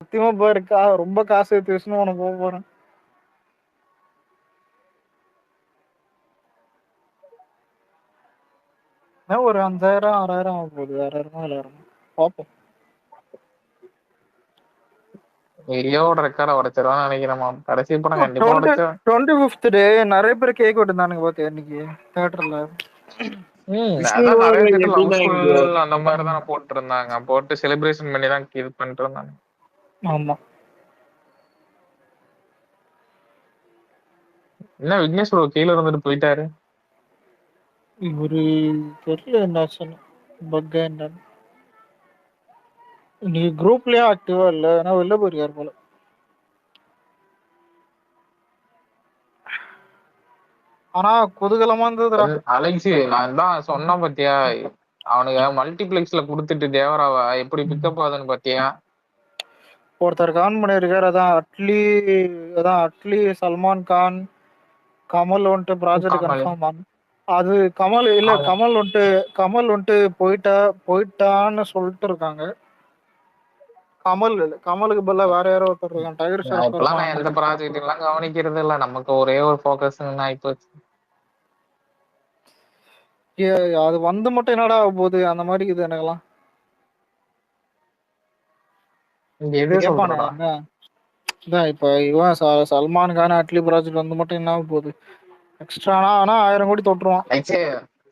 சத்தியமா பாருக்கா ரொம்ப காசு ஏத்தி வச்சுன்னு உனக்கு போக போறேன். ஒரு 5000 6000 ஆக போகுது. 6000 1000 பார்ப்போம். லியோட ரெக்கார்டை உடைச்சிருவான்னு நினைக்கிறேன். கடைசி படம் கண்டிப்பா உடைச்சா 25th டே நிறைய பேர் கேக் வெட்டிருந்தானுங்க பாத்தியா இன்னைக்கு தியேட்டர்ல. அதான் நிறைய விஷ்ணுவர்தன் தியேட்டர் லவ் எப்படின்னாங்க ப்ரோ? ஸ்கூல் அந்த மாதிரி தானே போட்டு இருந்தாங்க. போட்டு செலிப்ரேஷன் பண்ணி தான் இது பண்ணிட்டு இருந்தாங்க. ஆமா என்ன விக்னேஷ் ப்ரோ கீழே இருந்துட்டு போயிட்டாரு. ஒரு தெரியல என்ன சொன்ன பக்க என்ன நீ குரூப்லயே ஆக்டிவா இல்ல ஏன்னா வெளில போயிருக்காரு போல. ஆனா குதூகலமா இருந்ததுடா. அலெக்சி நான் தான் சொன்னேன் பாத்தியா, அவனுங்க மல்டிபிளெக்ஸ்ல குடுத்துட்டு தேவராவ எப்படி பிக்கப் ஆகுதுன்னு பாத்தியா. ஒருத்தர் கான் பண்ணியிருக்காரு. அதான் அட்லி சல்மான் கான் கமல் வந்துட்டு ப்ராஜெக்ட் கமல். Confirm on. அது கமல் இல்ல ஆமா. கமல் வந்துட்டு போயிட்டான்னு சொல்லிட்டு இருக்காங்க. கமல் இல்ல கமலுக்கு பதிலா வேற யாரோ ஒருத்தர் இருக்கான். டைகர் ஷெராஃப் இப்பெல்லாம் வருமா நான் என்ன? எந்த ப்ராஜெக்ட் எல்லாம் கவனிக்கிறது இல்ல. நமக்கு ஒரே ஒரு போக்கஸ் ஆயிப்போச்சு. அது வந்து மட்டும் என்னடா ஆக போகுது அந்த மாதிரி இது எனக்கெல்லாம். இங்க இது எதே கேட்பானே சொல்றடா. என்ன இதான் இப்ப இவன் சல்மான் கான் அட்லி ப்ராஜெக்ட் வந்து மட்டும் என்ன ஆக போகுது. எக்ஸ்ட்ரா ஆனா 1000 கோடி தொட்டுருவான். அலெக்ஸே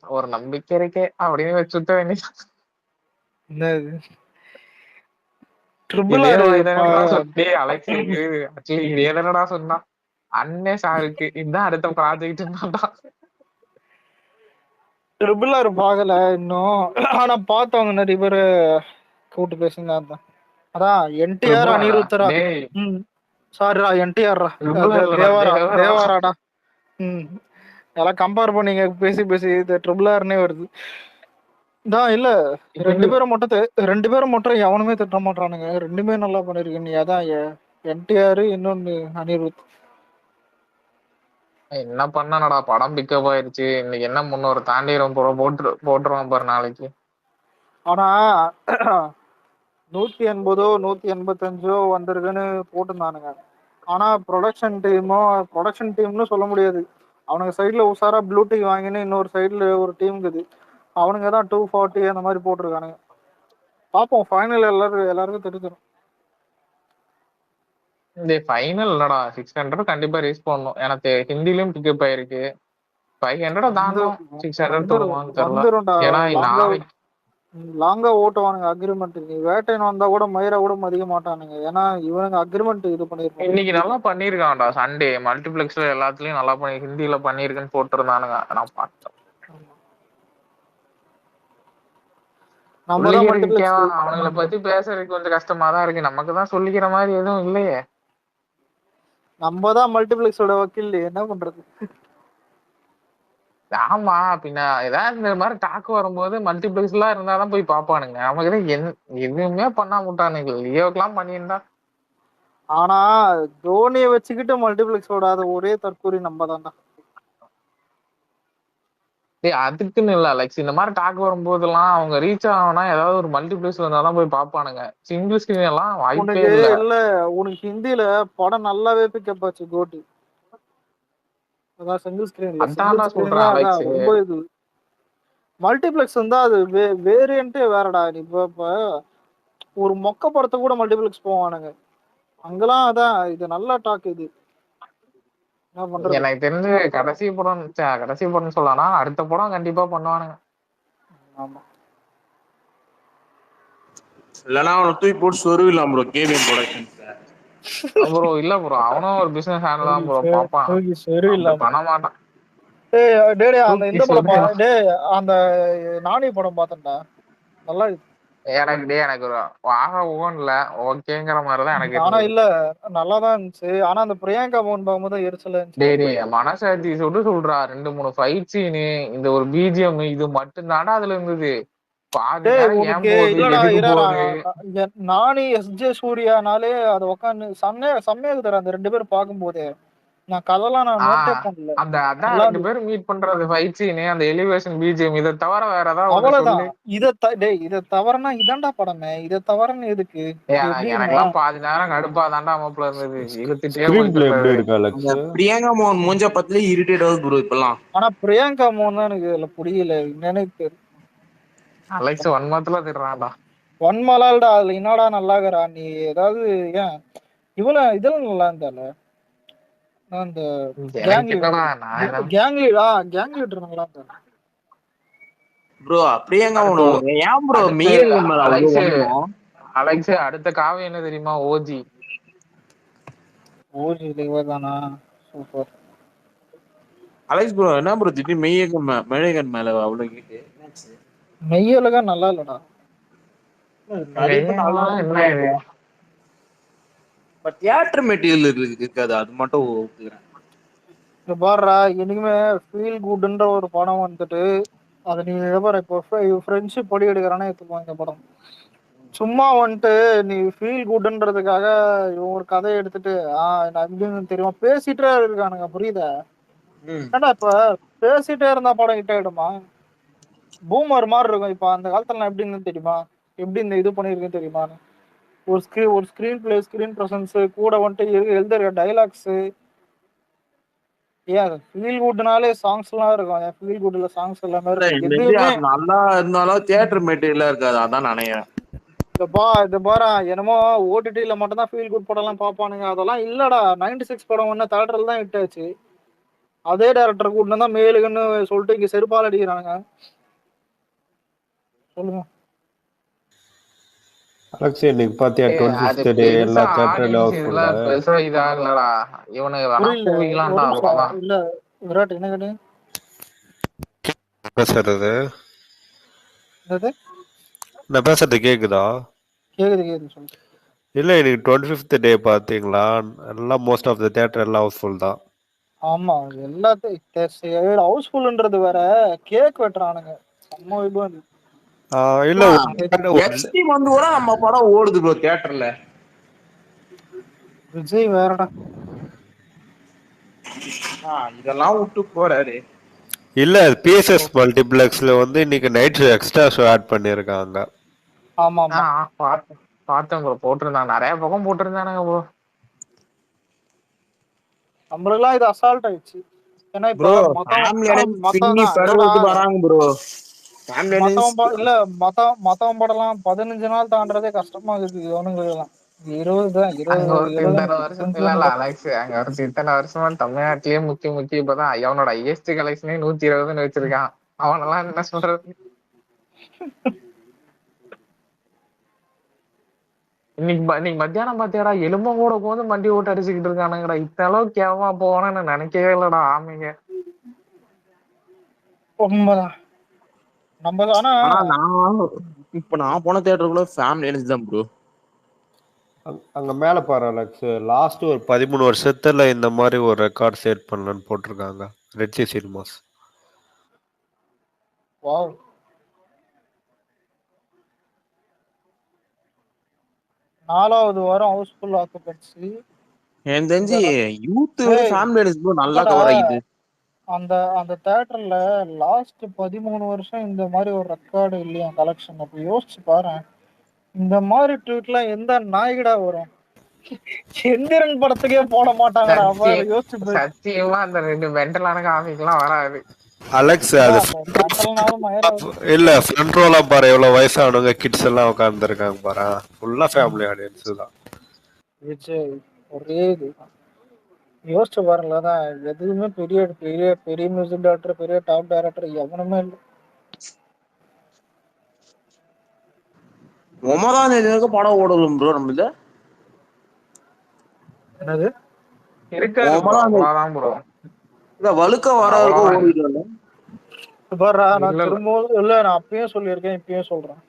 ஒரு நம்பிக்கை இருக்கே அப்படின்னு வச்சுட்ட வேண்டிய. இந்த ட்ரிபிள் இதே ஆர் இதனடா சொல்லி அலெக்ஸுக்கு ஆக்சுவலி இது எதனடா சொன்னா அண்ணே சாருக்கு இதுதான் அடுத்த ப்ராஜெக்ட் தான்டா. ட்ரிபிள் ஆர் பார்க்கல இன்னும். ஆனா பார்த்தவங்க நிறைய பேர் கூட்டு பேசியிருந்தா. அதான் என்டிஆர் ட்ரிபிள் ஆரா அனிருத்தரா. டேய். ம் சாரிடா என்டிஆர்ரா. ட்ரிபிள் ஆர் இல்லடா தேவரா. தேவாராடா. ம் எல்லாம் கம்பேர் பண்ணீங்க பேசி பேசி இது ட்ரிபிள் ஆர்னே வருது. தான் இல்ல ரெண்டு பேரும் மட்டும் எவனுமே திட்ட மாட்டானுங்க. ரெண்டுமே நல்லா பண்ணிருக்கு. நீ அதான் என்டிஆர் இன்னொன்னு அனிருத். என்ன பண்ணடா படம் பிக்கப் ஆயிருச்சு. இன்னைக்கு என்ன 300 தாண்டிரும் போட்டுருவான் பாரு நாளைக்கு. ஆனா 180 185 வந்திருக்குன்னு போட்டிருந்தானுங்க. ஆனா ப்ரொடக்ஷன் டீம்னு சொல்ல முடியாது. அவனுங்க சைட்ல உசாரா ப்ளூடிக் வாங்கின்னு இன்னொரு சைட்ல ஒரு டீம் இருக்குது. அவனுங்க தான் 240 அந்த மாதிரி போட்டிருக்கானுங்க. பார்ப்போம் ஃபைனல் எல்லாருக்கும் தெரிஞ்சிடும். இந்த ஃபைனல் இல்லடா 600 கண்டிப்பா ரீச் பண்ணணும். எனக்கு ஹிந்திலயும் பிக்கப் ஆயிருக்கு. 500 தாண்டும். 600 தொடுவான்னு தெரியல. வந்துரும்டா. ஏன்னா நாளைக்கு லாங்கா ஓட்டுவானுங்க அக்ரிமெண்ட். நீ வேட்டையன் வந்தா கூட மயிரா கூட மதிக்க மாட்டானுங்க. ஏன்னா இவனுங்க அக்ரிமெண்ட் இது பண்ணிருப்பாங்க. இன்னைக்கு நல்லா பண்ணிருக்கான்டா. சண்டே மல்டிபிளெக்ஸ்ல எல்லாத்துலயும் நல்லா பண்ணி ஹிந்தில பண்ணிருக்குன்னு போட்டிருந்தானுங்க. நான் பார்த்தேன். நம்ம தான் சொல்லிக்கிறதுக்கே மல்டிபிளெக்ஸ் அவனுங்களை பத்தி பேசுறதுக்கு கொஞ்சம் கஷ்டமா தான் இருக்கு. நமக்கு தான் சொல்லிக்கிற மாதிரி எதுவும் இல்லையே. மல்டிபிளெக்ஸோட வக்கீல் என்ன பண்றது. ஆமா பின்ன ஏதாவது இந்த மாதிரி டாக்கு வரும்போது மல்டிபிளெக்ஸ் எல்லாம் இருந்தாதான் போய் பாப்பானுங்க. நமக்கு எதுவுமே பண்ணா முட்டானுங்க. லியோக்கெல்லாம் பண்ணியிருந்தா. ஆனா தோனியை வச்சுக்கிட்டு மல்டிபிளெக்ஸ் ஓடாத ஒரே தற்கூரி நம்ம தான்டா. அதுக்குன்னு இல்ல லைக்ஸ் இந்த மாதிரி டாக் வரும்போதெல்லாம் அவங்க ரீச் ஆகணும்னா ஏதாவது ஒரு மல்டிபிளெக்ஸ் வந்தாதான் போய் பாப்பானுங்க. சிங்கிள் ஸ்கிரீன் எல்லாம் வாய்ப்பே இல்ல. உனக்கு ஹிந்தில படம் நல்லாவே பிக்கப் ஆச்சு கோட்டி. அதான் சிங்கிள் அதான் நான் சொல்றேன் அதான் அலெக்ஸ். ரொம்ப இது. மல்டிபிளெக்ஸ் இருந்தா அது வேரியன்ட்டே வேறடா. இப்ப ஒரு மொக்க படத்தை கூட மல்டிபிளெக்ஸ் போவானுங்க. அங்கெல்லாம் அதான் இது நல்ல டாக் இது. என்ன பண்றது. எனக்கு தெரிஞ்சு கடைசி படம் சொல்லலாம். அடுத்த படம் கண்டிப்பா பண்ணுவானுங்க. ஆமா இல்லைன்னா அவனை தூக்கி போட்டு சொருவிடலாம் ப்ரோ கேவிஎம் ப்ரொடக்ஷன்ஸ். ப்ரோ இல்ல ப்ரோ அவனும் ஒரு பிசினஸ் ஹேண்டில் தான் ப்ரோ பாப்பான். சரி அப்படி இல்லாம பண்ண மாட்டான். அந்த இந்த படம் அந்த நானி படம் பார்த்தேன்டா. நல்லா இருக்கு. எனக்கு ஒரு ஆக ஊகன்ல ஓகேங்கிற மாதிரிதான் எனக்கு ஆனா இருந்தது. இல்ல நல்லாதான் இருந்துச்சு. ஆனா அந்த பிரியங்கா மோகன் பார்க்கும்போது எரிச்சல டேய் மனசாட்சி சொல்றா 2-3 ஃபைட் சீனு இந்த ஒரு பிஜிஎம் இது மட்டும் தாண்டா அதுல இருந்தது. பாதி நேரம் ஏன் உனக்கு போகுது இல்லடா எதுக்கு போகுது. நானி எஸ்ஜே சூர்யானாலே அது உட்காந்து செம்மையா இருக்குது அந்த 2 பேரும் பார்க்கும்போதே. நான் கதைலாம் நான் நோட்டே ஆஹ் பண்ணல. அதான் நல்லா 2 இருந்துச்சு. பேரும் மீட் பண்றது ஃபைட் சீனு, அந்த எலிவேஷன் பிஜிஎம், இதை தவிர வேற ஏதாவது ஒண்ணு அவ்வளவுதான். சொல்லு. டேய் இத தவறுனா இதான்டா படமே. இத தவறுன்னு எதுக்கு? இது எப்படி இருந்தா எனக்கெல்லாம் பாதி நேரம் கடுப்பா தாண்டா மாப்பிள்ள இருந்தது, இழுத்துட்டே ஸ்கிரீன் போயிட்டு பிளே எப்படி இருந்தது. இருக்கு அந்த அலெக்ஸ்? பிரியங்கா மோகன் மூஞ்ச பத்திலே இரிட்டேட் ஆகுது ப்ரோ இப்பெல்லாம். ஆனா பிரியங்கா மோகன் தான் எனக்கு இதுல புரியல. என்னன்னு தெரியல. அலெக்ஸ் 1 மந்த்ல திடுறான்டா. ஒன்மலால்டா அதுல என்னடா நல்லாகிறா நீ? ஏதாவது ஏன் இதெல்லாம் நல்லா இருந்தால அந்த கேங் எனக்கு என்னடா நான் என்ன கேங் லீடர் நல்லா இருந்தா. ப்ரோ பிரியங்கா அடுத்து மோகன் ஏன் ப்ரோ அடுத்து மெய்யங்க மேல அவ்வளவு அலெக்ஸ் ஒண்ணும்? அலெக்ஸ் அடுத்த காவியம் என்ன தெரியுமா? ஓஜி. ஓஜி இவதானா? சூப்பர். அலெக்ஸ் ப்ரோ என்ன ப்ரோ திடீர்னு மெய்யகன் மேல அவ்வளவு கேட்டு என்னாச்சு? மெய்யழகா நல்லா இல்லடா. நிறைய பேர் நல்லா என்ன இது? பட் தியேட்டர் மெட்டீரியல் இருக்காது, அது மட்டும் ஒத்துக்கிறேன். இங்க பாருடா, என்னைக்குமே ஃபீல் குட்ன்ற ஒரு படம் வந்துட்டு அதை நீ பாரு. இப்போ ஃப்ரெண்ட்ஷிப் படி எடுக்கிறானே எடுத்துப்பாங்க இந்த படம். சும்மா வந்துட்டு நீ ஃபீல் குட்ன்றதுக்காக இவன் ஒரு கதையை எடுத்துட்டு நான் எப்படின்னு தெரியுமா பேசிட்டே இருக்கானுங்க. புரியுதா? ஏன்னா இப்ப பேசிட்டே இருந்தா படம் ஹிட் ஆயிடுமா? பூமர் மாதிரி இருக்கும். இப்ப அந்த காலத்துல நான் எப்படி இருந்தேன்னு தெரியுமா? எப்படி இந்த இது பண்ணிருக்கேன்னு தெரியுமா? ஒரு ஸ்கிரீன் பிளே, ஸ்கிரீன் பிரசன்ஸ் கூட வந்துட்டு எழுதுற டைலாக்ஸ். ஏன் ஃபீல் குட்னாலே சாங்ஸ் எல்லாம் இருக்கும். ஃபீல் குட்ல சாங்ஸ் எல்லாமே இருக்கும். எதுவுமே அது நல்லா இருந்தாலும் தியேட்டர் மெட்டீரியலா இருக்காது, அதான் நினைக்கிறேன். இது பாரா என்னமோ ஓடிடில மட்டும் தான் ஃபீல் குட் படம் எல்லாம் பாப்பானுங்க. அதெல்லாம் இல்லடா. 96 படம் ஒண்ணு தேட்டர்ல தான் ஹிட் ஆச்சு. அதே டேரக்டர் கூட தான் மேலுக்குன்னு சொல்லிட்டு இங்க செருப்பால் அடிக்கிறானுங்க. சொல்லுங்க அலெக்ஸ் இன்னைக்கு பாத்தியா அது 25th டே எல்லா பெருசா தியேட்டர்லயும் ஆடியன்ஸ் ஹவுஸ்ஃபுல்ல? இதெல்லாம் பெருசா இதாகலடா. இவனுக்கு வேணா புரியல. ஒரு கூவிக்கலாம்டா, நிமிஷம் அவ்வளவுதான். இல்ல. விராட் என்ன கேட்டு பேசுறது என்னது? நான் பேசுறது கேக்குதா? கேக்குது சொல்லு. இல்ல இன்னைக்கு 25th டே பாத்தீங்களா? எல்லாம் மோஸ்ட் ஆஃப் த தியேட்டர் எல்லாம் ஹவுஸ்ஃபுல் தான். ஆமா எல்லாத்தையும் ஹவுஸ்ஃபுல்ன்றது வேற. கேக் வெட்டுறானுங்க. செம்ம விபம். இல்ல எக்ஸ்டி வந்து கூட நம்ம படம் ஓடுது ப்ரோ தியேட்டர்ல. விஜய் வேறடா. இதெல்லாம் விட்டு போறாரு. இல்ல பிஎஸ்எஸ் மல்டிபிளெக்ஸ்ல வந்து இன்னைக்கு night show extra show add பண்ணிருக்காங்க. ஆமா ஆமா பார்த்தேன் ப்ரோ, போட்டிருந்தாங்க நிறைய பக்கம் போட்டிருந்தானுங்க ப்ரோ. நம்மளுக்கெல்லாம் இது அசால்ட் ஆயிடுச்சு. ஏன்னா இப்ப ப்ரோ வராங்க ப்ரோ. இல்ல மத்தவன் படம்லாம் 15 நாள் தாண்டதே கஷ்டமா இருக்குது. இவனுங்களுக்கெல்லாம் 20 அங்க ஒரு இத்தனை வருஷத்துல இல்ல 20 அலெக்ஸ், அங்க ஒரு இத்தனை வருஷமா தமிழ்நாட்டிலேயே முக்கி இப்பதான் அவனோட ஐஎஸ்டி கலெக்ஷனே 120 வச்சிருக்கான். அவனெல்லாம் என்ன சொல்றது? இன்னைக்கு மத்தியானம் பாத்தியாடா, எலும்ப கூட போது மண்டி ஓட்டு அடிச்சுக்கிட்டு இருக்கானுங்கடா. இத்தனை அளவுக்கு கேவலமா போவானு நினைக்கவே இல்லடா. ஆமைங்க நம்ம ஆனா நான் போன தியேட்டருக்குள்ள ஃபேமிலி தான் ப்ரோ. அங்க மேல பாரு அலெக்ஸ், லாஸ்ட் ஒரு 13 வருஷத்துல இந்த மாதிரி ஒரு ரெக்கார்ட் செட் பண்ணலன்னு போட்டிருக்காங்க ரெட்சி சினிமாஸ். வாவ். 4வது வாரம் ஹவுஸ்ஃபுல் ஆக்குபன்சி. எனக்கு தெரிஞ்சு யூத் ஃபேமிலி நல்லா கவர் ஆகிது. அந்த தியேட்டர்ல லாஸ்ட் 13 வருஷம் இந்த மாதிரி ஒரு ரெக்கார்டு இல்லையா கலெக்ஷன். அப்ப யோசிச்சு பாரு. இந்த மாதிரி ட்வீட்லாம் எந்த நாய்கடா வரும்? எந்திரன் படத்துக்கே போட மாட்டாங்கடா. சத்தியமா அந்த 2 மென்டலான காமிக்கலாம் வராது அலெக்ஸ். அது இல்ல ஃப்ரண்ட் ரோல பாரு, எவ்வளவு வயசானவங்க கிட்ஸ் எல்லாம் உட்கார்ந்துருக்காங்க பாரு. ஃபுல்லா ஃபேமிலி ஆடியன்ஸ் தான். ஒரே இது யோசிச்சு பாருங்களேன். எதுவுமே பெரிய பெரிய பெரிய மியூசிக் டைரக்டர், பெரிய டாப் டைரக்டர் எவனுமே இல்லை. 9ஆம் தேதி படம் ஓடலும் ப்ரோ நம்மள. என்னது இருக்காது ப்ரோ. இல்ல வழுக்க வர ஓடிடுவாங்க பாரு. நான் திரும்பவும் இல்ல, நான் அப்பயும் சொல்லியிருக்கேன், இப்பயும் சொல்றேன்.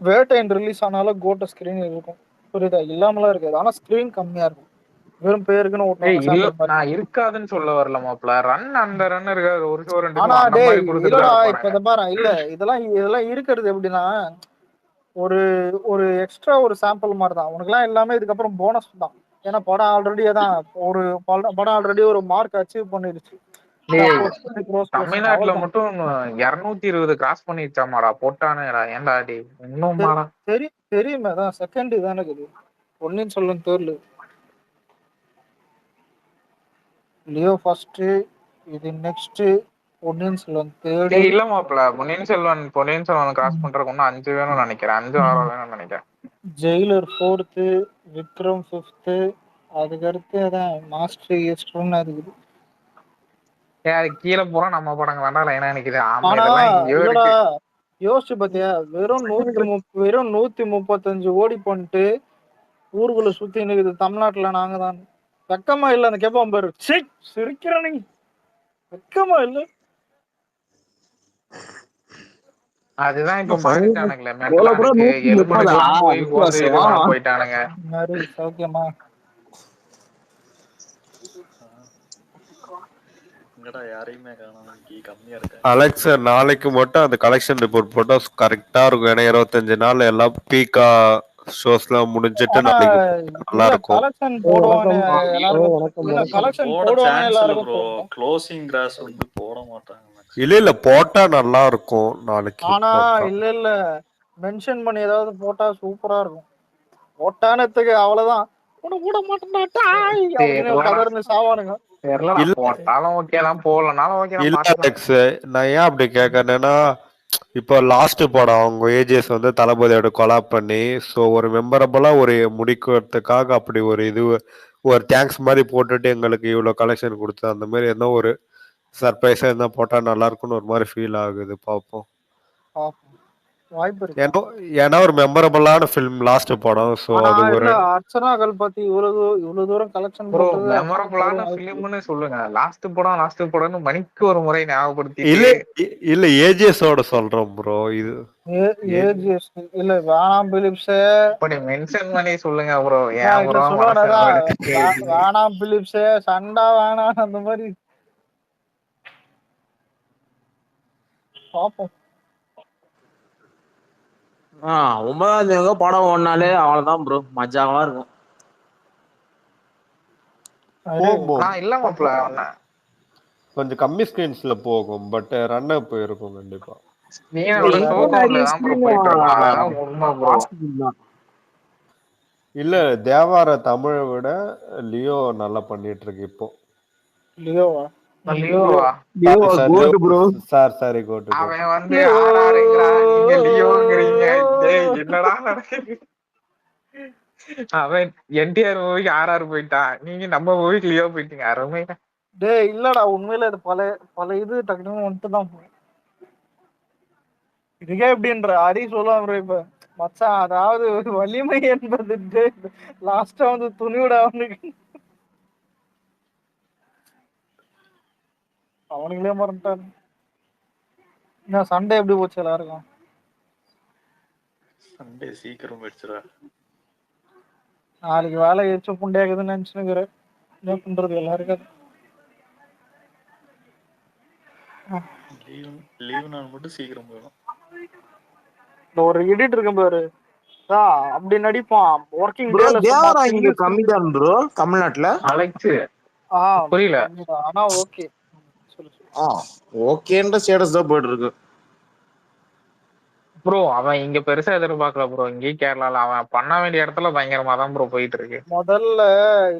வேட்டைன் ரிலீஸ் ஆனாலும் கோட்ட ஸ்கிரீன் இருக்கும். புரியுதா? இல்லாமலாம் இருக்காது. ஆனா ஸ்கிரீன் கம்மியா இருக்கும். வெறும் பேருக்குன்னு ஓட்டுவாங்க. நான் இருக்காதுன்னு சொல்ல வரல மாப்ள. ரன் அந்த ரன் இருக்காது. ஒரு ஷோ 2 ஆனா அந்த மாதிரி கொடுத்துட்டு இப்ப இத பாரு. இல்ல இதெல்லாம் இருக்கிறது எப்படின்னா ஒரு ஒரு எக்ஸ்ட்ரா ஒரு சாம்பிள் மாதிரி தான். உனக்குலாம் எல்லாமே இதுக்கப்புறம் போனஸ் தான். ஏன்னா படம் ஆல்ரெடி தான் ஒரு படம் ஆல்ரெடி ஒரு மார்க் அச்சீவ் பண்ணிருச்சு. டேய், 450 crores plus. தமிழ்நாட்டுல அவ்வளவுதான். மட்டும் 220 கிராஸ் பண்ணிருச்சாமாடா போட்டானுடா. ஏன்டா டே இன்னும்மாடா? தெரியுமே, அதான் செகண்ட் தானே இருக்குது. Ponniyin Selvan third, Leo first, இது நெக்ஸ்ட், பொன்னியின் செல்வன் தேர்டு. டேய் இல்ல மாப்ள, பொன்னியின் செல்வன் கிராஸ் பண்றதுக்கு இன்னும் 5 வேணும்னு நினைக்கிறேன். 5 6 வேணும்னு நினைக்கிறேன். ஜெயிலர் 4th, விக்ரம் 5th, அதுக்கு அடுத்து அதான் மாஸ்டர் எஸ்ட்ரோன்னு இருக்குது. ஏன் அது கீழே போறா நம்ம படங்க தான்டா லைனா நிக்குது. ஆமா ஆனா இதெல்லாம் எங்கேயோ இல்லடா, இருக்கு. யோசிச்சு பாத்தியா, வெறும் 135 ஓடி பண்ணிட்டு ஊருக்குள்ள சுத்தி நிக்குது தமிழ்நாட்டுல. நாங்க தான் வெக்கமா இல்ல அந்த கேப்பான் பாரு. சிரிக்கிற நீ, வெக்கமா இல்ல? அதுதான் இப்ப மாறிட்டானுங்களே மென்டலானுக்கு. எலும்புக்கெல்லாம் போய் போதை இது பண்ண போயிட்டானுங்க. மாதிரி சௌக்கியமா? அலெக்ஸ் நாளைக்கு மட்டும் அந்த கலெக்ஷன் ரிப்போர்ட் போட்டா கரெக்டா இருக்கும். ஏன்னா 25 நாள் எல்லாம் பீக்கா ஷோஸ்லாம் முடிஞ்சிட்டு ஆனா நாளைக்கு நல்லா இருக்கும். கலெக்ஷன் போடுவானே எல்லாருக்கும், இல்ல கலெக்ஷன் போடுவானே எல்லாருக்கும் தோணும். க்ளோசிங் கிராஸ் வந்து போட மாட்டாங்க. இல்ல போட்டா நல்லா இருக்கும் நாளைக்கு. ஆனா இல்ல மென்ஷன் பண்ணி ஏதாவது போட்டா சூப்பரா இருக்கும். போட்டானத்துக்கு அவ்வளவுதான், கூட மாட்டேன்டா கதர்ந்து சாவானுங்க. போட்டாலும் ஓகே தான், போடலனாலும் ஓகே இல்ல தான். அலெக்ஸ், நான் ஏன் அப்படி கேட்கறேன்னா, இப்போ லாஸ்ட் படம் அவங்க ஏஜிஎஸ் வந்து தளபதியோட கொலாப் பண்ணி ஸோ ஒரு மெமரபிளா ஒரு முடிக்கிறதுக்காக அப்படி ஒரு இது ஒரு தேங்க்ஸ் மாதிரி போட்டுட்டு எங்களுக்கு இவ்வளோ கலெக்ஷன் கொடுத்து அந்த மாதிரி என்ன ஒரு சர்ப்ரைஸா இருந்தா போட்டா நல்லா இருக்கும்னு ஒரு மாதிரி ஃபீல் ஆகுது. பார்ப்போம். வாய்ப்பு இருக்கு. ஏன்னா ஒரு மெமரபிளான ஃபிலிம் லாஸ்ட் படம். ஸோ அது ஒரு அர்ச்சனா கல்பாத்தி இவ்வளவு தூரம் கலெக்ஷன் போட்டது மெமரபிளான ஃபிலிம்னு சொல்லுங்க. லாஸ்ட் படம்னு மணிக்கு ஒரு முறை ஞாபகப்படுத்தி. இல்ல ஏஜிஎஸோட சொல்றோம் ப்ரோ. இது ஏஜிஎஸ் இல்ல, வேணாம் பிலிப்ஸ் அப்படி மென்ஷன் பண்ணி சொல்லுங்க ப்ரோ. ஏன் ப்ரோ வேணாம் பிலிப்ஸ், சண்டா வேணாம் அந்த மாதிரி பாப்போம். 9ஆம் தேதி படம் ஓடினாலே அவ்வளவுதான் ப்ரோ, மஜாவா இருக்கும். இல்ல மாப்ள கொஞ்சம் கம்மி ஸ்கிரீன்ஸ்ல போகும், பட் ரன் அப் இருக்கும் கண்டிப்பா. இல்ல தேவார தமிழை விட லியோ நல்லா பண்ணிட்டு இருக்கு இப்போ. லியோவா? Sorry GOAT. அவன் வந்து ஆர்ஆர்ங்கறான், நீங்க லியோங்கறீங்க. டேய் என்னடா நடக்குது? அவன் என்டிஆர் மூவிக்கு ஆர்ஆர் போயிட்டான், நீங்க நம்ம மூவிக்கு லியோ போயிட்டீங்க. அருமையா. டேய் இல்லடா, உண்மையில இது பல இது டக்குனு வந்துட்டு தான் இதுக்கே எப்படின்ற ஹரி சொல்லுவாங்க இப்ப மச்சான். அதாவது வலிமை என்பது லாஸ்டா வந்து துணியோட அவனுங்களே மறந்துட்டான். சண்டே எப்படி போச்சு எல்லாருக்கும்? சண்டே சீக்கிரம் போயிடுச்சுடா. நாளைக்கு வேலை எச்சு புண்டையாக்குதுன்னு நினைச்சுனுக்குறேன். என்ன பண்றது எல்லாருக்கும். லீவ் நாள் மட்டும் சீக்கிரம் போயிடும். ஒரு எடிட் இருக்கும் பாரு, அப்படி நடிப்பான். ஒர்க்கிங் தேவரா இங்க கம்மி தான் ப்ரோ தமிழ்நாட்டுல. அலெக்ஸ் புரியல. ஆனா ஓகே ஓகேன்ற ஸ்டேட்டஸ் தான் போயிட்டு இருக்கு ப்ரோ. அவன் இங்க பெருசா எதிர்பார்க்கல ப்ரோ. இங்கே கேரளால அவன் பண்ண வேண்டிய இடத்துல பயங்கரமா தான் ப்ரோ போயிட்டு இருக்கு. முதல்ல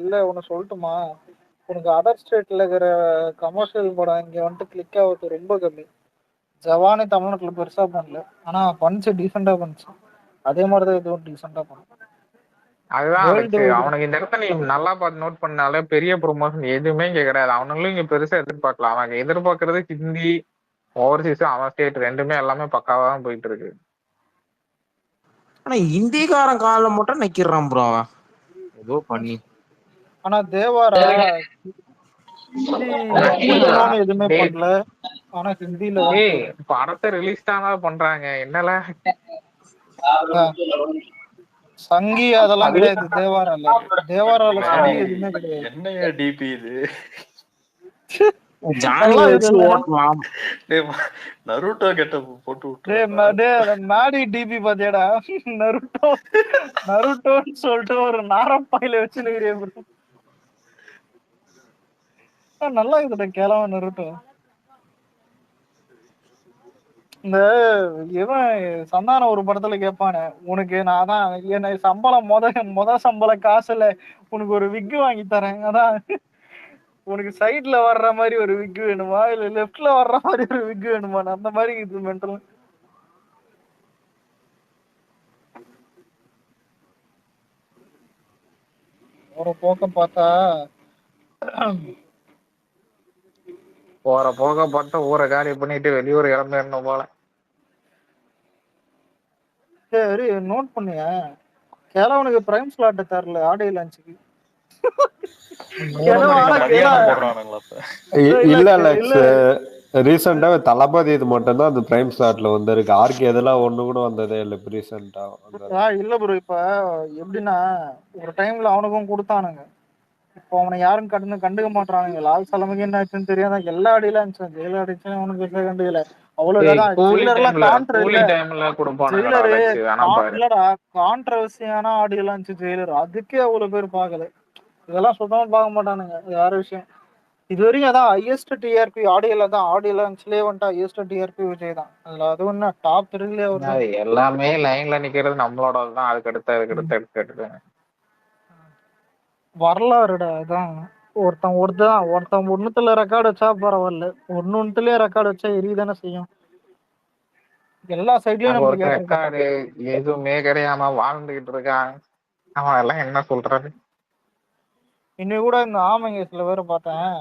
இல்ல உனக்கு சொல்லட்டுமா, உனக்கு அதர் ஸ்டேட்ல இருக்கிற கமர்ஷியல் படம் இங்க வந்துட்டு கிளிக் ஆகுது ரொம்ப கம்மி. ஜவானே தமிழ்நாட்டுல பெருசா பண்ணல, ஆனா பஞ்சு டீசெண்டா பண்ணுச்சு. அதே மாதிரிதான் இதுவும் டீசெண்டா பண்ணும். அதுதான் அவனுக்கு இந்த இடத்த நீ நல்லா பார்த்து நோட் பண்ணாலே பெரிய ப்ரொமோஷன் எதுவுமே இங்க கிடையாது. அவனுங்களும் இங்க பெருசா எதிர்பார்க்கலாம். அவன் எதிர்பார்க்கறது ஹிந்தி ஓவர்சீஸ், அவன் ஸ்டேட் ரெண்டுமே எல்லாமே பக்காவா தான் போயிட்டு இருக்கு. ஆனா இந்திக்காரன் கால மட்டும் நிக்கிறான் ப்ரோ அவன் ஏதோ பண்ணி. ஆனா தேவாரா எதுவுமே பண்ணல. ஆனா ஹிந்தில படத்தை ரிலீஸ் தானா பண்றாங்க. என்னல சங்கி அதெல்லாம் கிடையாது தேவாரால. தேவாரால சங்கி எதுவுமே கிடையாது. என்னையா டிபி இது? ஜானி நல்லா வச்சு இருக்குல்ல? ஓட்டலாம். டேய் நருட்டோ கெட்டப் போட்டு டேய் விட்டுறா. அந்த மேடி டிபி பாத்தியாடா? நருட்டோன்னு சொல்லிட்டு ஒரு நாரப்பாயில வச்சு நிக்கிறியே bro. நல்லா இருக்குடா கேளவன் நருட்டோ. இந்த இவன் சந்தானம் ஒரு படத்துல கேட்பானே, உனக்கு நான் தான் என்ன சம்பளம் முத சம்பள காசுல உனக்கு ஒரு விக்கு வாங்கி தரேன், அதான் உனக்கு சைட்ல வர்ற மாதிரி ஒரு விக்கு வேணுமா இல்ல லெஃப்ட்ல வர்ற மாதிரி ஒரு விக்கு வேணுமா, அந்த மாதிரி இது மென்டல். ஒரு போக்கம் பார்த்தா போற போக பார்த்தா ஊரை காலி பண்ணிட்டு வெளியூர் கிளம்பிடணும் போல. சரி நோட் பண்ணியா கிழவனுக்கு பிரைம் ஸ்லாட் தரல ஆடியோ லான்ச்சுக்கு. 3 மணிக்கு மதியானம் போடுறானுங்களா இப்ப? இல்ல அலெக்ஸ், ரீசெண்டா தளபதி இது மட்டும் தான் அந்த பிரைம் ஸ்லாட்ல வந்திருக்கு. ஆர்கே இதெல்லாம் ஒண்ணு கூட வந்ததே இல்ல இப்ப ரீசெண்டா. இல்ல ப்ரோ, இப்ப எப்படின்னா ஒரு டைம்ல அவனுக்கும் கொடுத்தானுங்க, இப்போ அவனை யாரும் கண்டுக்க மாட்டானுங்க. லால் சலமுக்கு என்ன ஆச்சுன்னு தெரியாத எல்லா அடியில இருந்துச்சு, ஜெயிலர் அடிச்சு அவனுக்கு பெருசா கண்டுக்கல. அவ்வளவுதான். ஜெயிலர் எல்லாம் கான்ட்ர இல்ல, ஜெயிலரு இல்லடா கான்ட்ரவர்சியான ஆடியோ எல்லாம் இருந்துச்சு ஜெயிலர், அதுக்கே அவ்வளவு பேர் பாக்கல. இதெல்லாம் சுத்தமா பார்க்க மாட்டானுங்க, அது வேற விஷயம். இது வரைக்கும் அதான் ஹையஸ்ட் டிஆர்பி ஆடியோல தான், ஆடியோ லான்ச்லயே வந்துட்டு ஹையஸ்ட் டிஆர்பி விஜய் தான். அதுல அது ஒண்ணு டாப் 3 அவர் எல்லாமே லைன்ல நிக்கிறது நம்மளோட தான். அதுக்கு அடுத்து வரலாறுடா. அதான் ஒருத்தன் ஒண்ணுத்துல ரெக்கார்டு வச்சா பரவாயில்ல, ஒண்ணுலயே ரெக்கார்டு வச்சா எரியதானே செய்யும். எல்லா சைட்லயும் நம்மளுக்கு ரெக்கார்டு எதுவுமே கிடையாம வாழ்ந்துகிட்டு இருக்கான். அவன் எல்லாம் என்ன சொல்றது. இன்னும் கூட இந்த ஆமைங்க சில பேரை பார்த்தேன்,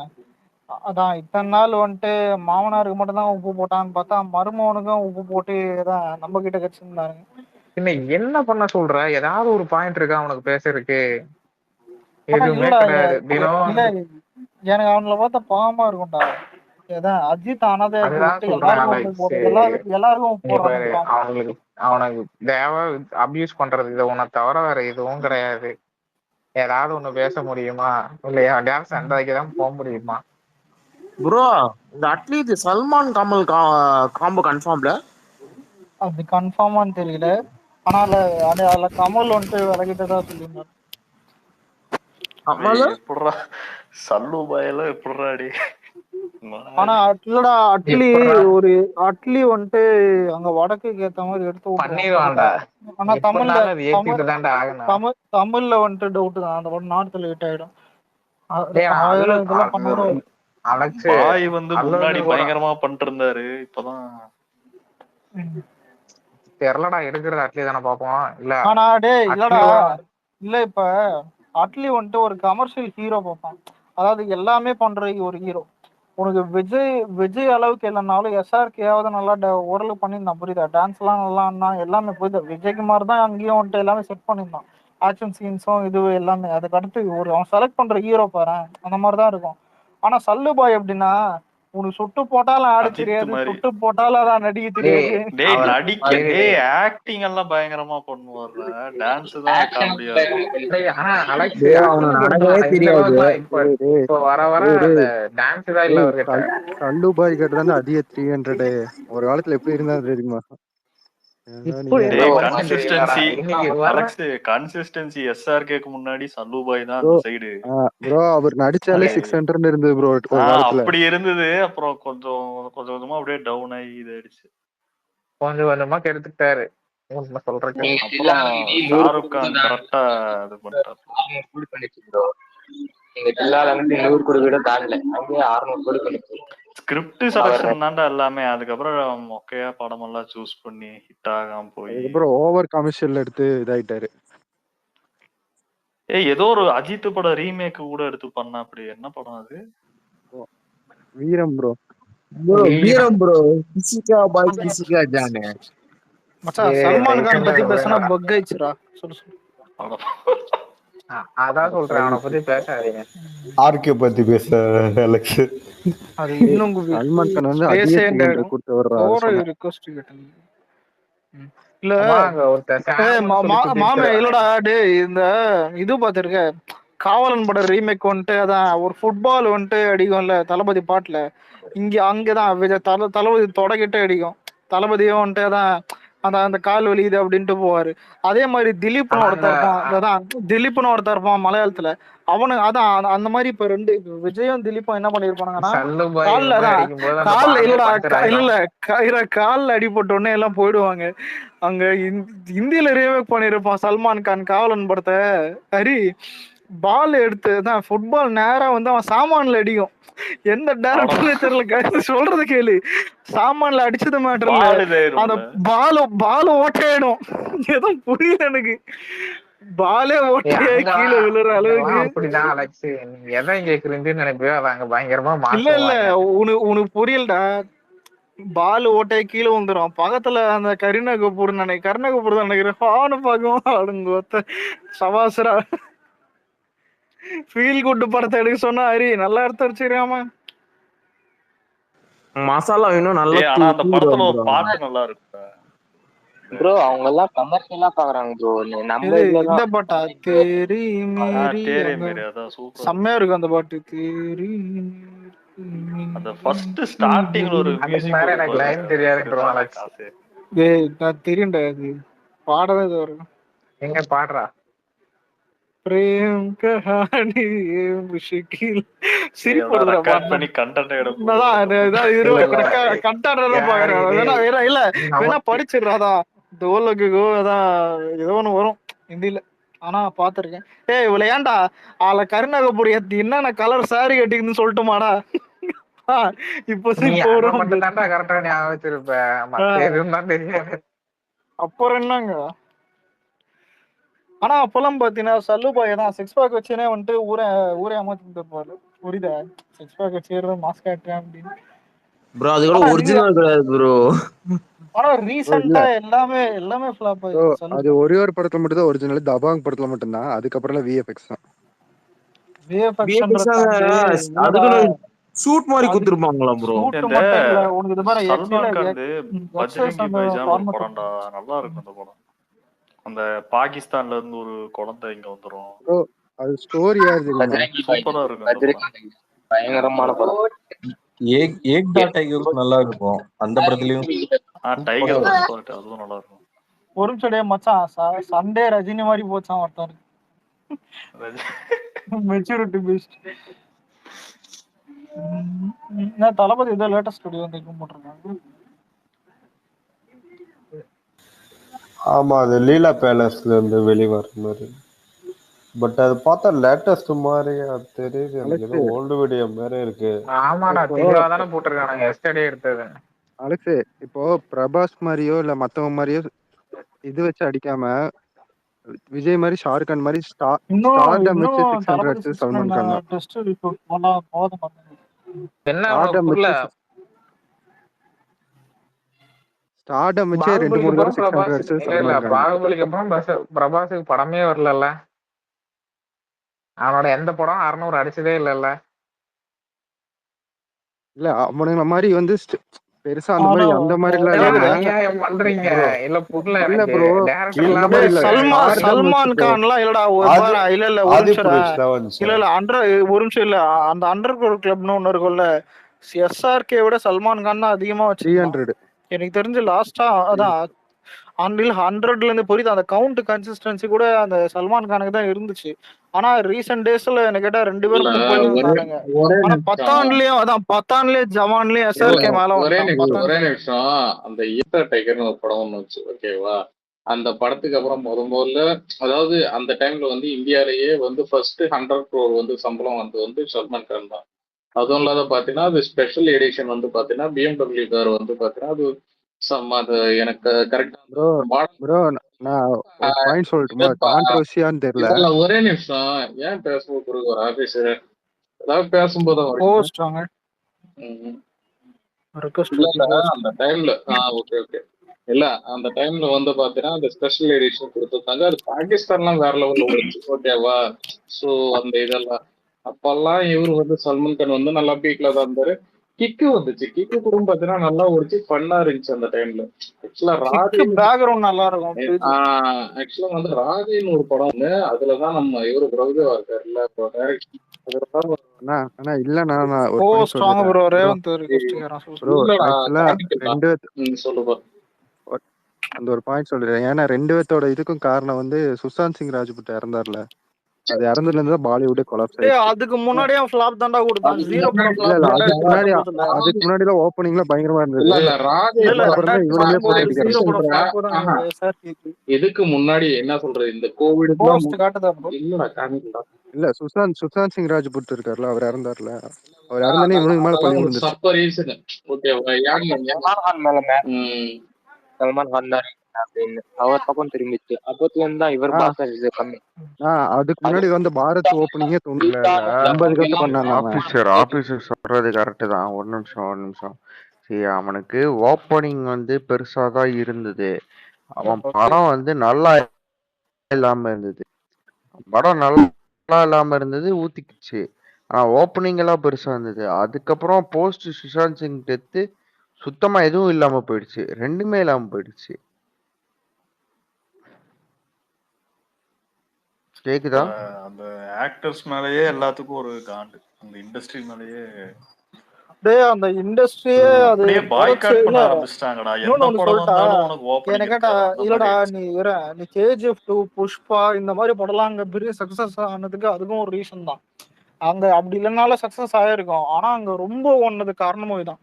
அதான் இத்தனை நாள் வந்துட்டு மாமனாருக்கு மட்டும் தான் உப்பு போட்டான்னு பார்த்தா மருமவனுக்கும் உப்பு போட்டு தான் நம்ம கிட்ட கட்சிருந்தாங்க. என்ன பண்ண சொல்ற? ஏதாவது ஒரு பாயிண்ட் இருக்கா அவனுக்கு பேசுறதுக்கு? எதுவுமே கிடையாது. எனக்கு அவங்கள பார்த்தா பாவமா இருக்கும்டா. அஜித் ஆனதை அவனுக்கு தேவை அபியூஸ் பண்றது இதை உன்னை தவிர வேற எதுவும் கிடையாது. ஏதாவது ஒண்ணு பேச முடியுமா? இல்லையா சண்டை வைக்கதான் போக முடியுமா? ப்ரோ இந்த அட்லீஸ்ட் சல்மான் கமல் காம்போ கன்ஃபார்ம்ல? அது கன்ஃபார்மான்னு தெரியல, ஆனா அதுல கமல் வந்துட்டு விலகிட்டதா சொல்லியிருந்தாரு. எப்படிடா சல்லு பாயெல்லாம் எப்படிடாடி? ஆனா அட்லி வந்துட்டு அங்க வடக்குக்கு ஏத்த மாதிரி எடுத்து பண்ணிடுவான்டா. ஆனா தமிழ்ல வந்துட்டு டவுட் தான், அந்த படம் நார்த்ல ஹிட் ஆயிடும். பாய் வந்து முன்னாடி பயங்கரமா பண்ணிட்டு இருந்தாரு, இப்பதான் தெரியலடா. எடுக்கிறது அட்லி தானே பாப்போம். இல்ல ஆனா இல்லடா, இல்ல இப்ப அட்லி வந்துட்டு ஒரு கமர்ஷியல் ஹீரோ பார்ப்பான், அதாவது எல்லாமே பண்ற ஒரு ஹீரோ. உனக்கு விஜய் அளவுக்கு இல்லைனாலும் எஸ்ஆர்கேயாவது நல்லா ஓரளவு பண்ணியிருந்தான், புரியுதா? டான்ஸ் எல்லாம் நல்லா ஆனா எல்லாமே புரியுது. விஜய்குமார் தான் அங்கேயும் வந்துட்டு எல்லாமே செட் பண்ணியிருந்தான், ஆக்ஷன் சீன்ஸும் இது எல்லாமே. அதுக்கு அடுத்து அவன் செலக்ட் பண்ற ஹீரோ பாரு, அந்த மாதிரிதான் இருக்கும். ஆனா சல்லு பாய் எப்படின்னா, உனக்கு சுட்டு போட்டாலும் ஆட தெரியாது, சுட்டு போட்டாலும் அதான் நடிக்க தெரியாது. ஆக்டிங் எல்லாம் பயங்கரமா பண்ணுவாரு, டான்ஸ் தான் காமெடியா சல்லு பாய் கட்டுறது அதிக 300 ஒரு காலத்துல எப்படி இருந்தா தெரியுமா? கன்சிஸ்டன்சி எஸ்ஆர்கேக்கு முன்னாடி சல்லு பாய் தான் அந்த சைடு. ப்ரோ அவர் நடிச்சாலே 600 இருந்தது ப்ரோ. அப்படி இருந்தது, அப்புறம் கொஞ்சம் கொஞ்சமா அப்படியே டவுன் ஆகி இதாயிடுச்சு. கொஞ்சம் கொஞ்சமா கெடுத்துட்டாரு சொல்றேன். ஷாருக் கான் கரெக்டா இது பண்ணிட்டாரு. ஸ்கிரிப்ட் செலக்ஷன் தான்டா எல்லாமே. அதுக்கப்புறம் மொக்கையா படம் எல்லாம் சூஸ் பண்ணி ஹிட் ஆகாம போய் அப்புறம் ஓவர் கமர்ஷியல் எடுத்து இதாயிட்டாரு. ஏதோ ஒரு அஜித் படம் ரீமேக் கூட எடுத்து பண்ண, அப்படி என்ன படம் அது? வீரம் ப்ரோ. வீரம் ப்ரோ. கிசிகா பாய் கிசிகா ஜானே. மச்சான் சல்மான் கான் பத்தி பேசினா பக் ஆயிடுச்சுடா. அதான் சொல்றேன், அவனை பத்தி பேசாதீங்க. ஆர்கே பத்தி பேச அலெக்ஸ். அது இன்னும் சல்மான் கான் வந்து அதிக 300 கொடுத்து வர்றாரு. ரிக்வெஸ்ட் கேட்டேன். இல்ல மாமே இல்லடா டேய், இந்த இது பாத்திருக்க காவலன் படம் ரீமேக் வந்துட்டு அதான் ஒரு ஃபுட்பால் வந்துட்டு அடிக்கும்ல தளபதி பாட்டுல, அங்கதான் தளபதி தொடக்கிட்டு அடிக்கும். தளபதியும் வந்துட்டு அதான் அந்த அந்த கால் வலிக்குது அப்படின்ட்டு போவாரு. அதே மாதிரி திலீப்னு ஆனா ஒருத்தன் இருப்பான், அதான் திலீப்னு ஒருத்தன் இருப்பான் மலையாளத்துல. அதான் அந்த மாதிரி இப்ப ரெண்டு விஜயும் திலீப்பும் என்ன பண்ணிருப்பானுங்கன்னா, சல்லு பாய் கால்ல போய் அதான் அடிக்கும் போது அந்த கால்ல பாலமே இல்லடா பஞ்சர் ஆயிரும். இல்ல கால்ல அடிபட்ட உடனே எல்லாம் போயிடுவாங்க. அங்க இந்தியில ரீமேக் பண்ணிருப்பான் சல்மான் கான் காவலன் படத்தை. ஹரி பால் எடுத்து தான் ஃபுட்பால் நேரா வந்து அவன் சாமான்ல அடிக்கும். எந்த டேரக்டர்னே தெரியல, சொல்றது கேளு. சாமான்ல அடிச்சது மேட்டர் இல்ல, அந்த பால் ஓட்டையிடும். எதுவும் புரியல எனக்கு. பாலே ஓட்டையாய் கீழே விழுற அளவுக்கு. அப்படிதான் அலெக்ஸ், நீங்க எதை இங்க கிரிஞ்சுன்னு நினைப்பியோ அதை அங்க பயங்கரமா இல்ல மாத்துவாங்க. உனக்கு புரியலடா. பால் ஓட்டையை கீழே வந்துடும். பக்கத்துல அந்த கரீனா கபூர் தான் நினைக்கிறேன். பானு பார்க்கும் ஆளுங்க சவாசரா ஃபீல் குட் படத்தை எடுக்க சொன்னா ஹரி நல்லா எடுத்து வச்சிருக்காம. மசாலா இன்னும் நல்லா ஆனா அந்த படத்துல ஒரு பாட்டு நல்லா இருக்கு ப்ரோ. அவங்க எல்லாம் கமர்ஷியலா பாக்குறாங்க ப்ரோ. நம்ம இந்த பாட்டா தேரி மேரி அதான் சூப்பர் செம்மையா இருக்கு அந்த பாட்டு. தேரி அந்த ஃபர்ஸ்ட் ஸ்டார்டிங்ல ஒரு மியூசிக் வேற எனக்கு லைன் தெரியாது அலெக்ஸ். ஏய் நான் தெரியும்டா, அது பாடவே இது வரும். எங்க பாடுறா? பிரேம் கஹானி முஷ்கில் சிரிப்பு வருதுடா கட் பண்ணி கண்டென்ட் எடுப்போம். வேணா படிச்சிடுறாதான் தோலகுகோ அதான் ஏதோ ஒண்ணு வரும் ஹிந்தில. ஆனா பாத்திருக்கேன். ஏய் இவ்வளவு ஏன்டா ஆள கருணா கபூர் என்னென்ன கலர் சாரி கட்டிக்குதுன்னு சொல்லட்டுமாடா? இப்ப மட்டும் தான்டா கரெக்டா ஞாபகம் வச்சிருப்ப, மத்த எதுவும் தான் தெரியாது. அப்புறம் என்னங்க? ஆனா அப்பெல்லாம் பாத்தீங்கன்னா சல்லுபாய் தான் சிக்ஸ் பேக் வச்சுனே வந்துட்டு ஊரே அமர்த்திட்டு இருப்பாரு. புரியுதா? சிக்ஸ் பேக் வச்சு மாஸ்க் காட்டுறேன் அப்படின்னு. ப்ரோ அது கூட ஒரிஜினல் கிடையாது ப்ரோ. ஆனா ரீசெண்டா எல்லாமே ஃப்ளாப் ஆயிடுச்சு. அது ஒரே ஒரு படத்துல மட்டும் தான் ஒரிஜினல், தபாங் படத்துல மட்டும் தான். அதுக்கப்புறம் விஎஃப்எக்ஸ் தான். அதுக்கு ஷூட் மாதிரி குத்துருப்பாங்களா ப்ரோ? உனக்கு இது மாதிரி சல்மான் கான் பஜ்ரங்கி பைஜான் ஒரு படம்டா, நல்லா இருக்கும் அந்த படம். அந்த பாகிஸ்தான்ல இருந்து ஒரு குழந்தை இங்க வந்துரும். அது ஸ்டோரியா இருக்கு, சூப்பரா இருக்கும். பயங்கரமான படம். ஏக் டைகர் நல்லா இருக்கும் அந்த படத்துலயும். டைகர் அதுவும் நல்லா இருக்கும். ஒரு நிமிஷம் மச்சான், சண்டே ரஜினி மாதிரி போச்சான் ஒருத்தர். Maturity paste. தளபதி ஏதோ லேட்டஸ்ட் ஸ்டுடியோ வந்து போட்டிருக்காங்க. ஆமா, அது லீலா பேலஸ்ல இருந்து வெளிவர மாதிரி. பட் அது பார்த்தா லேட்டஸ்ட் மாதிரி தெரியுது எனக்கு. ஏதோ ஓல்டு வீடியோ மாதிரி இருக்கு. ஆமாடா, தெளிவா தானே போட்டிருக்கானுங்க. எஸ்டர்டே எடுத்தது. அலெக்ஸ் இப்போ பிரபாஸ் மாதிரியோ இல்ல மத்தவங்க மாதிரியோ இது வச்சு அடிக்காம விஜய் மாதிரி ஷாருக் கான் மாதிரி ஸ்டார்டம் வச்சு 600 அடிச்சு சல்மான் கான் தான். டெஸ்ட் ரிப்போர்ட் போனா போதும். ஸ்டார்டம் வச்சு 2-3 தடவை 600 அடிச்சு சல்மான் கான். பாகுபலிக்கு அப்புறம் பிரபாஸுக்கு படமே வரல. அவனோட எந்த படம் 600 அடிச்சதே இல்ல. இல்ல அவனுங்க மாதிரி வந்து பெருசா அந்த மாதிரி பண்றீங்க இல்ல புரியல இல்ல ப்ரோ. சல்மான் கான்லாம் இல்லடா. இல்ல ஒரு நிமிஷம் இல்ல. அந்த அண்டர் கிளப்னு ஒண்ணு இருக்கும்ல, SRK விட சல்மான் கான் தான் அதிகமா வச்சு 300 எனக்கு தெரிஞ்சு லாஸ்டா. அதான் 100ல இருந்து புரியுது. அந்த கவுண்ட் கன்சிஸ்டன்சி கூட அந்த சல்மான் கானுக்கு தான் இருந்துச்சு. ஆனா ரீசெண்ட் டேஸ்ல எனக்கு கேட்டா 2 பேரும் இருந்தாங்க. ஆனா பத்தான்லயே ஜவான்லயே SRK மேல ஒரே நிமிஷம். அந்த ஈஸ்டர் டைகர்னு ஒரு படம் ஒண்ணு வச்சு, ஓகேவா? அந்த படத்துக்கு அப்புறம் முதல்ல அதாவது அந்த டைம்ல வந்து இந்தியாலேயே வந்து ஃபர்ஸ்ட் 100 crore வந்து சம்பளம் வந்து சல்மான் கான் தான். அதுவும் இல்லாத பாத்தீங்கன்னா அது ஸ்பெஷல் எடிஷன் வந்து பாத்தீங்கன்னா BMW கார் வந்து பாத்தீங்கன்னா அது அது எனக்கு கரெக்டா. ப்ரோ நான் ஒரு பாயிண்ட் சொல்லட்டுமா? கான்ட்ரோவர்சியான்னு தெரியல. ஒரே நிமிஷம். ஏன் பேசும்போது ஒரு ஆபீசர் ஏதாவது பேசும்போது அந்த டைம்ல ஓகே இல்ல அந்த டைம்ல வந்து பாத்தீங்கன்னா அந்த ஸ்பெஷல் எடிஷன் கொடுத்துருந்தாங்க. அது பாகிஸ்தான்லாம் வேற லெவல்ல ஓடிச்சு, ஓகேவா? சோ அந்த இதெல்லாம் அப்பெல்லாம் இவரு வந்து சல்மான் கான் வந்து நல்லா பீக்ல தான் இருந்தாரு. கிக்கு வந்துச்சு. கிக்கு கூட பாத்தீங்கன்னா நல்லா ஓடிச்சு, ஃபன்னா இருந்துச்சு அந்த டைம்ல. ஆக்சுவலா ராதே பேக்ரவுண்ட் நல்லா இருக்கும் பேஜ். ஆக்சுவலா வந்து ராதேன்னு ஒரு படம் ஒண்ணு, அதுலதான் நம்ம இவரு பிரபுதேவா இருக்காருல்ல, இப்போ டைரக்ஷன் அதுலதான் அண்ணா அண்ணா இல்லண்ணா, நான் ஒரு ஓ பாயிண்ட் ஸ்ட்ராங் சொல்லிடுறேன் bro. Bro. Revanth request bro இல்லடா ஆக்சுவலா காமிக்கலடா. ரெண்டு சொல்லுப்பா. அந்த ஒரு பாயிண்ட் சொல்லிடுறேன். ஏன்னா ரெண்டு பேர்த்தோட இதுக்கும் காரணம் வந்து சுஷாந்த் சிங் ராஜ்புட் இறந்தார்ல, அது இறந்ததுல இருந்து தான் பாலிவுட்டே கொலாப்ஸ் டேய் ஆயிடுச்சு. அதுக்கு முன்னாடியே ஃபிளாப் தான்டா கொடுத்தான். அதுக்கு ஜீரோ படம் முன்னாடி இல்ல ஃபிளாப் இல்ல தான்டா அதுக்கு முன்னாடி 2019. அதுக்கு முன்னாடிலாம் ஓப்பனிங்ல பயங்கரமா இல்ல இருந்தது. இல்ல ராதே இல்ல அதுக்கப்புறம் தான் இவனுங்களே போட்டு 2019 அடிக்கிறாங்க. ஜீரோ படம் சொல்றேன். ஃபிளாப் தான் ஆஹா, சார் கேக்கு. இதுக்கு முன்னாடி என்ன சொல்றது, இந்த கோவிடுக்குலாம் போஸ்ட் காட்டுதா ப்ரோ? இல்லடா காமிக்கலடா. இல்ல சுஷாந்த் சிங் ராஜ்புட் இருக்காருல்ல, அவர் இறந்தார்ல, அவர் இறந்தனே இவனுக்கு மேல பழி அதெல்லாம் ஒரு விழுந்துருச்சு. சப்ப ரீசன். ஓகேவா? சல்மான் கான் மேல ம். சல்மான் கான் தான் அப்படின்னு அவர் பக்கம் திரும்பிச்சு. அப்பத்துல இருந்து தான் இவர் ஆ பாஸ் ஆச்சு கம்மி. அதுக்கு முன்னாடி வந்து பாரத் ஓப்பனிங்கே இல்ல இல்ல 80 பண்ணாங்க அவன். ஆபீசர் சொல்றது கரெக்ட் தான். ஒரு நிமிஷம். சரி, அவனுக்கு ஓப்பனிங் வந்து பெருசா தான் இருந்தது. அவன் படம் வந்து நல்லா இல்லாம இருந்தது. படம் நல்லா இல்லாம இருந்தது, ஊத்திக்கிச்சு. ஆனா ஓப்பனிங் எல்லாம் பெருசா இருந்தது. அதுக்கப்புறம் போஸ்ட் சுஷாந்த் சிங் டெத்து சுத்தமா எதுவும் இல்லாம போயிடுச்சு. ரெண்டுமே இல்லாம போயிடுச்சு. கேக்குதா? அந்த ஆக்டர்ஸ் மேலயே எல்லாத்துக்கும் ஒரு காண்டு, அந்த இண்டஸ்ட்ரி மேலயே டேய் அந்த இண்டஸ்ட்ரியே அது அப்படியே பாய்காட் பண்ண இல்ல. ஆரம்பிச்சிட்டாங்கடா. இன்னொன்னு என்ன ஒண்ணு படம் சொல்லிட்டா, வந்தாலும் உனக்கு ஓப்பனிங் என்ன கேட்டா இருக்காது, அந்த இல்லடா மாதிரி நீ KGF 2 புஷ்பா இந்த மாதிரி படம்லாம் அங்க பெரிய சக்சஸ் ஆனதுக்கு அதுக்கும் ஒரு ரீசன் தான். அங்க அப்படி இல்லைனாலும் சக்சஸ் ஆயிருக்கும். ஆனா அங்க ரொம்ப ஒன்னது காரணமும் இதுதான்.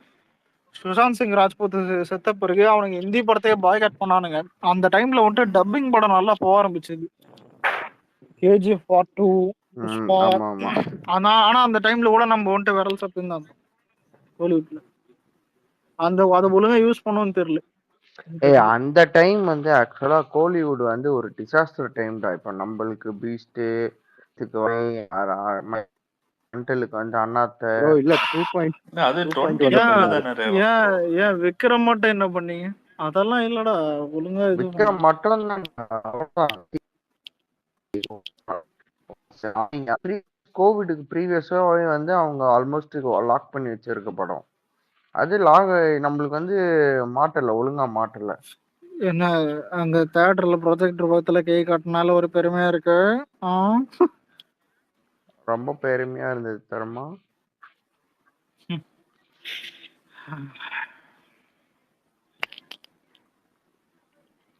சுஷாந்த் சிங் ராஜ்பூத் செத்த பிறகு அவனுக்கு ஹிந்தி படத்தையே பாய்காட் பண்ணானுங்க. அந்த டைம்ல வந்துட்டு டப்பிங் படம் நல்லா போக ஆரம்பிச்சது. KGF Part 2 Pushpa. ஆமா. ஆனா அந்த டைம்ல கூட நம்ம வந்துட்டு விரல் சப்புன்னு தான் ஹாலிவுட்ல அந்த அதை ஒழுங்கா யூஸ் பண்ணுவோன்னு தெரியல. அந்த டைம் வந்து ஆக்சுவலா கோலிவுட் வந்து ஒரு டிசாஸ்டர் டைம் தான். இப்ப நம்மளுக்கு பீஸ்ட் மென்டலுக்கு வந்து அண்ணாத்த இல்ல 2.0 அது 2010 தானே. ஏன் விக்ரம் மட்டும் என்ன பண்ணீங்க? அதெல்லாம் இல்லடா ஒழுங்கா இது விக்ரம் மட்டும் தான். கோவிடுக்கு ப்ரீவியஸாவே வந்து அவங்க ஆல்மோஸ்ட் லாக் பண்ணி வச்சிருக்க படம். அது நம்மளுக்கு வந்து ஒழுங்கா மாட்டல. என்ன அங்க தியேட்டர்ல ப்ரொஜெக்டர் பக்கத்துல கை காட்டினால ஒரு பெருமையா இருக்கு. ரொம்ப பெருமையா இருந்தது தரமா.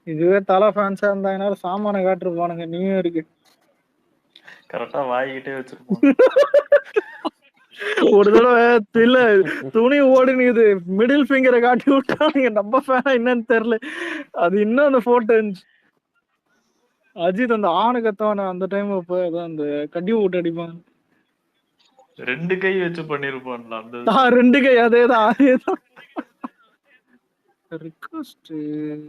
இதுவே தலை ஃபேன்ஸா இருந்தாங்கன்னா சாமான காட்டிருப்பானுங்க. நியூ இயருக்கு கரெக்டா வாங்கிட்டே வச்சிருப்போம். ஒரு தடவை இல்ல துணி ஓடினுது, மிடில் ஃபிங்கரை காட்டி விட்டானுங்க. நம்ம ஃபேனா என்னன்னு தெரியல. அது இன்னும் அந்த போட்டோ இருந்துச்சு. அஜித் அந்த ஆணு கத்தவன அந்த டைம் அதான் அந்த கட்டி விட்டு அடிப்பாங்க. 2 கை வச்சு பண்ணிருப்பான்ல அந்த 2 கை. அதேதான். ரிக்வெஸ்ட்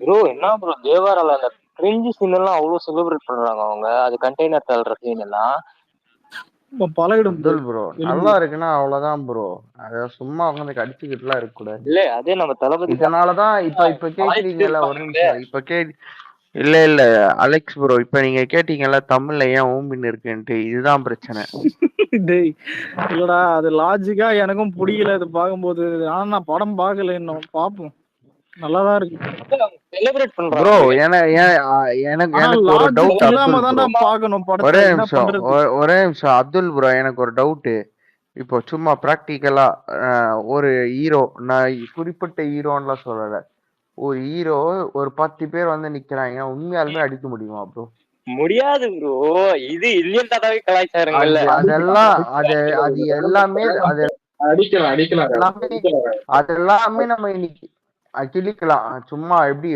ப்ரோ என்ன ப்ரோ தேவாரால அந்த கிரிஞ்சி சீன் எல்லாம் அவ்வளவு செலிப்ரேட் பண்றாங்க அவங்க. அது கண்டெய்னர் தள்ளுற சீன் எல்லாம் பழகிடும் ப்ரோ. நல்லா இருக்குன்னா அவ்வளவுதான் ப்ரோ. அத சும்மா உட்காந்து கடிச்சுக்கிட்டுலாம் இருக்க கூடாது. இல்ல அதே நம்ம தளபதி. இதனாலதான் இப்ப கேக்குறீங்கல்ல, ஒரு நிமிஷம். இப்ப இல்ல அலெக்ஸ் ப்ரோ, இப்ப நீங்க கேட்டீங்கல்ல தமிழ்ல ஏன் ஓம்பின் இருக்குன்ட்டு, இதுதான் பிரச்சனை. டேய் இல்லடா அது லாஜிக்கா எனக்கும் புரியல இது பார்க்கும்போது. ஆனா நான் படம் பார்க்கல, இன்னும் பாப்போம். நல்லாதான் இருக்கு ப்ரோ. எனக்கு ஒரு டவுட். ஒரே நிமிஷம் அப்துல் ப்ரோ, எனக்கு ஒரு டவுட். இப்போ சும்மா பிராக்டிக்கலா ஒரு ஹீரோ, நான் குறிப்பிட்ட ஹீரோன்னுலாம் சொல்லல, ஒரு ஹீரோ ஒரு 10 பேர் வந்து நிக்கிறாங்க, உண்மையாலுமே அடிக்க முடியுமா ப்ரோ? முடியாது ப்ரோ. இது இல்லையும் தடவை கலாச்சாரங்கள். அதெல்லாம் அது எல்லாமே அதெல்லாமே நம்ம இன்னைக்கு கிளிக்கலாம். சும்மா எப்படி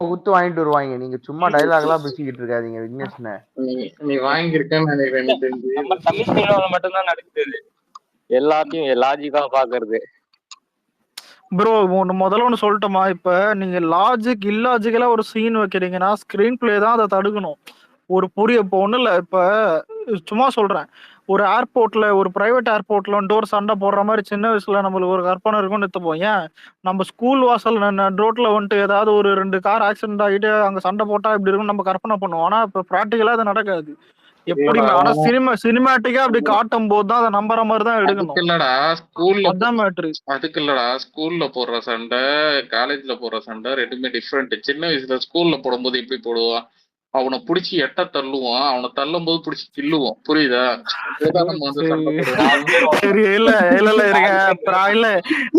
குத்து வாங்கிட்டு வருவாங்க. நீங்க சும்மா டைலாக் எல்லாம் பேசிக்கிட்டு இருக்காதீங்க விக்னேஷ்ன. நீ வாங்கியிருக்கேன்னு நினைக்கிறேன். நம்ம தமிழ் சினிமாவில் மட்டும்தான் நடக்குது எல்லாத்தையும் லாஜிக்கா பாக்குறது. ப்ரோ முதல்ல ஒன்று சொல்லட்டுமா? இப்ப நீங்க லாஜிக் இல்லாஜிக்கலா ஒரு சீன் வைக்கிறீங்கன்னா ஸ்கிரீன் பிளே தான் அதை தடுக்கணும். ஒரு இப்போ ஒன்றும் இல்லை. இப்போ சும்மா சொல்றேன், ஒரு ஏர்போர்ட்ல ஒரு பிரைவேட் ஏர்போர்ட்ல வந்துட்டு ஒரு சண்டை போடுற மாதிரி சின்ன வயசுல நம்மளுக்கு ஒரு கற்பனை இருக்கும்னு எடுத்துப்போம். ஏன் நம்ம ஸ்கூல் வாசல் ரோட்ல வந்துட்டு ஏதாவது ஒரு 2 கார் ஆக்சிடென்ட் ஆகிட்டு அங்க சண்டை போட்டா இப்படி இருக்கும்னு நம்ம கற்பனை பண்ணுவோம். ஆனா இப்போ ப்ராக்டிக்கலா அது நடக்காது. எப்படியுமே. ஆனா சினிமேட்டிக்கா அப்படி காட்டும் போது தான் அதை நம்புற மாதிரி தான் அதுக்கு எடுக்கணும். இல்லடா ஸ்கூல்ல அதான் மேட்ரு. அதுக்கு இல்லடா ஸ்கூல்ல போடுற சண்டை காலேஜ்ல போடுற சண்டை ரெண்டுமே டிஃப்ரெண்ட். சின்ன வயசுல ஸ்கூல்ல போடும்போது எப்படி போடுவான், அவனை புடிச்சு எட்ட தள்ளுவான், அவனை தள்ளும் போது புடிச்சு கிள்ளுவோம். புரியுதா? இப்படிதான் நம்ம வந்து சண்டை போடுவோம். சரி, இல்ல இல்ல இல்ல இருங்க. இல்ல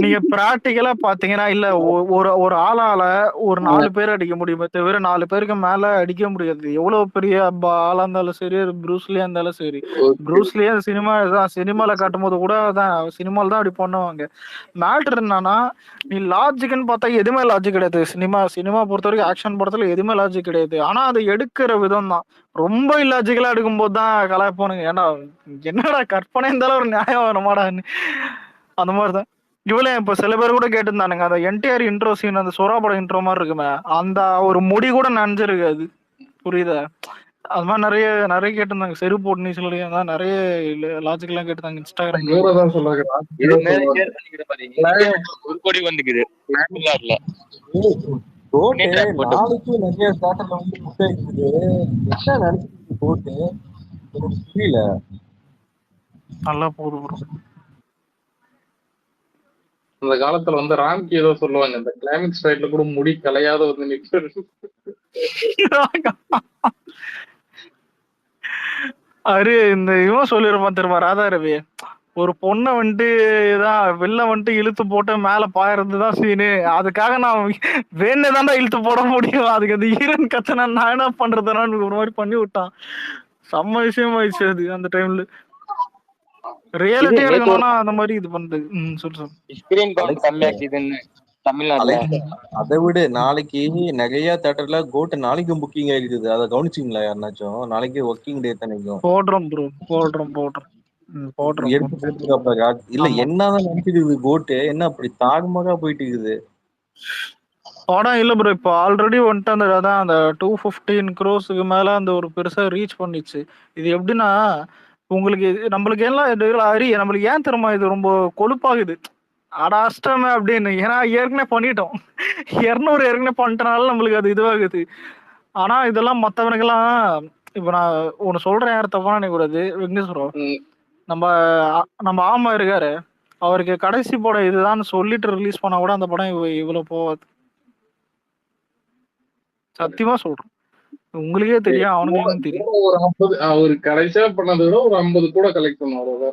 நீங்க பிராக்டிக்கலா பாத்தீங்கன்னா இல்ல ஒரு ஒரு ஆளால ஒரு 4 பேர் அடிக்க முடியுமே தவிர 4 பேருக்கு மேல அடிக்க முடியாது. எவ்வளவு பெரிய ஆளா இருந்தாலும் சரி, ப்ரூஸ்லியா இருந்தாலும் சரி. ப்ரூஸ்லியா சினிமால காட்டும் போது கூட அதான் சினிமால தான் அப்படி பண்ணுவாங்க. மேட்ரு என்னன்னா, நீ லாஜிக்னு பார்த்தா எதுவுமே லாஜிக் கிடையாது. சினிமா பொறுத்த வரைக்கும் ஆக்ஷன் படத்துல எதுவுமே லாஜிக் கிடையாது. ஆனா அதை எடுக்கிற விதம் தான் ரொம்ப இல்லாஜிக்கலா எடுக்கும்போது தான் கலாய்ப்பானுங்க. ஏன்னா என்னடா கற்பனை இருந்தாலும் ஒரு நியாயம் வருமாடான்னு அந்த மாதிரிதான். இவளே இப்ப சில பேர் கூட கேட்டிருந்தானுங்க, அந்த என்டிஆர் இன்ட்ரோ சீன் அந்த சுறா படம் இன்ட்ரோ மாதிரி இருக்குமே, அந்த ஒரு முடி கூட நனைஞ்சிருக்காது. புரியுதா? அது மாதிரி நிறைய நிறைய கேட்டிருந்தாங்க. செரு போட்டு நீ சொல்லி நிறைய லாஜிக் கேட்டிருந்தாங்க இன்ஸ்டாகிராம். நூறதான் சொல்லுவாங்க. இது மேல share பண்ணிக்கிற மாதிரி. இன்னைக்கே 1 கோடி வந்துக்குது தமிழ்நாட்டுல. கோட்டு நாளைக்கு நிறைய ஸ்டார்டர்ல வந்து மிஸ் ஆயிடுது. என்ன நினைச்சிருக்கு கோட்டு எனக்கு புரியல. நல்லா போகுது ப்ரோ. அந்த காலத்துல வந்து ராம்கி ஏதோ சொல்லுவாங்க, இந்த கிளைமேக்ஸ் ஃபைட்ல கூட முடி கலையாத வந்து நிக்கிறது. இந்த இவன் சொல்லிருப்பான் தெரியுமா, ராதா ரவி, ஒரு பொண்ணை வந்துட்டு இதான் வெளில வந்துட்டு இழுத்து போட்டு மேல பாயறது தான் சீனு, அதுக்காக நான் வேணுதான்டா இழுத்து போட முடியும், அதுக்கு அந்த ஹீரோயின் கத்தனை நான் என்ன பண்றதுன்னு ஒரு மாதிரி பண்ணி விட்டான். செம்ம விஷயம் ஆயிடுச்சு அது அந்த டைம்ல. ரியாலிட்டி எடுக்கணும்னா அந்த மாதிரி இது பண்றது. சொல்லு. ஸ்கிரீன் கவுண்ட் கம்மியாக்குதுன்னு தமிழ்நாட்டுல. அதை விட நாளைக்கு நிறைய தேட்டர்ல கோட்டு நாளைக்கும் புக்கிங் ஆயிருக்குது. அதை கவனிச்சிங்களா யாருனாச்சும்? நாளைக்கு ஒர்க்கிங் டே தானேக்கும். போடுறோம் ப்ரோ, போடுறோம் எடுத்து போட்டுருக்காப்பா. இல்ல என்னதான் நினைச்சிருக்குது கோட்டு, என்ன அப்படி தாகமாக போயிட்டு இருக்குது படம். இல்ல ப்ரோ, இப்போ ஆல்ரெடி வந்துட்டு அந்த அதான் அந்த 215 crores மேல அந்த ஒரு பெருசா ரீச் பண்ணிச்சு. இது எப்படின்னா உங்களுக்கு நம்மளுக்கு எல்லாம் நம்மளுக்கு ஏன் தெரியுமா இது ரொம்ப கொழுப்பாகுது, அடாஷ்டமே அப்படின்னு. ஏன்னா ஏற்கனவே பண்ணிட்டோம், 200 ஏற்கனவே பண்ணிட்டனால நம்மளுக்கு அது இதுவாகுது. ஆனா இதெல்லாம் மத்தவனுக்கெல்லாம் இப்ப நான் ஒண்ணு சொல்றேன், யாரும் தப்பா நினைக்கூடாது. விக்னேஸ்வரம் நம்ம நம்ம ஆமா இருக்காரு, அவருக்கு கடைசி படம் இதுதான் சொல்லிட்டு ரிலீஸ் பண்ணா கூட அந்த படம் இவ்வளவு போவாது. சத்தியமா சொல்றேன், உங்களுக்கே தெரியும், அவனுக்கு தெரியும். ஒரு 50 அவர் கடைசியா பண்ணதை விட ஒரு 50 கூட கலெக்ட் பண்ணுவாரு.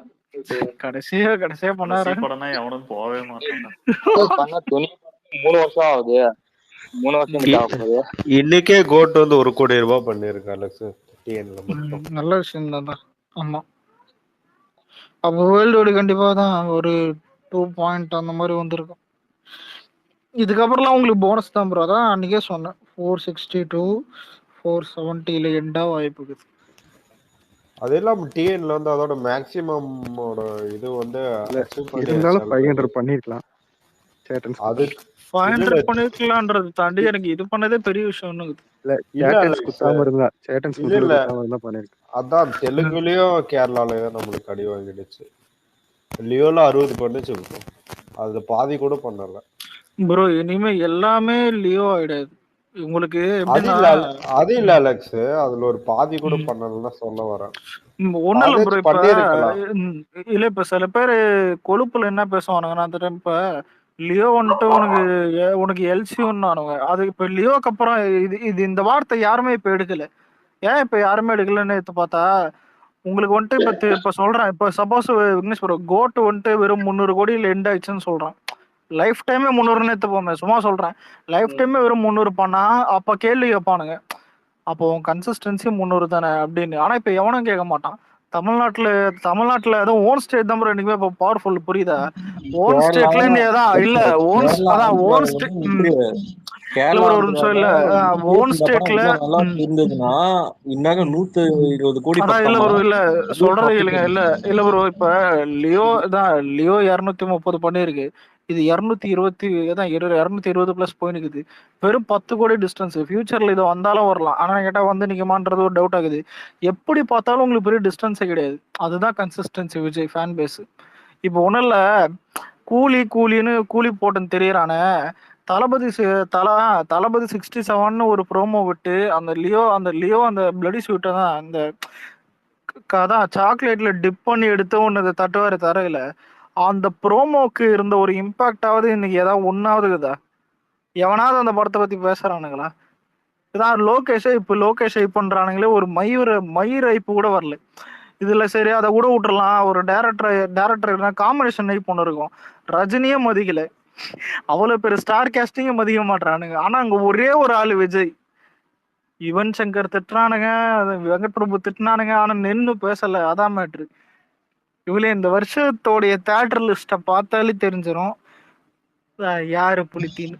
கடைசியா பண்ணாரு படம்னா எவனும் போகவே மாட்டாங்க. 3 வருஷம் ஆகுது. 3 வருஷம் ஆகுது. இன்னைக்கே கோட் வந்து 1 கோடி ரூபாய் பண்ணிருக்காரு அலெக்ஸ். நல்ல விஷயம் தான். ஆமா, அப்போ வேர்ல்டோட கண்டிப்பா தான் ஒரு 2 பாயிண்ட் அந்த மாதிரி வந்திருக்கும். இதுக்கப்புறம்லாம் உங்களுக்கு போனஸ் தான் ப்ரோ. அதான் அன்னைக்கே சொன்னேன், 462 470 எண்டா வாய்ப்பு இருக்குது. அது இல்லாம டிஎன்ல வந்து அதோட மேக்ஸிமம் இது வந்து இருந்தாலும் 500 பண்ணிருக்கலாம். அது 500 பண்ணிருக்கலாம்ன்றது தாண்டி எனக்கு இது பண்ணதே பெரிய விஷயம். அதான் தெலுங்குலயும் கேரளாலயும் நம்மளுக்கு அடி வாங்கிடுச்சு. லியோல 60 பண்ணுச்சு ப்ரோ, அது பாதி கூட பண்ணல ப்ரோ. இனிமே எல்லாமே லியோ ஆயிடாது உங்களுக்கு. அது இல்ல அலெக்ஸ், அதுல ஒரு பாதி கூட பண்ணலன்னா சொல்ல வரேன். ஒண்ணும் இல்ல ப்ரோ. இப்ப இல்ல, இப்ப சில பேரு கொழுப்புல என்ன பேசுவானுங்கன்னா அந்த டைம், இப்ப லியோ வந்துட்டு உனக்கு எல்சி ஒன்னானுங்க. அது இப்ப லியோக்கு அப்புறம் இது இந்த வார்த்தை யாருமே இப்ப எடுக்கல. ஏன் இப்ப யாருமே எடுக்கலன்னு எடுத்து பார்த்தா, உங்களுக்கு வந்துட்டு இப்ப சொல்றேன், இப்ப சப்போஸ் விக்னேஷ் ப்ரோ கோட் வந்துட்டு வெறும் 300 கோடியில் எண்ட் ஆயிடுச்சுன்னு சொல்றான். லைஃப் டைமே 300ன்னு எடுத்துப்போமே, சும்மா சொல்றேன். லைஃப் டைமே வெறும் 300 பண்ணா அப்ப கேள்வி கேட்பானுங்க, அப்போ கன்சிஸ்டன்சி 300 தானே அப்படின்னு. ஆனா இப்ப எவனும் கேட்க மாட்டான். தமிழ்நாட்டுல அதுவும் ஓன் ஸ்டேட் தான் என்னைக்குமே இப்போ பவர்ஃபுல். புரியுதா? ஓன் ஸ்டேட்ல இல்ல ஓன் ஸ்டேட் ஒரு நிமிஷம் இல்ல, ஓன் ஸ்டேட்ல இருந்ததுன்னா இன்னும் 120 கோடி. இல்ல ப்ரோ, இல்ல சொல்றது இல்லைங்க. இல்ல ப்ரோ, இப்ப லியோ 230 பண்ணிருக்கு, இது 220 பிளஸ் போயினுக்குது. வெறும் 10 கோடி டிஸ்டன்ஸ். ஃபியூச்சர்ல இது வந்தாலும் வரலாம், ஆனா கேட்டா வந்து நிக்குமான்றது ஒரு டவுட் ஆகுது. எப்படி பார்த்தாலும் உங்களுக்கு பெரிய டிஸ்டன்ஸே கிடையாது. அதுதான் கன்சிஸ்டன்சி விஜய் ஃபேன் பேஸ். இப்போ ஒன்றும் இல்லை, கூலின்னு கூலி போட்டுன்னு தெரியறானே, தளபதி 67 ஒரு ப்ரோமோ விட்டு அந்த லியோ அந்த பிளடி சூட்டை தான் அந்த அதான் சாக்லேட்ல டிப் பண்ணி எடுத்து ஒன்று தட்டுவாரு தரையில. அந்த ப்ரோமோக்கு இருந்த ஒரு இம்பாக்டாவது இன்னைக்கு ஏதாவது ஒன்னாவது இருக்குதா? எவனாவது அந்த படத்தை பத்தி பேசுறானுங்களா? இதான் லோகேஷ் ஹைப் பண்றானுங்களே, ஒரு மயிர் ஹைப்பு கூட வரல இதுல. சரி, அதை கூட விட்டுறலாம். ஒரு டேரக்டர் காம்பினேஷன் ஹைப் ஒன்று இருக்கும். ரஜினியே மதிக்கல, அவ்வளவு பேர் ஸ்டார் கேஸ்டிங்க மதிக்க மாட்டானுங்க. ஆனா அங்க ஒரே ஒரு ஆளு விஜய். யுவன் சங்கர் திட்டுறானுங்க, வெங்கட் பிரபு திட்டுனானுங்க, ஆனா நின்னு பேசல. அதான் மேட்ரு. இவளே இந்த வருஷத்தோடைய தியேட்டர் லிஸ்ட பார்த்தாலே தெரிஞ்சிடும் யாரு புலித்தின்னு.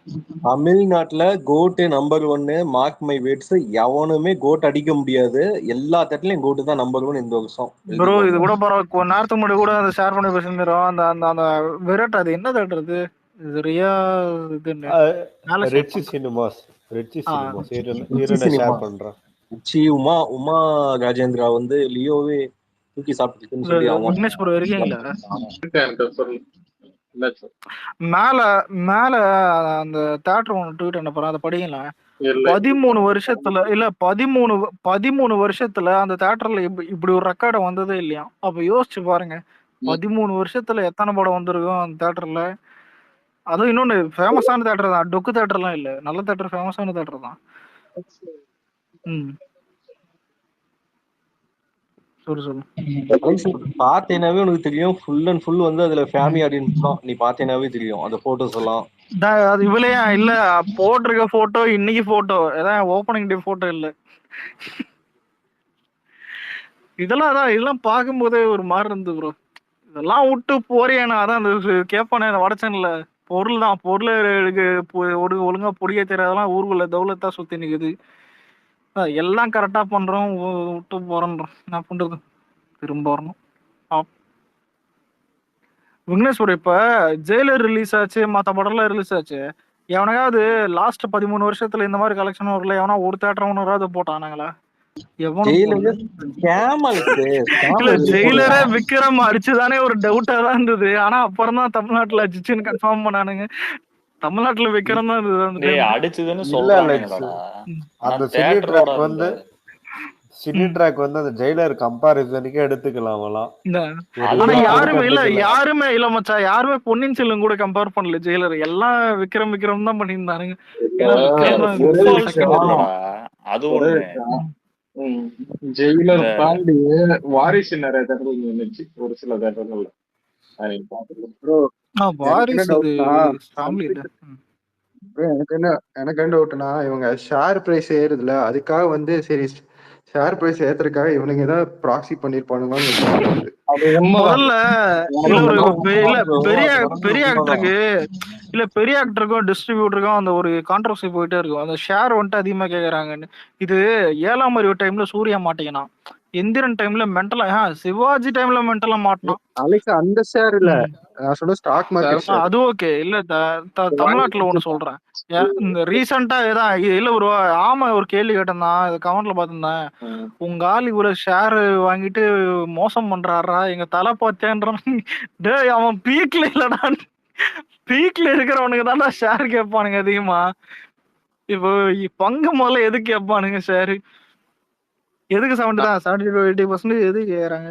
தமிழ்நாட்டுல கோட்டு நம்பர் 1 மார்க் மை வேட்ஸ். எவனுமே கோட் அடிக்க முடியாது. எல்லா தேட்டர்லயும் கோட்டு தான் நம்பர் 1 இந்த வருஷம். ப்ரோ இது கூட பரவாயில்ல. கொஞ்ச நேரத்துக்கு முன்னாடி கூட அதை ஷேர் பண்ணி பேசியிருந்தோம். அந்த அந்த அந்த விராட், அது என்ன தேட்டர் இது? இது ரியா இதுன்னு ரெட்சி சினிமாஸ் ஷேர் பண்றேன். உமா ராஜேந்திரா வந்து லியோவே தூக்கி சாப்பிட்டுன்னு சொல்லி விக்னேஷ் ப்ரோ இருக்கீங்களா? மேல மேல அந்த தியேட்டர் ஒன்று ட்வீட் அனுப்புறேன், அதை படிங்களா? 13 வருஷத்துல இல்ல 13 வருஷத்துல அந்த தியேட்டர்ல இப்படி ஒரு ரெக்கார்டை வந்ததே இல்லையா? அப்ப யோசிச்சு பாருங்க, 13 வருஷத்துல எத்தனை படம் வந்திருக்கும் அந்த தியேட்டர்ல. அதுவும் இன்னொன்னு ஃபேமஸான தியேட்டர் தான், டொக்கு தியேட்டர்லாம் இல்ல, நல்ல தியேட்டர், ஃபேமஸான தியேட்டர் தான். சொல்லு. பாத்தேனாவே உனக்கு தெரியும், ஃபுல் அண்ட் ஃபுல் வந்து அதுல ஃபேமிலி ஆடியன்ஸ் தான். நீ பாத்தேனாவே தெரியும் அந்த போட்டோஸ் எல்லாம். அது இவளையா இல்ல போட்டிருக்க போட்டோ, இன்னைக்கு போட்டோ ஏதாவது ஓப்பனிங் டே போட்டோ இல்ல. இதெல்லாம் பார்க்கும்போதே ஒரு மாதிரி இருந்து ப்ரோ. இதெல்லாம் விட்டு போறியானா? அதான் அந்த கேட்பானே அந்த வடச்சன்ல, பொருள் தான் ஒழுங்கா பொடிய தெரியாதெல்லாம் ஊருக்குள்ள தௌலத்தா சுத்தி நிக்குது. எல்லாம் கரெக்டா பண்றோம், விட்டு போறோன்றோம். என்ன பண்றது? திரும்ப வரணும். விக்னேஸ்வர், இப்ப ஜெயிலர் ரிலீஸ் ஆச்சு, மத்த படம்லாம் ரிலீஸ் ஆச்சு. எவனாவது லாஸ்ட் 13 வருஷத்துல இந்த மாதிரி கலெக்ஷன் வரல? எவனா ஒரு தேட்டர் ஒன்னாவது போட்டானாங்களா? ஜெயிலரே விக்ரம் அடிச்சுதானே ஒரு டவுட்டா தான் இருந்தது. ஆனா அப்புறம் தான் தமிழ்நாட்டுல அடிச்சுன்னு கன்ஃபார்ம் பண்ணானுங்க. தமிழ்நாட்டுல விக்ரம் தான் இருந்தது அடிச்சுதுன்னு சொல்றாங்க. அந்த சினி ட்ராக் வந்து அந்த ஜெயிலர் கம்பாரிசனுக்கு எடுத்துக்கலாம். யாருமே இல்ல மச்சா, யாருமே பொன்னியின் செல்வன் கூட கம்பேர் பண்ணல ஜெயிலர். எல்லாம் விக்ரம் தான் பண்ணியிருந்தானுங்க. அது ஜெயிலர் தாண்டி வாரிசு நிறைய தேட்டர்கள் இருந்துச்சு, ஒரு சில தேட்டர்கள். எனக்கு என்ன டவுட்னா, இவங்க ஷேர் பிரைஸ் ஏறுதுல, அதுக்காக வந்து சரி ஷேர் பிரைஸ் ஏத்துறதுக்காக இவனுங்க ஏதாவது ப்ராக்ஸி பண்ணிருப்பானுங்கன்னு முதல்ல பெரிய ஆக்டருக்கும் டிஸ்ட்ரிபியூட்டருக்கும் அந்த ஒரு கான்ட்ரவர்சி போயிட்டே இருக்கும். அந்த ஷேர் வந்துட்டு அதிகமா கேக்குறாங்கன்னு. இது 7ஆம் அறிவு டைம்ல சூர்யா மாட்டேங்கனா, எந்திரன் டைம்ல மென்டலா, சிவாஜி டைம்ல மென்டலா மாட்டோம். அந்த ஷேர் இல்ல, நான் சொல்ல ஸ்டாக் மார்க்கெட். அது ஓகே. இல்ல தமிழ்நாட்டுல ஒண்ணு சொல்றேன். இந்த ரீசெண்டா இல்ல ஒரு ஆமா ஒரு கேள்வி கேட்டேன், கமெண்ட்ல பாத்திருந்தேன். உங்க ஆள் இவ்வளவு ஷேர் வாங்கிட்டு மோசம் பண்றாரா, எங்க தலை பார்த்தேன்றான். டேய், அவன் பீக்ல இல்லடா, பீக்ல இருக்கிறவனுக்கு தான் ஷேர் கேட்பானுங்க அதிகமா. இப்போ பங்கு முதல்ல எதுக்கு கேட்பானுங்க ஷேர்? எதுக்கு 70-80% எதுக்கு கேக்குறாங்க?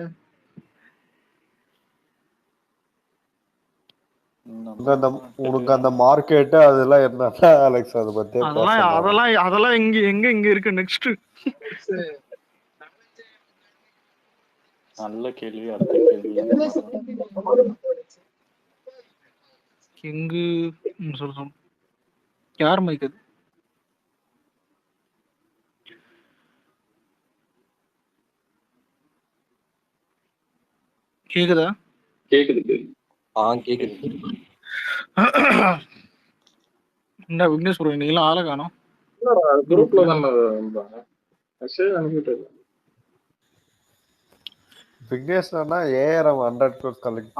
உனக்கு அந்த மார்க்கெட் அதெல்லாம் என்ன அலெக்ஸ்? அதை பத்தி அதெல்லாம் எங்க இருக்கு நெக்ஸ்ட்? நல்ல கேள்வி. அடுத்த கேள்வி எங்கு சொல்றோம்? யார் மைக் அது? கேக்குதா? கேக்குது. கேக்குது. என்ன விக்னேஷ் ப்ரோ, நீங்க ஆளை காணோம். குரூப்ல தான் மெசேஜ் அனுப்பிட்டு. விக்னேஷ்னா ஏஆர்எம் 100 crores கலெக்ட்.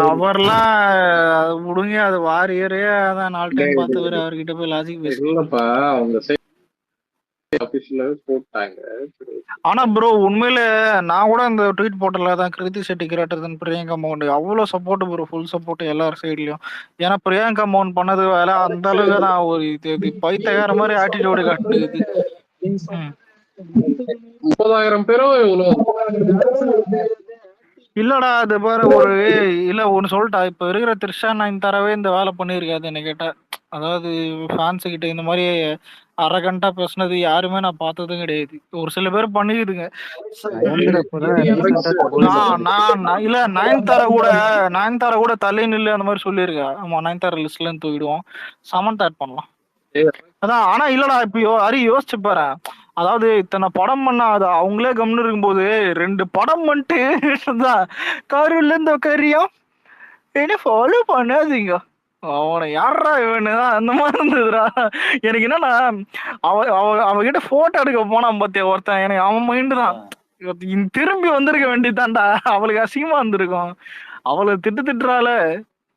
அவர்லாம் விடுங்க, அது வாரியரே அதான் 4 டைம் பார்த்தவர். அவர்கிட்ட போய் லாஜிக் பேசலப்பா, அவங்க போட்டாங்க. ஆனா ப்ரோ உண்மையில நான் கூட இந்த ட்வீட் போட்டல தான், கிருதி செட்டி கிரேட்டர் தன் பிரியங்கா மோகன் அவ்வளவு சப்போர்ட் ப்ரோ, ஃபுல் சப்போர்ட் எல்லார் சைட்லயும். ஏன்னா பிரியங்கா மோகன் பண்ணது வேலை அந்த அளவுக்கு தான் ஒரு பைத்தியக்கார மாதிரி ஆட்டிடியூடு காட்டுது. 30,000 பேரோ இவ்வளவு இல்லடா அது பாரு இல்ல ஒன்னு சொல்லிட்டா, இப்ப இருக்கிற த்ரிஷா நயன்தாராவே இந்த வேலை பண்ணியிருக்காது என்ன கேட்டா. அதாவது ஃபேன்ஸ் கிட்ட இந்த மாதிரி அரகண்டா பேசுனது யாருமே நான் பார்த்ததும் கிடையாது. ஒரு சில பேர் பண்ணிக்குதுங்க. நயன்தாரா இப்பதான் ரீசெண்டா கடைசியில இல்ல நயன்தாரா கூட தலை நில்லு அந்த மாதிரி சொல்லியிருக்கா. ஆமா, நயன்தாரா லிஸ்ட்ல இருந்து தூக்கிடுவோம், சமந்தா ஆட் பண்ணலாம். அதான். ஆனா இல்லடா, இப்ப யோசிச்சு பாரு. அதாவது இத்தனை படம் பண்ணா அது அவங்களே கம்னு இருக்கும்போது 2 படம் பண்ணிட்டு கருல இந்த கரியம் என்ன ஃபாலோ பண்ணாதீங்க, அவனை யாரா இவனு அந்த மாதிரி இருந்ததுடா எனக்கு. என்னன்னா அவகிட்ட போட்டோ எடுக்க போனான் பாத்தியா ஒருத்தன், எனக்கு அவன் மைண்டு தான் திரும்பி வந்திருக்க வேண்டியதான்டா. அவளுக்கு அசிங்கமா இருந்திருக்கும். அவளை திட்டுறால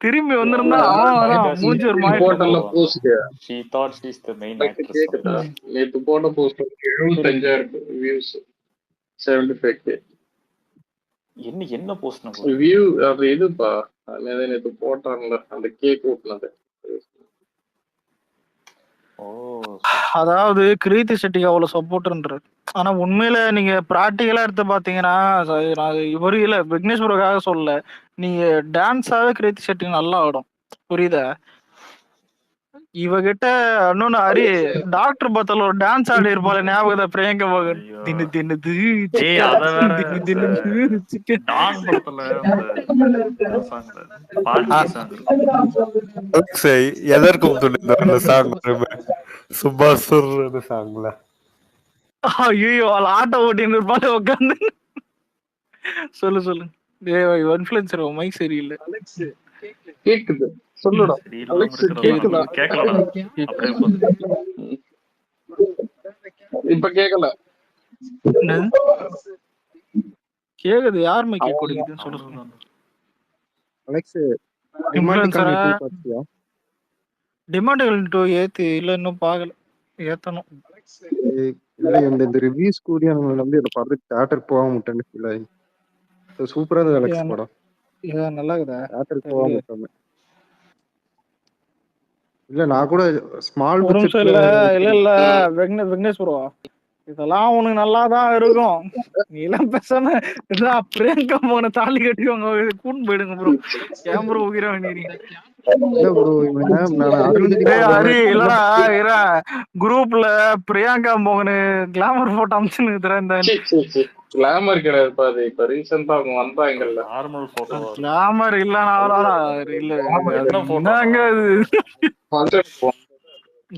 திரும்பி வந்திருந்தா அவன் மூஞ்சி ஒரு மாதிரி போட்டல post she thought she's the main actress. கேக்குதா? நேத்து போட்ட போஸ்ட் 75,000 வியூஸ், 75K என்ன போஸ்ட் வியூ. அது இதுப்பா, நேத்து போட்டான்ல அந்த கேக் ஊட்டினது. அதாவது கிருத்தி செட்டிக்கு அவ்வளவு சப்போர்ட்ன்றாரு. ஆனா உண்மையில நீங்க பிராக்டிகலா எடுத்து பாத்தீங்கன்னா, இவரு இல்ல விக்னேஷ் ப்ரோக்காக சொல்லல, நீங்க டான்ஸாவே கிருத்தி செட்டி நல்லா ஆடும். புரியுதா? இவகிட்ட இன்னொன்னு டாக்டர் பத்தல ஒரு டான்ஸ் ஆடி இருப்பாள் ஞாபகம், பிரியங்கா மோகன். தின்னு தின்னுது எதற்கும் துணிந்த சாங் சுபாஷ் சாங்ல. ஐயோ, ஆட்டோ ஓட்டின்னு இருப்பாள் உட்காந்து. சொல்லு இன்ஃப்ளூயன்சர் மைக் சரியில்லை. கேக்குது சொல்லுடா. இப்ப கேக்கல. கேக்குது. யார் மைக் கொடுக்குதுன்னு சொல்லுங்க. அலெக்ஸ் டிமாண்டுகள் 2 ஏத்து இல்ல, இன்னும் பாக்கல, ஏத்தணும். இல்ல இந்த ரிவ்யூஸ் கூடிய வந்து இந்த படத்துக்கு தியேட்டர் போக மாட்டேன்னு ஃபீல் ஆகி. சூப்பரா இருந்தது அலெக்ஸ் படம். நல்லா இருக்குதா? தியேட்டர் போக மாட்டேன். இல்ல நான் கூட ஸ்மால் இல்ல விக்னேஷ் ப்ரோ, இதெல்லாம் உனக்கு நல்லாதான் இருக்கும். நீ எல்லாம் பேசாம பிரியங்கா மோகனை தாலி கட்டிவாங்க கூண்டு போயிடுங்க ப்ரோ. ஏன் ப்ரோ உயிரை வேண்டிய இல்லடா, குரூப்ல பிரியங்கா மோகனு கிளாமர் போட்டோ அமிச்சுன்னு கிளாமர் கிடையாது. இப்ப ரீசெண்டா அவங்க வந்தாங்கல்ல, நார்மல் போட்டோ. கிளாமர் இல்லனா இல்ல என்னங்க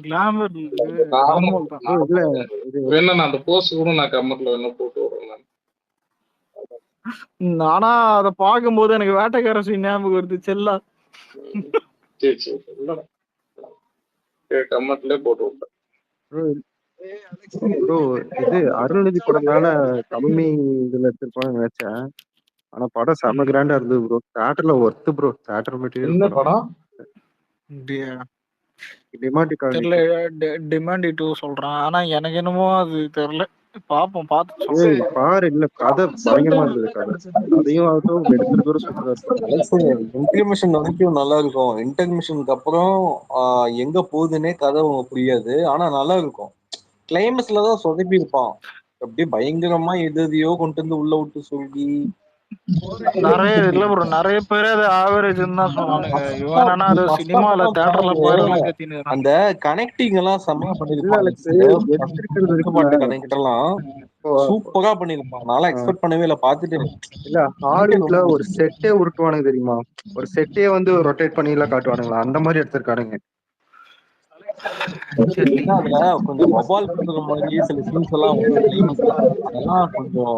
கிளாமர் வேணா நான் அந்த போஸ்ட் கூட நான் கமெண்ட்ல வேணா போட்டு விடுறேன். நானா அத பாக்கும்போது எனக்கு வேட்டைக்கார சீன் ஞாபகம் வருது. செல்லா கமெண்ட்லயே போட்டு விட்டேன். ப்ரோ இது அருள்நிதி படம்னால கம்மி இதுல எடுத்திருப்பான்னு நினைச்சேன். ஆனா படம் செம்ம கிராண்டா இருந்தது ப்ரோ. தியேட்டர்ல ஒர்த்து ப்ரோ. தியேட்டர் மெட்டீரியல் படம் டிமாண்டி 2 சொல்றான். ஆனா எனக்கு என்னமோ அது தெரியல. பாப்போம், பார்த்து பாரு. இல்ல கதை பயங்கரமா இருந்தது. கதையும் ஆகட்டும், எடுக்கிறது சூப்பரா இருக்கும். இன்டர்மிஷன் வரைக்கும் நல்லா இருக்கும். இன்டர்மிஷனுக்கு அப்புறம் எங்க போகுதுன்னே கதை புரியாது. ஆனா நல்லா இருக்கும். கிளைமேக்ஸ்ல தான் சொதப்பி இருப்பான். அப்படியே பயங்கரமா எதையோ கொண்டு வந்து உள்ள விட்டு சொல்லி நிறைய பேர் அது ஆவரேஜ் தான் சொன்னானுங்க. இவன் அது சினிமால தியேட்டர்ல போய் அந்த கனெக்டிங் எல்லாம் செம்மையா பண்ணிருப்பாங்க. கனெக்ட் எல்லாம் சூப்பரா பண்ணிருப்பான். நான் எக்ஸ்பெக்ட் பண்ணவே இல்லை. பாத்துட்டு இல்ல ஹாலிவுட்ல ஒரு செட்டே உருட்டுவானுங்க தெரியுமா? ஒரு செட்டே வந்து ரொட்டேட் பண்ணி எல்லாம் காட்டுவானுங்களா, அந்த மாதிரி எடுத்திருக்கானுங்க. அதுல கொஞ்சம் வவால் பண்ற மாதிரி சில சீன்ஸ் எல்லாம் அதெல்லாம் கொஞ்சம்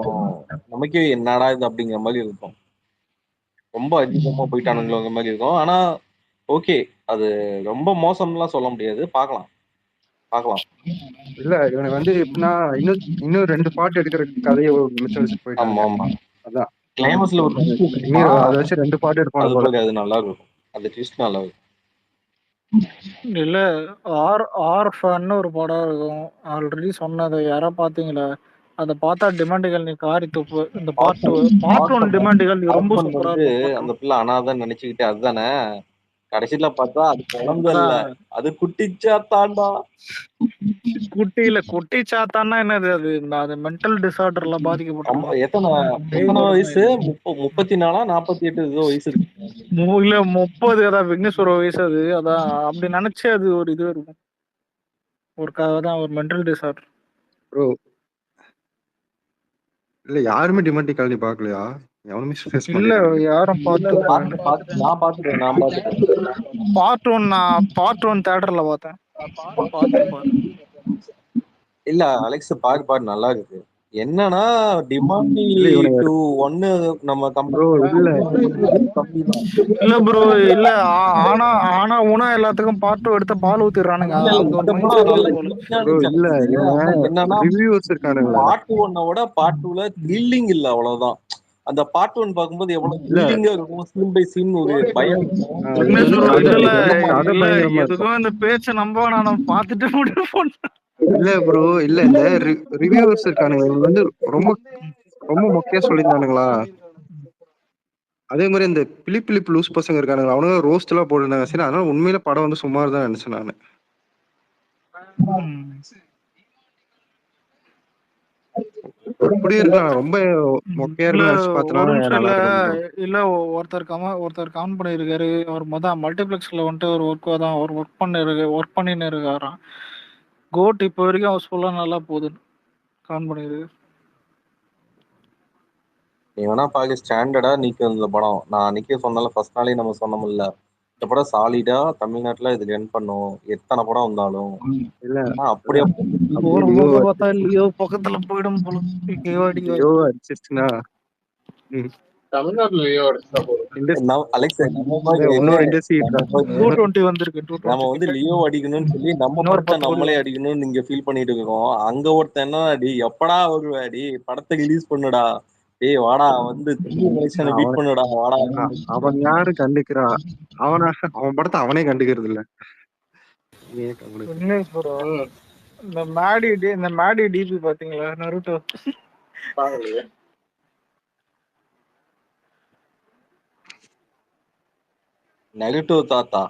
நமக்கே என்னடா இது அப்படிங்கிற மாதிரி இருக்கும். ரொம்ப அதிகமா போயிட்டானுங்களோங்கிற மாதிரி இருக்கும். ஆனா ஓகே, அது ரொம்ப மோசம்லாம் சொல்ல முடியாது. பார்க்கலாம். இல்ல இவனை வந்து எப்படின்னா இன்னும் 2 பார்ட் எடுக்கிற கதையை மிச்சம் வச்சு போயிட்டாங்க. அதான் கிளைமேக்ஸ்ல ஒரு அதை வச்சு 2 பார்ட் எடுப்பாங்க. அது நல்லா இருக்கும். அது ட்விஸ்ட் நல்லா இருக்கும். இல்ல ஆர்ஃபன் ஒரு படம் இருக்கும். ஆல்ரெடி சொன்னதை யாரா பாத்தீங்களா? அத பார்த்தா டிமாண்டுகள் நீ காரி துப்பு. இந்த பார்ட் 1 டிமாண்டுகள் ரொம்ப சூப்பரா இருக்கும். அந்த பிள்ளை அனாதான் நினைச்சுக்கிட்டு அதுதானே கடைசியில பார்த்தா அது குழந்தை இல்ல, அதான் அது குட்டிச்சாத்தாண்டா. குட்டி சாத்தான்னா என்னது அது? அது மென்டல் டிசார்டர்ல அம்மா பாதிக்கப்பட்டிருக்கோம். எத்தனை பேய் எத்தனை ஓடுனா வயசு? 34 48 ஏதோ வயசு இருக்கு. இல்ல 30. அதான் விக்னேஸ்வர வயசு அது. அதான் அப்படி நினைச்சு அது ஒரு இது இருக்கும். அதான் ஒரு மென்டல் டிசார்டர். ப்ரோ இல்ல யாருமே டிமாண்டி காலனி பாக்கலையா? எவனுமே ஃபேஸ் இல்ல பண்ணிருக்காங்க. யாரும் நான் பாத்துட்டேன். பார்ட் 1 நான் பார்ட் 1 தியேட்டர்ல பார்த்தேன். பார்ட் 2 பார்த்தேன். இல்ல அலெக்ஸ் பாரு நல்லா இருக்கு. என்னன்னா டிமாண்டி இல்ல இவனுங்க 1 நம்ம ப்ரோ இல்ல இல்ல ப்ரோ இல்ல ஆனா ஊனா எல்லாத்துக்கும் பார்ட் 2 எடுத்த பால் ஊத்திடுறானுங்க. அந்த ஒரு மைண்ட் செட் ஆகுது போல. ப்ரோ இல்ல இவங்க என்னன்னா ரிவ்யூஸ் இருக்கானுங்களா? பார்ட் 1 பார்ட் 2ல த்ரில்லிங் இல்ல, அவ்வளவுதான். அந்த பார்ட் 1 பார்க்கும்போது எவ்வளவு இல்ல த்ரில்லிங்கா இருக்கும், சீன் பை சீன் ஒரு பயம் இது வந்து கதை இல்ல இது வந்து கதை இல்ல பயங்கரமா இருக்கும். எதுக்கும் இந்த பேச்ச நம்ப நான் பார்த்துட்டு முடிவு பண்ணேன். இல்ல ப்ரோ இல்ல இந்த ரிவ்யூஸ் இருக்கானுங்க இவங்க வந்து ரொம்ப ரொம்ப மொக்கையா சொல்லியிருந்தானுங்களா? அதே மாதிரி இந்த பிலிப் லூஸ் பசங்க இருக்கானுங்க, அவனுங்க ரோஸ்ட் எல்லாம் போட்டுருந்தாங்க. சரி அதனால உண்மையில படம் வந்து சுமார் தான் நினைச்சேன் நானு. எப்படி இருக்கலாம் ரொம்ப மொக்கையா இல்ல இருக்குன்னு நினைச்சு ஒரு பார்த்தனா நிமிஷம் நல்லா இருக்கும் bro. இல்ல ஒருத்தர் கமெண்ட் பண்ணியிருக்காரு. அவர் மல்டிபிளெக்ஸ்ல வந்துட்டு ஒரு ஒர்க் பண்ணின்னு இருக்காராம். கோட் இப்போ வரைக்கும் ஹவுஸ்ஃபுல்லா நல்லா போகுதுன்னு கமெண்ட் பண்ணியிருக்கு. நீ வேணா பாக்க ஸ்டாண்டர்டா நிக்கும் இந்த படம். நான் அன்னைக்கே சொன்னால ஃபர்ஸ்ட் நாளே நம்ம சொன்னோம்ல, இந்த படம் சாலிடா தமிழ்நாட்டுல இது ரன் பண்ணும் எத்தனை படம் வந்தாலும். இல்ல அப்படியே ஒரு பக்கம் பார்த்தா லியோ பக்கத்துல போயிடும் போல. லியோ அடிச்சிருச்சுன்னா தமிழ்நாட்டுலயோ அடிச்சா போதும். அலெக்ஸ் இன்னும் இண்டஸ்ட்ரி இருக்கா? 220 வந்திருக்கு. நம்ம வந்து லியோ அடிக்கணும்னு சொல்லி நம்ம இன்னொரு படத்தை 10 கோடி நம்மளே அடிக்கணும்னு நீங்க ஃபீல் பண்ணிட்டு இருக்கோம். அங்க ஒருத்தன் என்ன அடி எப்படா வருவாடி படத்தை ரிலீஸ் பண்ணுடா, டேய் வாடா வந்து எலெக்ஷனை பீட் பண்ணுடா வாடா. அவன் யாரு கண்டுக்கிறா? அவன் படத்தை அவனே கண்டுக்கிறது இல்ல. விக்னேஷ் ப்ரோ இந்த மேடி டிபி பாத்தீங்களா? நருட்டோ நெகட்டிவ் தாத்தா.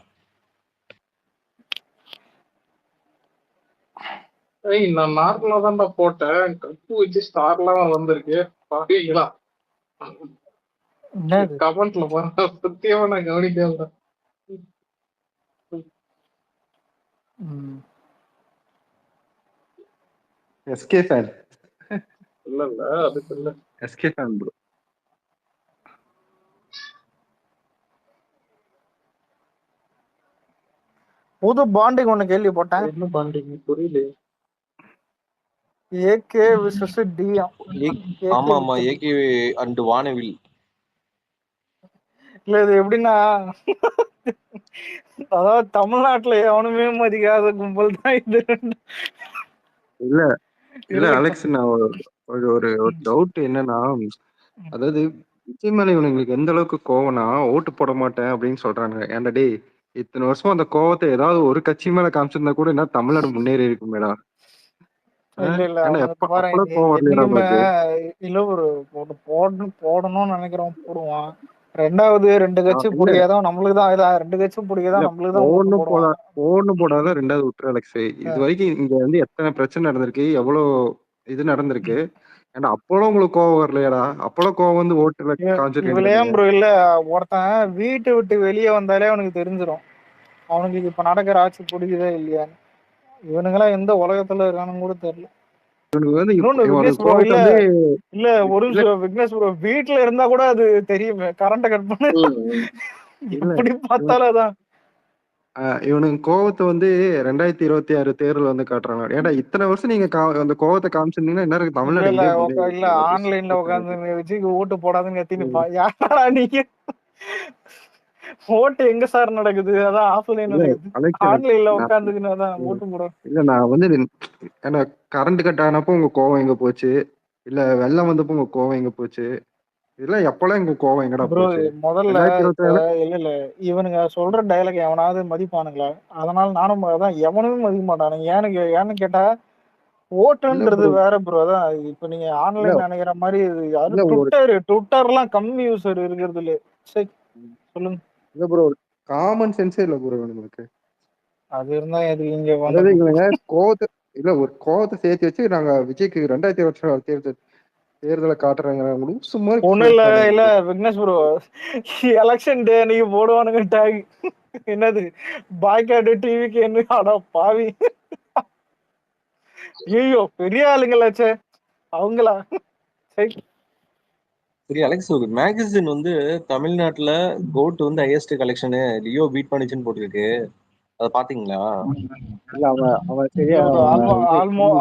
நான் நார்மலா தான்டா போட்டேன், கப்பு வச்சு ஸ்டார்லாம் வந்திருக்கு பாத்தீங்களா? கமெண்ட்ல பாருங்க, சத்தியமா நான் கவனிக்கல. எஸ்கே ஃபேன் இல்ல அதுக்கு இல்ல. SK fan bro. புது பாண்டிங் ஒண்ணு கேள்விப்பட்டேன். என்ன பாண்டிங் புரியல? ஏகே விசஸ் டியா. ஆமா ஆமா ஏகே அண்ட் வானவில். இல்ல இது எப்படின்னா அதாவது தமிழ்நாட்டுல எவனுமே மதிக்காத கும்பல் தான் இது. இல்ல இல்ல அலெக்ஸ் நான் ஒரு டவுட் என்னன்னா, அதாவது விஜய் மேல இவனுங்களுக்கு எந்த அளவுக்கு கோவம்னா ஓட்டு போட மாட்டேன் அப்படின்னு சொல்றாங்க. ஏன்டா டேய் இத்தனை வருஷம் அந்த கோவத்தை ஏதாவது ஒரு கட்சி மேல காமிச்சிருந்தா கூட என்ன தமிழ்நாடு முன்னேறி இருக்குமேடா. இல்ல ஏன்னா அப்பளம் கோவம் வரலையா என்னைக்குமே உங்களுக்கு? இல்ல ஒரு போடணும்னு நினைக்கிறோம் போடுவான். ரெண்டாவது 2 கட்சி பிடிக்காதான் நம்மளுக்கு தான் இதா, 2 கட்சி பிடிக்காதான் நம்மளுக்கு தான் ஒண்ணு போடாத. ரெண்டாவது விட்டுரு அலெக்ஸ். இது வரைக்கும் இங்க வந்து எத்தனை பிரச்சனை நடந்திருக்கு, எவ்வளவு இது நடந்திருக்கு. ஏன்னா அப்போலாம் உங்களுக்கு கோவம் வரலையாடா? அப்போலாம் கோவம் வந்து ஓட்டுல இவளையும் ப்ரோ இல்ல ஒருத்தன் வீட்டை விட்டு வெளியே வந்தாலே அவனுக்கு தெரிஞ்சிடும் அவனுக்கு இப்ப நடக்கிற ஆட்சி பிடிக்குதா இல்லையான்னு. இவனுங்கெல்லாம் எந்த உலகத்துல இருக்கானு கூட தெரியல. இல்ல ஒரு விக்னேஷ் ப்ரோ வீட்டுல இருந்தா கூட அது தெரியுமே, கரண்ட கட் பண்ணு எப்படி பார்த்தாலும் அதான். இவனுக்கு கோவத்தை வந்து 2026 தேர்தல் வந்து காட்டுறாங்க. ஏன்னா இத்தனை வருஷம் நீங்க அந்த கோவத்தை காமிச்சிருந்தீங்கன்னா என்ன தமிழ்நாடு இல்ல ஆன்லைன்ல உட்காந்து விஜய்க்கு ஓட்டு போடாதுன்னு கத்தினுப்பா. யாரா நீங்க? ஓட்டு எங்க சார் நடக்குது? அதான் ஆஃப்லைன் நடக்குது, ஆன்லைன்ல உட்காந்துக்குன்னு அதான் ஓட்டு போட. இல்ல நான் வந்து ஏன்னா கரண்ட் கட் ஆனப்போ உங்க கோவம் எங்க போச்சு, இல்ல வெள்ளம் வந்தப்போ உங்க கோவம் எங்க போச்சு, இதெல்லாம் எப்பெல்லாம் எங்க கோவம் எங்கடா போச்சு? முதல்ல இல்ல இவனுங்க சொல்ற டயலாக் எவனாவது மதிப்பானுங்களா? அதனால நானும் அதான் எவனுமே மதிக்க மாட்டானுங்க. ஏன்னு கேட்டா ஓட்டுன்றது வேற ப்ரோ. அதான் இப்ப நீங்க ஆன்லைன் நினைக்கிற மாதிரி ட்விட்டர்லாம் கம்மி யூசர் இருக்கிறது இல்ல. சொல்லுங்க. இல்ல ப்ரோ காமன் சென்ஸே இல்ல ப்ரோ இவனுங்களுக்கு. அது இருந்தா எது இங்க அதாவது வந்த இவங்க ஒரு கோவத்தை சேர்த்து வச்சு நாங்க விஜய்க்கு 2026 தேர்தலை காட்டுறாங்க. சும்மா ஒண்ணும் இல்ல இல்ல இருப்பானுங்க. விக்னேஷ் ப்ரோ, எலெக்ஷன் டே அன்னைக்கு போடுவானுங்க டேக், என்னது பாய்காட்டு டிவிக்கு என்ன, அட பாவி, ஐயோ பெரிய ஆளுங்களாச்சே அவங்களா. சரி. சரி அலெக்ஸ், ஒரு மேகசின் வந்து தமிழ்நாட்டுல கோட் வந்து ஹையஸ்ட் கலெக்ஷனு லியோ பீட் பண்ணிச்சுன்னு போட்டிருக்கு, அதை பாத்தீங்களா? இல்ல அவன் சரியா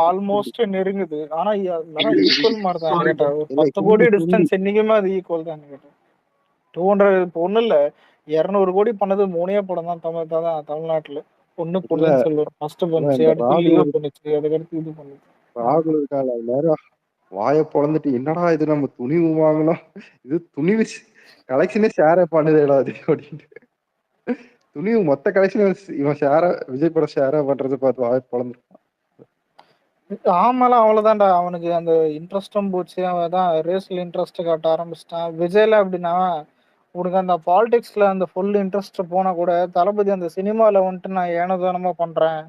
ஆல்மோஸ்ட் நெருங்குது. ஆனா ஈக்குவல் மாதிரி தான் கேட்டா, ஒரு இல்ல 10 கோடி டிஸ்டன்ஸ் என்னைக்குமே அது ஈக்குவல் தான் கேட்டேன். 200 இப்போ ஒண்ணும் இல்ல, 200 கோடி பண்ணது 3 படம் தான் தமிழ்நாட்டுல. ஒண்ணு இல்ல பொன்னியின் செல்வன் ஃபர்ஸ்ட் பண்ணுச்சு, இந்த அடுத்து லியோ பண்ணுச்சு, அதுக்கடுத்து இது பண்ணுச்சு. ராகுல் இருக்கால எல்லாரும் வாயை பொழந்துட்டு என்னடா இது நம்ம துணிவு வாங்கணும், இது துணிவு கலெக்ஷனே ஷேரே பண்ணுதேடா அது அப்படின்ட்டு. துணிவு மொத்த கலெக்ஷன் இவன் ஷேரா விஜய் படம் ஷேரா பண்றது பார்த்து வாயை பொழந்துருக்கான். ஆமாலாம் அவ்வளவுதான்டா, அவனுக்கு அந்த இன்ட்ரெஸ்டும் போச்சு. அவன் தான் ரேஸ்ல இன்ட்ரெஸ்ட் காட்ட ஆரம்பிச்சிட்டான். விஜய்ல அப்படின்னா உனக்கு அந்த பாலிடிக்ஸ்ல அந்த ஃபுல் இன்ட்ரெஸ்ட் போனா கூட, தளபதி அந்த சினிமால வந்துட்டு நான் ஏனோதானமா பண்றேன்,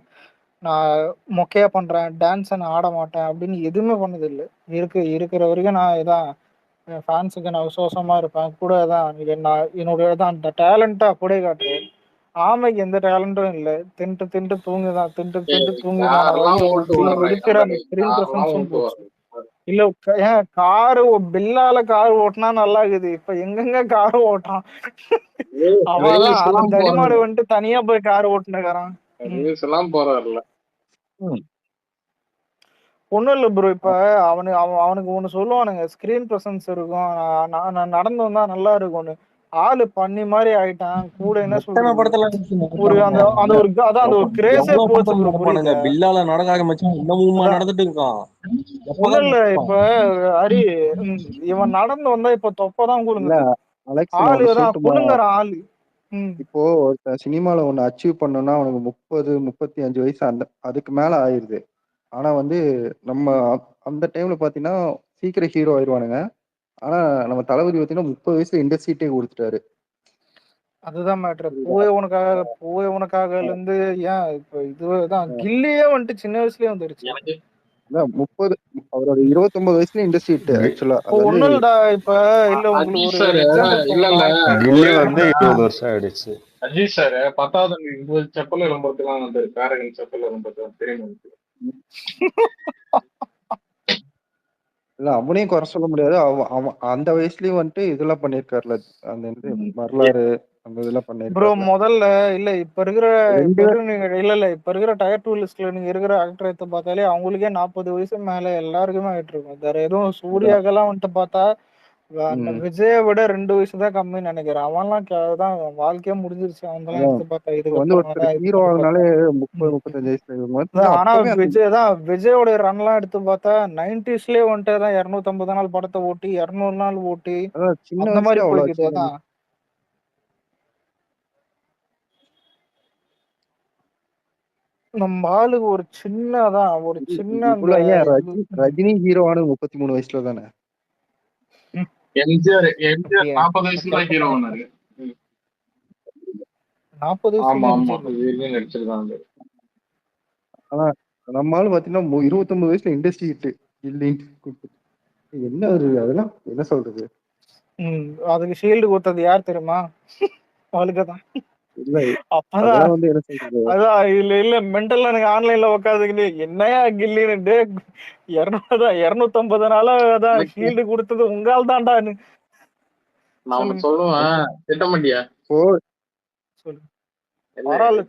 நான் மொக்கையா பண்றேன், டான்ஸ் நான் ஆட மாட்டேன் அப்படின்னு எதுவுமே பண்ணது இல்லை. இருக்கிற வரைக்கும் நான் இதான் என் ஃபேன்ஸுக்கு நான் விசுவாசமா இருப்பேன், கூட தான் என்னோட தான் அந்த டேலண்ட்டை அப்படியே காட்டுறேன். ஆமைக்கு எந்த டேலண்ட்டும் இல்லை, தின்ட்டு தின்ட்டு தூங்குதான், தின்ட்டு தின்ட்டு தூங்குதான், யாரெல்லாம் ஓட்டு வர்ற இருக்கிற அந்த ஸ்கிரீன் யாரெல்லாம் பிரசன்ஸும் ஓட்டு போச்சு. வர்ற இல்ல ஏன் காரு பில்லால கார் ஓட்டினா நல்லா இருக்குது, இப்ப எங்கெங்க கார் ஓட்டுறான். அவதான் அந்த எல்லாம் தடிமாடு போறாரு, வந்துட்டு தனியா போய் கார் ஓட்டுனுக்கிறான். ரீல்ஸ் எல்லாம் போறாருல்ல. ஒண்ணும் இல்ல ப்ரோ, இப்ப அவனுக்கு ஒண்ணு சொல்லுவானுங்க, ஸ்கிரீன் பிரசன்ஸ் இருக்கும், நான் நடந்து வந்தா நல்லா இருக்கும்னு. ஆளு பண்ணி மாதிரி ஆயிட்டான். கூட என்ன எத்தனை சொல்றது, படத்துல ஒரு அந்த அந்த ஒரு அதான் அந்த ஒரு கிரேஸே எவ்வளவு போச்சு படத்துல ப்ரோ, நடப்பானுங்க. புரியுதா? பில்லால நடக்க ஆரம்பிச்சா இன்னமுமா அதான் நடந்துட்டு இருக்கான். ஒண்ணும் எப்பதான் இல்ல, முடிப்பான்? இப்ப ஹரி இவன் நடந்து வந்தா இப்ப தொப்பதான் இல்ல குலுங்குது. அலெக்ஸ் நான் ஆளு ஒண்ணு தான் சொல்லட்டுமா? குலுங்குறான் ஆளு. இப்போ ஒருத்தன் சினிமால ஒண்ணு அச்சீவ் பண்ணணும்னா அவனுக்கு 30-35 வயசு அதுக்கு மேல ஆயிருது. ஆனா வந்து நம்ம அந்த டைம்ல பாத்தீங்கன்னா சீக்கிரம் ஹீரோ ஆயிடுவானுங்க. ஆனா நம்ம தளபதி பாத்தீங்கன்னா 30 வயசுல இண்டஸ்ட்ரிட்டே கொடுத்துட்டாரு. அதுதான் மேட்ரு. புரியுதா? பூவே உனக்காக இருந்து ஏன் இப்ப இதுதான் கில்லியே வந்துட்டு சின்ன வயசுலயே வந்துருச்சு. எனக்கு அதான் 30 அவரோட 29 வயசுல இண்டஸ்ட்ரி ஹிட் ஆக்சுவலா. இப்போ அது வந்து ஒண்ணும் இல்லடா, இப்ப இல்ல உங்களுக்கு அஜித் ஒரு சார் எக்ஸாம்பிள் இல்ல சொல்லலாம். இப்ப கில்லி வந்து 20 வருஷம் ஆயிடுச்சு. அஜித் சார் 10வது செப்பல் விளம்பரத்துலாம் வந்தாரு, பேரகன் செப்பல் விளம்பரத்துலாம் தெரியும் உங்களுக்கு. இல்ல அவனையும் குறை சொல்ல முடியாது. அவன் அந்த வயசுலயும் வந்துட்டு இதெல்லாம் பண்ணிருக்காருல, அந்த இது வரலாறு அந்த இதெல்லாம் ப்ரோ பண்ணிருக்காருல. முதல்ல இல்ல இப்ப இருக்கிற ரெண்டு இப்ப இருக்கிற டயர் 2 லிஸ்ட்ல நீங்க இருக்கிற ஆக்டர் எடுத்து பார்த்தாலே அவங்களுக்கே 40 வயசு மேல எல்லாருக்குமே ஆயிட்டு இருக்கும். வேற எதுவும் சூர்யாக்கெல்லாம் வந்துட்டு பார்த்தா அந்த விஜயை விட 2 வயசு தான் கம்மின்னு நினைக்கிறேன். அவன்லாம் தான் வாழ்க்கையே முடிஞ்சிருச்சு. அவன்லாம் அதான் எடுத்து பார்த்தா இப்போ வந்து இதுக்கப்புறம் ஒருத்தர் தான் இது ஹீரோ பண்ணி ஆகுனாலே பார்த்தா. 30-35 வயசுல இவங்க வந்து ஆனா அப்பவே அந்த விஜயோட ரன்லாம் எடுத்து பார்த்தா 90ஸ்லயே வந்துட்டு தான் 250 நாள் படத்தை ஓட்டி 200 நாள் ஓட்டி அதான் சின்ன அந்த மாதிரி வயசுல அவ்வளவு போய்கிட்டு அச்சீவ் தான். நம்ம ஆளுக்கு ஒரு சின்னதான் ஒரு சின்ன அந்த இவ்வளவு ஏன் ரஜினி ஹீரோ ஆனது 33 வயசுல தானே. எம்ஜிஆர் 40 வயசுல ஹீரோ ஆனாரு. 40 ஆமா வயசுல ஆமா விஜய் நடிச்சிருக்காங்க. ஆனா நம்ம ஆளு பாத்தீங்கன்னா 29 வயசுல இண்டஸ்ட்ரி ஹிட் இல்லைன்னு என்ன ஒரு அதெல்லாம் என்ன சொல்றது. அதுக்கு ஷீல்டு கொடுத்தது யார் தெரியுமா? அவளுக்குதான். இல்ல அப்பதான் அதெல்லாம் வந்து என்ன சொல்றது. அதான் இல்ல மென்டல் எனக்கு ஆன்லைன்ல உட்காந்துக்கிட்டு என்னையா கில்லின்னு 250 நாளா அதான் ஷீல்டு கொடுத்தது உங்கால் தான்டான்னு நான் சொல்லுவேன். திட்டமாட்டியா?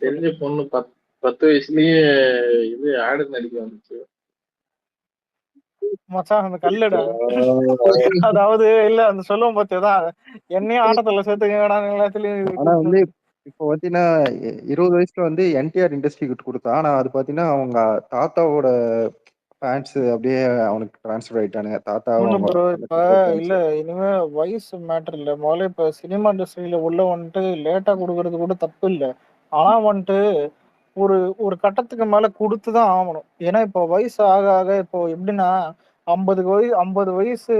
தெரிஞ்ச பொண்ணு 10 வயசுலயே இது ஆடு நடிக்க வந்துச்சு. மச்சான் அந்த கல்லுடா. அதாவது இல்ல அந்த சொல்லுவோம் பார்த்துதான் என்னையும் ஆட்டத்துல சேர்த்துக்கடா எல்லாத்துலயும். ஆனா வந்து இப்போ பாத்தீங்கன்னா 20 வயசுல வந்து என்டிஆர் இண்டஸ்ட்ரிக்கு கொடுத்தா, ஆனா அது பாத்தீங்கன்னா அவங்க தாத்தாவோட ஃபேன்ஸ் அப்படியே அவனுக்கு டிரான்ஸ்ஃபர் ஆயிட்டானுங்க. ப்ரோ இப்ப இல்ல இனிமே வயசு மேட்டர் இல்ல. முதல்ல இப்ப சினிமா இண்டஸ்ட்ரியில உள்ள வந்துட்டு லேட்டா கொடுக்கறது கூட தப்பு இல்ல. ஆனா வந்துட்டு ஒரு ஒரு கட்டத்துக்கு மேல கொடுத்துதான் ஆகணும். ஏன்னா இப்போ வயசு ஆக ஆக இப்போ எப்படின்னா 50 வயசு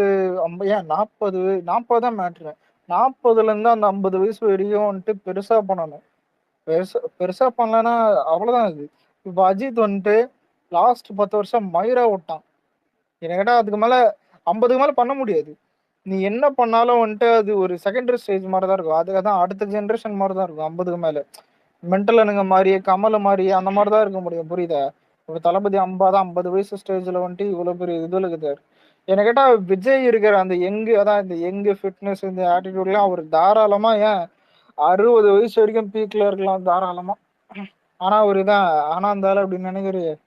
ஏன் 40 தான் மேட்ரு. 40ல இருந்து அந்த 50 வயசு வரையும் வந்துட்டு பெருசா பண்ணணும். பெருசா பெருசா பண்ணலன்னா அவ்வளவுதான் இது. இப்ப அஜித் வந்துட்டு லாஸ்ட் 10 வருஷம் மயிரா விட்டான். என்ன கேட்டா அதுக்கு மேல 50க்கு மேல பண்ண முடியாது. நீ என்ன பண்ணாலும் வந்துட்டு அது ஒரு செகண்டரி ஸ்டேஜ் மாதிரி தான் இருக்கும். அதுக்கு தான் அடுத்த ஜென்ரேஷன் மாதிரி தான் இருக்கும் 50க்கு மேல. மென்டலனுங்க மாதிரி கமல் மாதிரி அந்த மாதிரி தான் இருக்க முடியும். புரியுதா? இப்ப தளபதி 50 வயசு ஸ்டேஜ்ல வந்துட்டு இவ்வளவு பெரிய இதுல இருக்குதாரு. என்ன கேட்டா விஜய் இருக்கிற அந்த அதான் இந்த ஃபிட்னஸ் இந்த ஆட்டிடியூட்லாம் அவர் தாராளமா ஏன் 60 வயசு வரைக்கும் பீக்ல இருக்கலாம் தாராளமா. ஆனா ஒரு இதான் ஆனா அந்த ஆளு அப்படி நினைக்கிறேன்.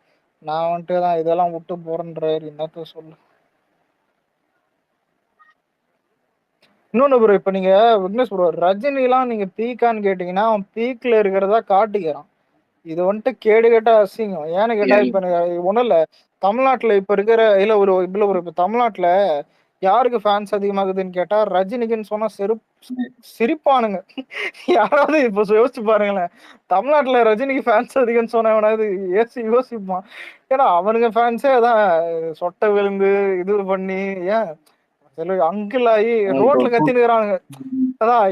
நான் வந்துட்டு தான் இதெல்லாம் விட்டு போறேன்றாரு. என்னத்த சொல்லு. இன்னொன்னு ப்ரோ, இப்ப நீங்க விக்னேஷ் ப்ரோ ரஜினி எல்லாம் நீங்க பீக்கான்னு கேட்டீங்கன்னா அவன் பீக்ல இருக்கிறதா காட்டிக்கிறான். இது வந்துட்டு கேடு கேட்ட அசிங்கம். ஏன்னு கேட்டா இப்ப எனக்கு ஒண்ணும் இல்ல, தமிழ்நாட்டுல இப்ப இருக்கிற இல்ல ஒரு இல்ல ஒரு இப்ப தமிழ்நாட்டுல யாருக்கு ஃபேன்ஸ் அதிகமாகுதுன்னு கேட்டா ரஜினிக்குன்னு சொன்னா சிரிப்பானுங்க. யாராவது இப்ப யோசிச்சு பாருங்களேன், தமிழ்நாட்டுல ரஜினிக்கு ஃபேன்ஸ் அதிகம்னு சொன்னா எவனாவது யோசிப்பான். ஏன்னா அவனுங்க ஃபேன்ஸே அதான் சொட்டை விழுந்து இது பண்ணி ஏன் அங்கிள் ஆகி ரோட்ல கத்தினுக்கிறானுங்க. அதான்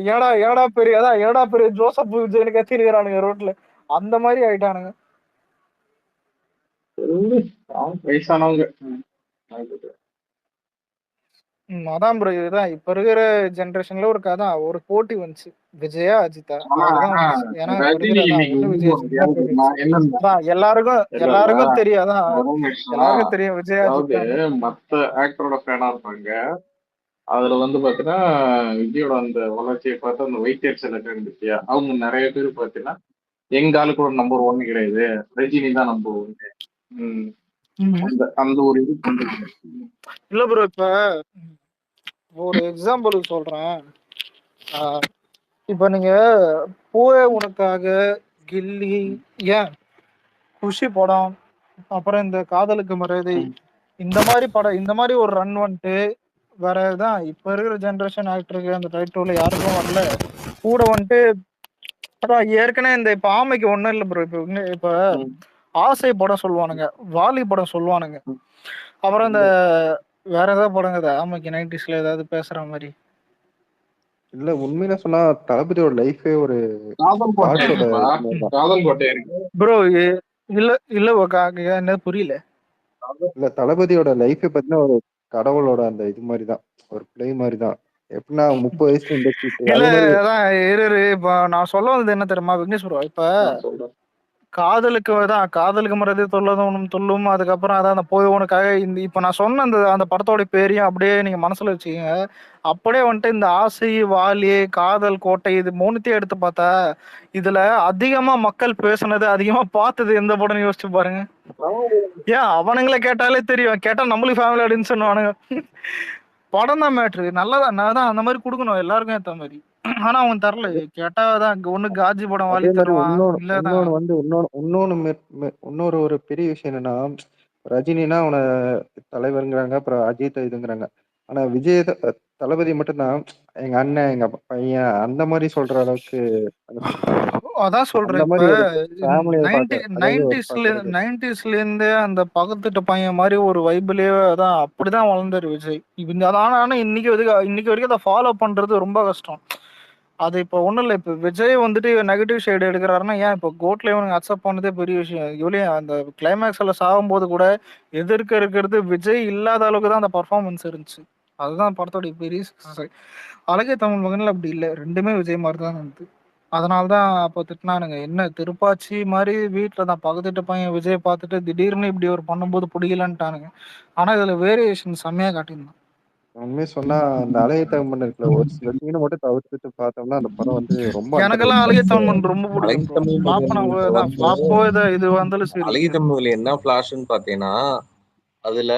ஏடா பெரிய ஜோசப் விஜய்னு கத்தினுக்கிறானுங்க ரோட்ல. அந்த மாதிரி ஆயிட்டானுங்க. வயசானவங்க. அதான் ப்ரோ, இதுதான் இப்ப இருக்கிற ஜெனரேஷன்ல ஒரு கதை ஒரு போட்டி வந்துச்சு, விஜயா அஜித்தா. அதுதான் வந்துச்சு. ஏன்னா இப்ப இருக்கிற ஒண்ணு விஜய் அதான் எல்லாருக்கும் தெரியும். அதான் எல்லாருக்கும் தெரியும் விஜயா அஜித்தா. மத்த ஆக்டரோட ஃபேனா இருப்பாங்க. அதுல வந்து பாத்தீங்கன்னா விஜயோட அந்த வளர்ச்சியை பார்த்து அந்த வெயிட்டேஜ் எனக்கு இருந்துச்சு. அவங்க நிறைய பேர் பாத்தீங்கன்னா எங்க ஆளு கூட நம்பர் 1 கிடையாது, ரஜினி தான் நம்பர் 1 அந்த ஒரு இது இல்ல ப்ரோ. இப்ப ஒரு எக்ஸாம்பிளுக்கு சொல்றேன். இப்ப நீங்க பூவே உனக்காக, கில்லி, ஏன் குஷி படம், அப்புறம் இந்த காதலுக்கு மரியாதை, இந்த மாதிரி படம், இந்த மாதிரி ஒரு ரன் வந்துட்டு வேற தான் இப்ப இருக்கிற ஜெனரேஷன் ஆக்டருக்கு அந்த டைட்டில் யாருக்கும் வரல. கூட வந்துட்டு அதான் ஏற்கனவே இந்த இப்ப ஆமைக்கு ஒண்ணும் இல்ல ப்ரோ. இப்ப ஆசை படம் சொல்லுவானுங்க, வாலி படம் சொல்லுவானுங்க, அப்புறம் இந்த வேற ஏதாவது படங்க ஆமைக்கு 90ஸ்ல ஏதாவது பேசுற மாதிரி. இல்ல உண்மையில சொன்னா தளபதியோட லைஃபே ஒரு ப்ரோ இல்ல என்ன புரியல. இல்ல தளபதியோட லைஃபே பாத்தீங்கன்னா ஒரு கடவுளோட அந்த இது மாதிரிதான், ஒரு பிளே மாதிரிதான். எப்படின்னா 30 வயசுல இண்டஸ்ட்ரி இல்ல அதான் இப்ப நான் சொல்ல வந்தது என்ன தெரியுமா விக்னேஷ் ப்ரோ, இப்ப காதலுக்கு மரியாதை சொல்லும். அதுக்கப்புறம் அதான் அந்த போய் உனக்காக இந்த இப்ப நான் சொன்ன அந்த படத்தோட பேரையும் அப்படியே நீங்க மனசுல வச்சுக்கீங்க. அப்படியே வந்துட்டு இந்த ஆசை, வாலி, காதல் கோட்டை இது மூணுத்தையும் எடுத்து பார்த்தா இதுல அதிகமா மக்கள் பேசுனது, அதிகமா பார்த்தது எந்த படம் யோசிச்சு பாருங்க. ஏன் அவனுங்களை கேட்டாலே தெரியும், கேட்டா நம்மளுக்கு ஃபேமிலி அப்படின்னு சொன்னானுங்க. படம் தான் மேட்ரு. நல்லதான், நான் தான் அந்த மாதிரி கொடுக்கணும் எல்லாருக்கும் ஏத்த மாதிரி. ஆனா அவன் தரல. கேட்டாதான் ஒண்ணு காஜி படம் வாலி தருவான். இன்னொரு ஒரு பெரிய விஷயம் என்னன்னா, ரஜினினா அவனை தலைவருங்கிறாங்க, அப்புறம் அஜித் இதுங்கிறாங்க. ஆனா விஜய் தளபதி மட்டும்தான் எங்க அண்ணன், எங்க பையன் அந்த மாதிரி சொல்ற அளவுக்கு. அதான் சொல்றேன். இப்ப 90ஸ்ல இருந்தே அந்த பக்கத்துட்டு பையன் மாதிரி ஒரு வைபிளே அதான் அப்படிதான் வளர்ந்தாரு விஜய். ஆனா இன்னைக்கு வரைக்கும் அதை ஃபாலோ பண்றது ரொம்ப கஷ்டம். அது இப்ப ஒண்ணும் இல்ல. இப்ப விஜய் வந்துட்டு நெகட்டிவ் ஷேடு எடுக்கிறாருன்னா ஏன் இப்ப கோட்ல இவனுக்கு அக்செப்ட் பண்ணதே பெரிய விஷயம். இவளையும் அந்த கிளைமேக்ஸ்ல சாகும் போது கூட எதிர்க்க இருக்கிறது விஜய் இல்லாத அளவுக்கு தான் அந்த பர்ஃபார்மன்ஸ் இருந்துச்சு. அதுதான் படத்தோட பெரிய சக்சஸ். அழகே தமிழ் மகன்ல அப்படி இல்லை, ரெண்டுமே விஜய் மாதிரி தான் இருந்தது. அதனாலதான் அப்போ திட்டினானுங்க, என்ன திருப்பாச்சி மாதிரி வீட்டுல தான் பக்கத்துட்டு பையன் விஜய் பார்த்துட்டு திடீர்னு இப்படி ஒரு பண்ணும்போது பிடிக்கலன்ட்டானுங்க. ஆனா இதுல வேரியேஷன் செம்மையா காட்டியிருந்தான். உண்மையை சொன்னா அந்த அழகை தமிழ் இருக்குல்ல, ஒரு சில சீனை மட்டும் தவிர்த்துட்டு பார்த்தோம்னா அந்த படம் வந்து ரொம்ப எனக்கெல்லாம் அழகை தமிழ் ரொம்ப பிடிக்கும். அழகை தமிழ் என்ன பிளாஷ்ன்னு பாத்தீங்கன்னா, அதுல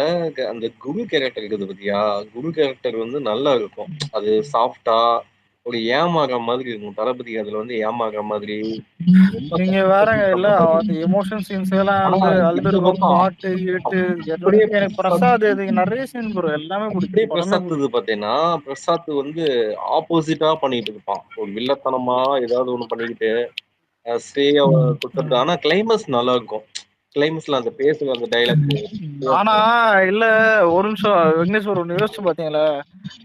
அந்த குரு கேரக்டர் இருக்குது பத்தியா, குரு கேரக்டர் வந்து நல்லா இருக்கும். அது சாஃப்டா ஒரு ஏமாற மாதிரி இருக்கும். தளபதி அதுல வந்து ஏமாற மாதிரி நீங்க வேறங்க இல்ல அந்த எமோஷன் சீன்ஸ் எல்லாம் வந்து அழுதுருக்கும். பாட்டு எனக்கு பிரசாத் நிறைய சீன் ப்ரோ எல்லாமே பிடிக்கும். பிரசாத் இது பாத்தீங்கன்னா, பிரசாத் வந்து ஆப்போசிட்டா பண்ணிட்டு இருப்பான். ஒரு வில்லத்தனமா ஏதாவது ஒண்ணு பண்ணிக்கிட்டு ஸ்ரேயா கொடுத்துட்டு. ஆனா கிளைமேக்ஸ் நல்லா இருக்கும். கிளைமேக்ஸ்ல அந்த பேசுற அந்த டைலாக். ஆனா இல்ல ஒரு நிமிஷம் விக்னேஸ்வர் ஒண்ணு யோசிச்சு பாத்தீங்களா,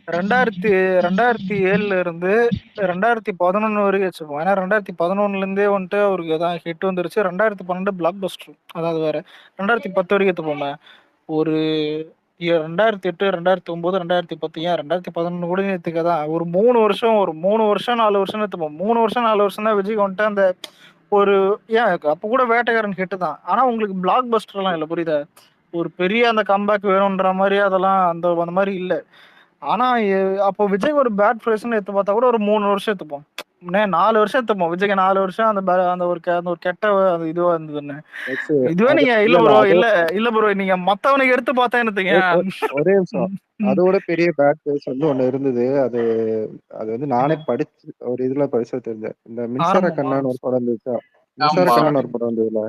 2007 இருந்து 2011 வரைக்கும் வச்சுப்போம். ஏன்னா 2011 இருந்தே வந்துட்டு அவருக்கு தான் ஹிட் வந்துருச்சு. 2012 பிளாக் பஸ்டர், அதாவது வேற 2010 வரைக்கும் எடுத்துப்போமே. ஒரு 2008, 2009, 2010, ஏன் 2011 கூட எடுத்துக்கதான். ஒரு 3 வருஷம், ஒரு 3 வருஷம் 4 வருஷம் எடுத்துப்போம். 3 வருஷம் 4 வருஷம் தான் விஜய் வந்துட்டு அந்த ஒரு ஏன் அப்ப கூட வேட்டைக்காரன் ஹிட் தான். ஆனா உங்களுக்கு பிளாக் பஸ்டர் எல்லாம் இல்ல, புரியுதா? ஒரு பெரிய அந்த கம்பேக் வேணும்ன்ற மாதிரி அதெல்லாம் அந்த மாதிரி இல்ல. ஆனா அப்போ விஜய் ஒரு பேட் பிளேஸ்ன்னு எடுத்து பார்த்தா கூட ஒரு 3 வருஷம் எடுத்துப்போம். 4 வருஷம் எடுத்துப்போம். விஜய்க்கு 4 வருஷம் அந்த ஒரு கெட்ட அந்த இதுவா இருந்ததுன்னு. இதுவே நீங்க இல்ல ப்ரோ, இல்ல ப்ரோ, நீங்க மத்தவனுக்கு எடுத்து பார்த்தா என்னத்துங்க. ஒரே நிமிஷம். அதோட பெரிய பேட் பேஸ் வந்து ஒண்ணு இருந்தது. அது வந்து நானே படிச்சு ஒரு இதுல படிச்சா தெரிஞ்சேன். இந்த மின்சார கண்ணான்னு ஒரு படம் இருந்துச்சா, மின்சார கண்ணான்னு ஒரு படம் வந்ததுல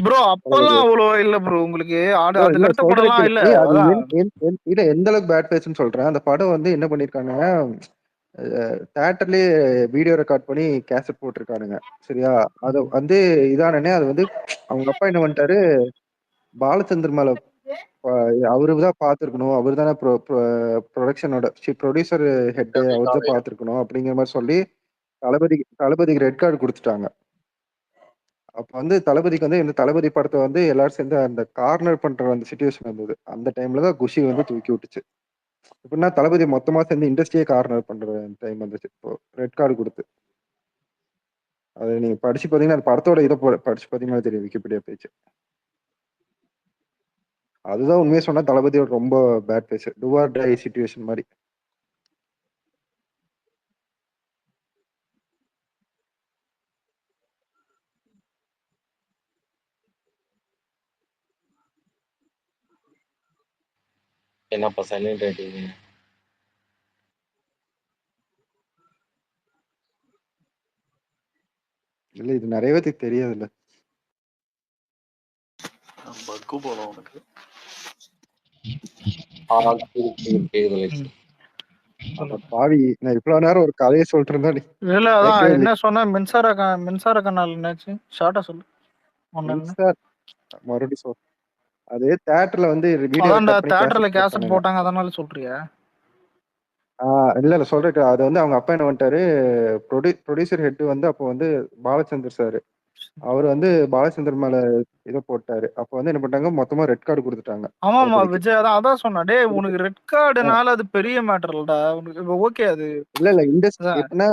ப்ரோ அப்பெல்லாம் அவ்வளோ இல்ல ப்ரோ உங்களுக்கு. அதுக்கு அடுத்த படம்லாம் இல்ல. இல்ல எந்த அளவுக்கு பேட் பேஸ்ன்னு சொல்றேன். அந்த படம் வந்து என்ன பண்ணிருக்காங்க, தியேட்டர்லயே வீடியோ ரெக்கார்ட் பண்ணி கேசட் போட்டிருக்கானுங்க. சரியா? அது வந்து இதானே அது வந்து அவங்க அப்பா என்ன பண்ணிட்டாரு, பாலச்சந்தர் மேல அவருதான் பாத்துருக்கணும், அவரு தானே ப்ரொடக்ஷனோட ப்ரொடியூசர் ஹெட், அவர் தான் பாத்துருக்கணும் அப்படிங்கிற மாதிரி சொல்லி தளபதிக்கு ரெட் கார்டு கொடுத்துட்டாங்க. அப்ப வந்து தளபதிக்கு வந்து இந்த தளபதி படத்தை வந்து எல்லாரும் சேர்ந்து அந்த கார்னர் பண்ற அந்த சிச்சுவேஷன் இருந்தது. அந்த டைம்ல தான் குஷி வந்து தூக்கி விட்டுச்சு. எப்படின்னா தளபதி மொத்தமா சேர்ந்து இண்டஸ்ட்ரியே கார்னர் பண்ற டைம் வந்துச்சு. இப்போ ரெட் கார்டு கொடுத்து அது நீங்க படிச்சு பாத்தீங்கன்னா அந்த படத்தோட இதை படிச்சு பாத்தீங்கன்னா தெரியும், விக்கிபீடியா பேஜ். அதுதான் உண்மையை சொன்னா தளபதியோட ரொம்ப bad phase, do or die situation மாதிரி. என்னப்பா சைலண்ட் ஆயிட்டீங்க? இல்ல இது நிறைய பேருக்கு தெரியாது இல்ல. பக்கு போல உனக்கு. பாவி, நான் இவ்வளவு நேரம் ஒரு கதையை சொல்லிட்டு இருந்தா நீ இல்ல அதான் என்ன சொன்ன, மின்சார கண்ணால் என்னாச்சு ஷார்ட்டா சொல்லு. மறுபடியும் சொல். அது தியேட்டர்ல வந்து வீடியோ ரெக்கார்ட் பண்ணி தியேட்டர்ல கேசட் போட்டாங்க அதனால சொல்றியா? இல்ல சொல்றேன். அது வந்து அவங்க அப்பா என்ன பண்ணிட்டாரு, ப்ரொடியூசர் ஹெட் வந்து அப்போ வந்து பாலச்சந்தர் சார், அவர் வந்து பாலச்சந்தர் மேல இதை போட்டாரு. அப்ப வந்து என்ன பண்ணிட்டாங்க, மொத்தமா ரெட் கார்டு கொடுத்துட்டாங்க. ஆமாமா விஜய் அதான் சொன்னா, டே உனக்கு ரெட் கார்டுனால அது பெரிய மேட்டர் இல்லடா உனக்கு. ஓகே அது இல்ல இண்டஸ்ட்ரி எப்படின்னா